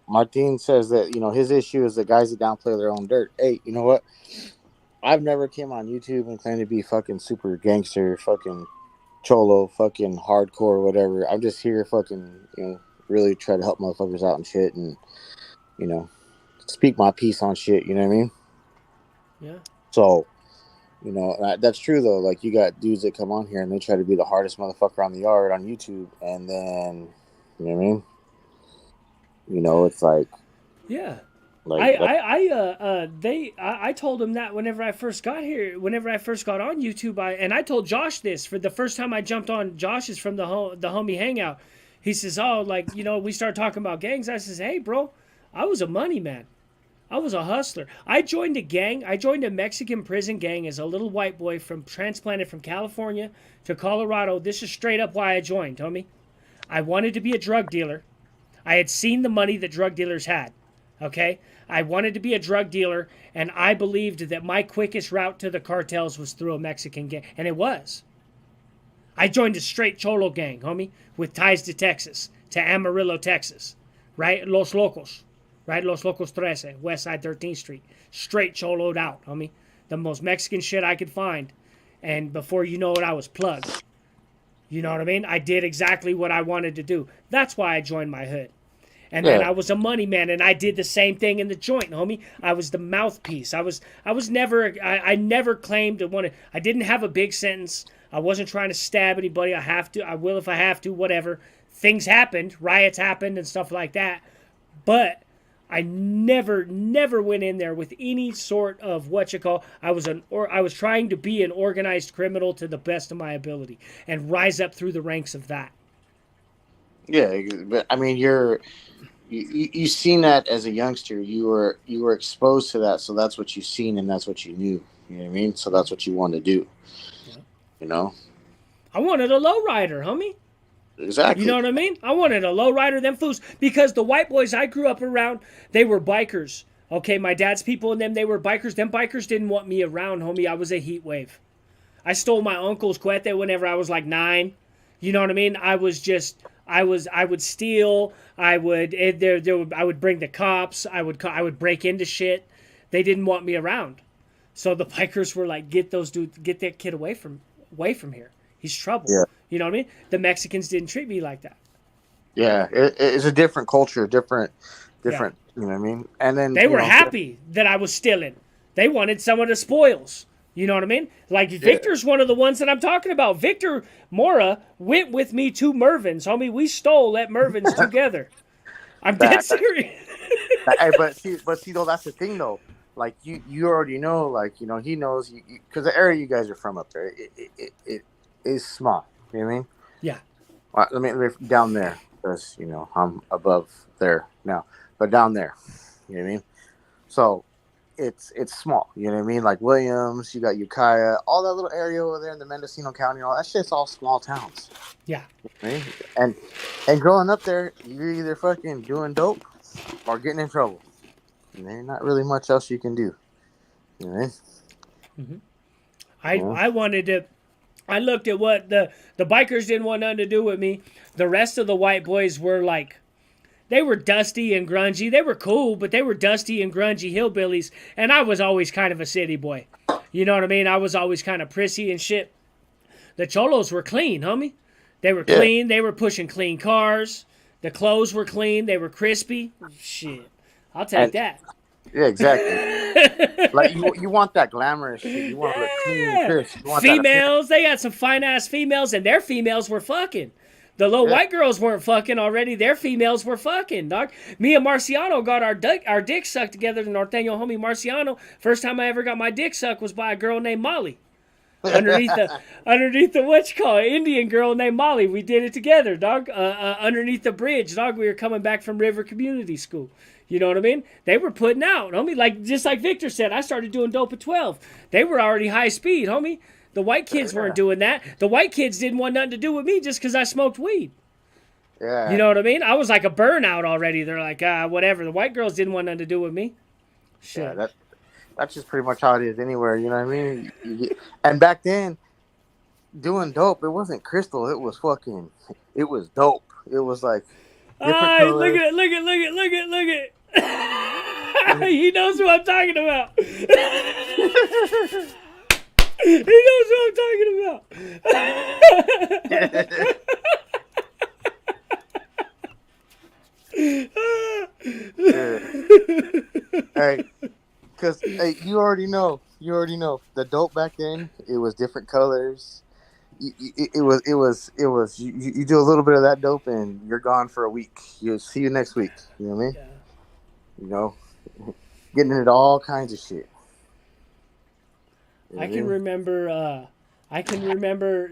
Martin says that, his issue is the guys that downplay their own dirt. Hey, you know what? I've never came on YouTube and claimed to be fucking super gangster, fucking cholo, fucking hardcore, whatever. I'm just here fucking, really try to help motherfuckers out and shit and, speak my piece on shit, you know what I mean? Yeah. So, that's true though. Like, you got dudes that come on here and they try to be the hardest motherfucker on the yard on YouTube, and then, you know what I mean? It's like, yeah. like I told him that whenever I first got here, whenever I first got on YouTube, I told Josh this for the first time I jumped on Josh's from the homie hangout. He says, "Oh, we started talking about gangs." I says, "Hey, bro, I was a money man. I was a hustler. I joined a gang. I joined a Mexican prison gang as a little white boy transplanted from California to Colorado. This is straight up why I joined, homie. I wanted to be a drug dealer. I had seen the money that drug dealers had. Okay? I wanted to be a drug dealer, and I believed that my quickest route to the cartels was through a Mexican gang. And it was. I joined a straight cholo gang, homie, with ties to Texas, to Amarillo, Texas. Right? Los Locos. Right? Los Locos 13, West Side 13th Street. Straight choloed out, homie. The most Mexican shit I could find. And before you know it, I was plugged. You know what I mean? I did exactly what I wanted to do. That's why I joined my hood. And then I was a money man, and I did the same thing in the joint, homie. I was the mouthpiece. I never claimed to want to. I didn't have a big sentence. I wasn't trying to stab anybody. I will if I have to, whatever. Things happened, riots happened and stuff like that. But I never went in there with any sort of I was trying to be an organized criminal to the best of my ability and rise up through the ranks of that. Yeah, but I mean, you seen that as a youngster. You were exposed to that, so that's what you seen and that's what you knew. You know what I mean? So that's what you wanted to do. Yeah. I wanted a lowrider, homie. Exactly. You know what I mean? I wanted a lowrider, them fools, because the white boys I grew up around, they were bikers. Okay, my dad's people and them, they were bikers. Them bikers didn't want me around, homie. I was a heat wave. I stole my uncle's cuete whenever I was like 9. You know what I mean? I would steal. I would bring the cops. I would break into shit. They didn't want me around. So the bikers were like, get that kid away from here. He's trouble. Yeah. You know what I mean? The Mexicans didn't treat me like that. Yeah, it's a different culture, different. Yeah. You know what I mean? And then they were happy that I was stealing. They wanted some of the spoils. You know what I mean? Like, Victor's one of the ones that I'm talking about. Victor Mora went with me to Mervin's. Homie, we stole at Mervin's together. I'm dead serious. Hey, but see, though, that's the thing, though. Like, you already know, like, he knows, because the area you guys are from up there, it is small. You know what I mean? Yeah. Let me down there, because, I'm above there now. But down there, you know what I mean? So, it's small, you know what I mean? Like Williams, you got Ukiah, all that little area over there in the Mendocino County, all that shit's all small towns. Yeah. Right? And growing up there, you're either fucking doing dope or getting in trouble. And there's not really much else you can do. You know what I mean? Mm-hmm. I looked at what the bikers didn't want nothing to do with me. The rest of the white boys were like, they were dusty and grungy. They were cool, but they were dusty and grungy hillbillies. And I was always kind of a city boy. You know what I mean? I was always kind of prissy and shit. The cholos were clean, homie. They were clean. They were pushing clean cars. The clothes were clean. They were crispy. Shit. I'll take that. Yeah, exactly. Like you want that glamorous shit. You want to look clean and crisp. You want females, they got some fine ass females, and their females were fucking. The little white girls weren't fucking already. Their females were fucking, dog. Me and Marciano got our dick sucked together. The Norteño homie Marciano. First time I ever got my dick sucked was by a girl named Molly. underneath the what you call it, Indian girl named Molly. We did it together, dog. Underneath the bridge, dog. We were coming back from River Community School. You know what I mean? They were putting out, homie. Like just like Victor said, I started doing dope at 12. They were already high speed, homie. The white kids weren't doing that. The white kids didn't want nothing to do with me just because I smoked weed. Yeah. You know what I mean? I was like a burnout already. They're like, whatever. The white girls didn't want nothing to do with me. Shit. Yeah, that's just pretty much how it is anywhere. You know what I mean? And back then, doing dope, it wasn't crystal. It was dope. It was like different colors. Look at. He knows who I'm talking about. He knows what I'm talking about. Hey, because you already know the dope back then. It was different colors. It was. You do a little bit of that dope and you're gone for a week. You'll see you next week. You know what I mean? Yeah. You know, getting into all kinds of shit. I can remember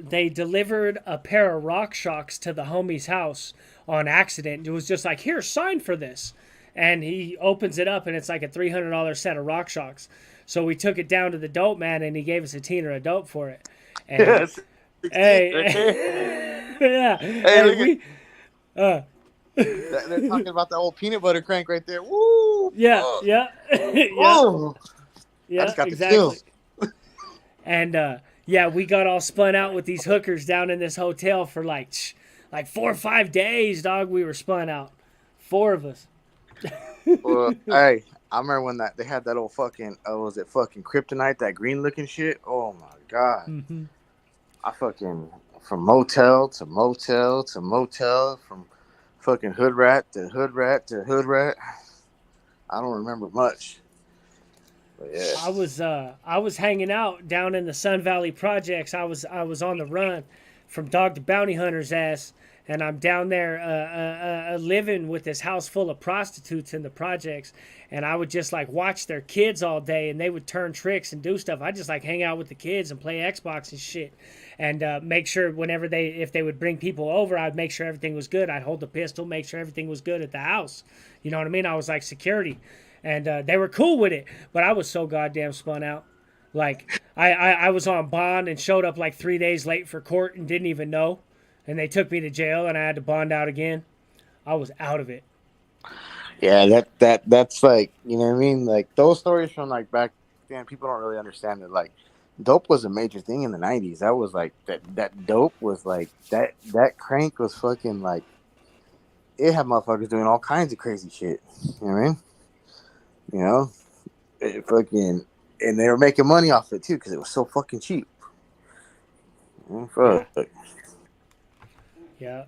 they delivered a pair of Rock Shocks to the homie's house on accident. It was just like, here, sign for this. And he opens it up and it's like a $300 set of Rock Shocks. So we took it down to the dope man and he gave us a teener of dope for it. And, yes. Hey. Yeah. Hey, they're talking about the old peanut butter crank right there. Woo! Yeah, oh. yeah. Oh. Yeah, I just got exactly. the chills. And we got all spun out with these hookers down in this hotel for like 4 or 5 days, dog. We were spun out, 4 of us. Well, hey, I remember when they had that old fucking was it fucking kryptonite, that green looking shit? Oh my god! Mm-hmm. I fucking from motel to motel to motel, from fucking hood rat to hood rat to hood rat. I don't remember much. But yeah. I was hanging out down in the Sun Valley projects. I was on the run from Dog to Bounty Hunter's ass, and I'm down there living with this house full of prostitutes in the projects, and I would just like watch their kids all day, and they would turn tricks and do stuff. I just like hang out with the kids and play Xbox and shit, and make sure if they would bring people over, I'd make sure everything was good. I'd hold the pistol, make sure everything was good at the house. You know what I mean? I was like security. And they were cool with it, but I was so goddamn spun out. Like, I was on bond and showed up like 3 days late for court and didn't even know. And they took me to jail and I had to bond out again. I was out of it. Yeah, that's like, you know what I mean? Like, those stories from like back then, people don't really understand it. Like, dope was a major thing in the 90s. That was like, that dope was like, that crank was fucking like, it had motherfuckers doing all kinds of crazy shit. You know what I mean? You know, it fucking, and they were making money off it too because it was so fucking cheap. Fuck. Yeah,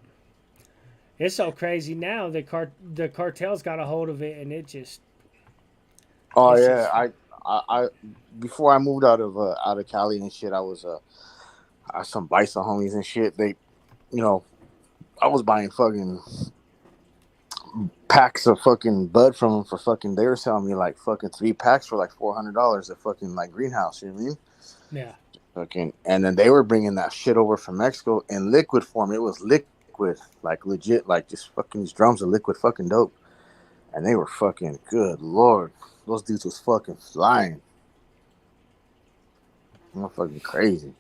it's so crazy now. The cartels got a hold of it, and it just. Oh yeah, I before I moved out of Cali and shit, I was some bison homies and shit. They, you know, I was buying fucking packs of fucking bud from them for fucking, they were selling me like fucking 3 packs for like $400 at fucking like greenhouse, you know what I mean? Yeah. Fucking, and then they were bringing that shit over from Mexico in liquid form. It was liquid, like legit, like just fucking these drums of liquid fucking dope. And they were fucking, good lord, those dudes was fucking flying. I'm fucking crazy.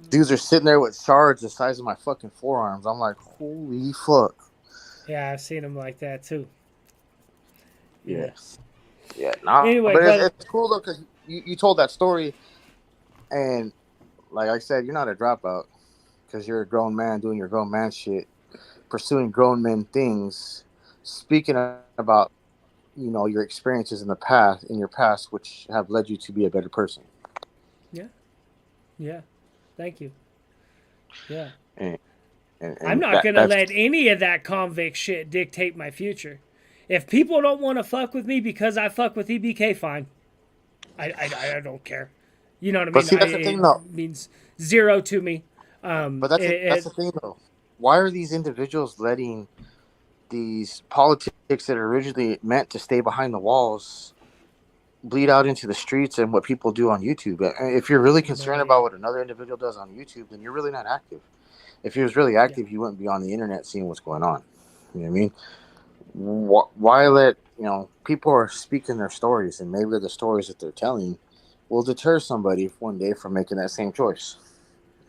Dudes are sitting there with shards the size of my fucking forearms. I'm like, holy fuck. Yeah, I've seen them like that too. Yeah. Yeah. Nah, anyway, but it's cool though because you told that story, and like I said, you're not a dropout because you're a grown man doing your grown man shit, pursuing grown men things, speaking about, you know, your experiences in your past, which have led you to be a better person. Yeah. Thank you. Yeah. And I'm not going to let any of that convict shit dictate my future. If people don't want to fuck with me because I fuck with EBK, fine. I don't care. You know what I mean? But see, that's the thing, though. It means zero to me. But that's the thing, though. Why are these individuals letting these politics that are originally meant to stay behind the walls bleed out into the streets and what people do on YouTube? If you're really concerned about what another individual does on YouTube, then you're really not active. If he was really active, you wouldn't be on the internet seeing what's going on. You know what I mean? Why let, people are speaking their stories, and maybe the stories that they're telling will deter somebody one day from making that same choice.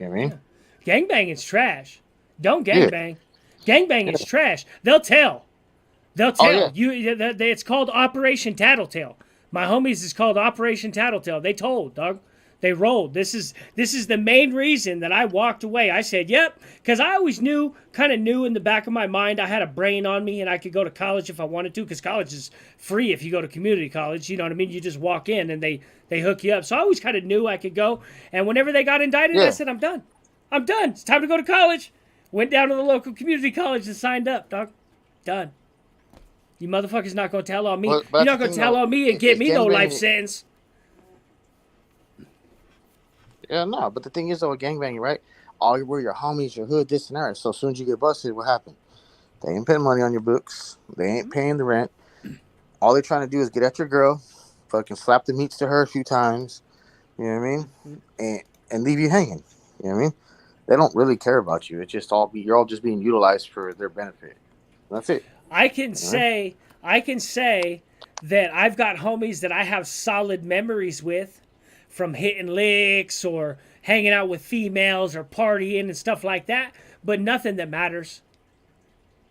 You know what I mean? Yeah. Gangbanging's trash. Don't gangbang. Yeah. Gangbang is trash. They'll tell. You. It's called Operation Tattletale. My homies is called Operation Tattletale. They told, dog. They rolled. This is the main reason that I walked away. I said, yep, because I always kind of knew in the back of my mind I had a brain on me and I could go to college if I wanted to, because college is free if you go to community college. You know what I mean? You just walk in and they hook you up. So I always kind of knew I could go. And whenever they got indicted, I said, I'm done. I'm done. It's time to go to college. Went down to the local community college and signed up, dog. Done. You motherfuckers not going to tell on me. You're not going to tell on me and get me no life sentence. Yeah, no, but the thing is, though, with gangbanging, right? All we're your homies, your hood, this and that. So as soon as you get busted, what happened? They ain't paying money on your books. They ain't paying the rent. All they're trying to do is get at your girl, fucking slap the meats to her a few times, you know what I mean? And leave you hanging, you know what I mean? They don't really care about you. It's just you're all just being utilized for their benefit. That's it. I can say that I've got homies that I have solid memories with, from hitting licks or hanging out with females or partying and stuff like that, but nothing that matters.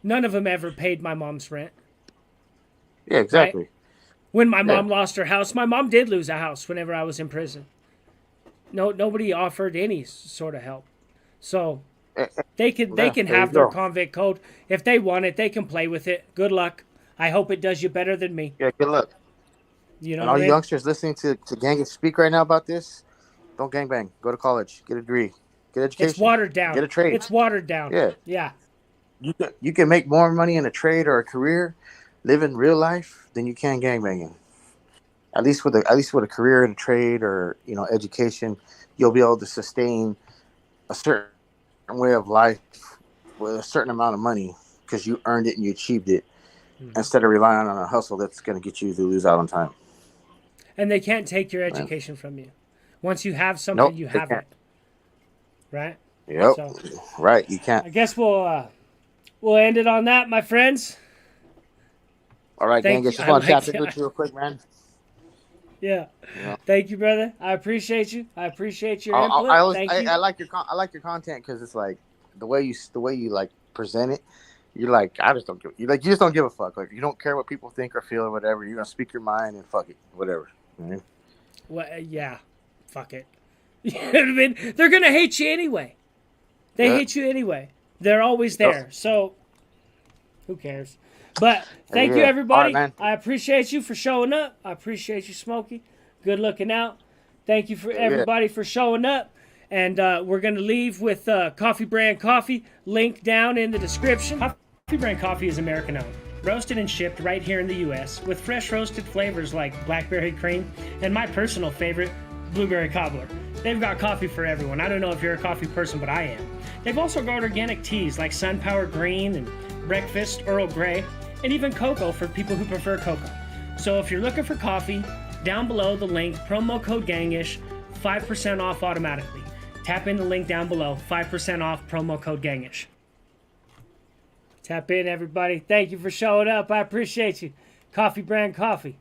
None of them ever paid my mom's rent. Yeah, exactly. Right? When my mom lost her house, my mom did lose a house whenever I was in prison. Nobody offered any sort of help. So they can have their convict code. If they want it, they can play with it. Good luck. I hope it does you better than me. Yeah, good luck. You know, and all you youngsters listening to Gangish speak right now about this, don't gangbang. Go to college. Get a degree. Get education. It's watered down. Get a trade. It's watered down. Yeah. You can make more money in a trade or a career, living real life, than you can gangbanging. At least with a career in a trade or education, you'll be able to sustain a certain way of life with a certain amount of money because you earned it and you achieved it, instead of relying on a hustle that's going to get you to lose out on time. And they can't take your education from you. Once you have something, you have it. Right? Yep. So, right. You can't. I guess we'll end it on that, my friends. All right, Gangish. Just want to chat with you real quick, man. Yeah. Thank you, brother. I appreciate you. I appreciate your input. I like your content because it's like the way you like present it. You're like, I just don't give. You just don't give a fuck. Like, you don't care what people think or feel or whatever. You're gonna speak your mind and fuck it, whatever. Mm-hmm. Well, yeah, fuck it. You know what I mean? They're gonna hate you anyway. They hate you anyway. They're always there. So, who cares? But thank you, everybody. Right, I appreciate you for showing up. I appreciate you, Smokey. Good looking out. Thank you for everybody for showing up. And we're going to leave with Coffee Brand Coffee. Link down in the description. Coffee Brand Coffee is American owned. Roasted and shipped right here in the U.S. with fresh roasted flavors like blackberry cream and my personal favorite, blueberry cobbler. They've got coffee for everyone. I don't know if you're a coffee person, but I am. They've also got organic teas like Sunpower Green and Breakfast Earl Grey, and even cocoa for people who prefer cocoa. So if you're looking for coffee, down below the link, promo code Gangish, 5% off automatically. Tap in the link down below, 5% off, promo code Gangish. Tap in, everybody. Thank you for showing up. I appreciate you. Coffee Brand Coffee.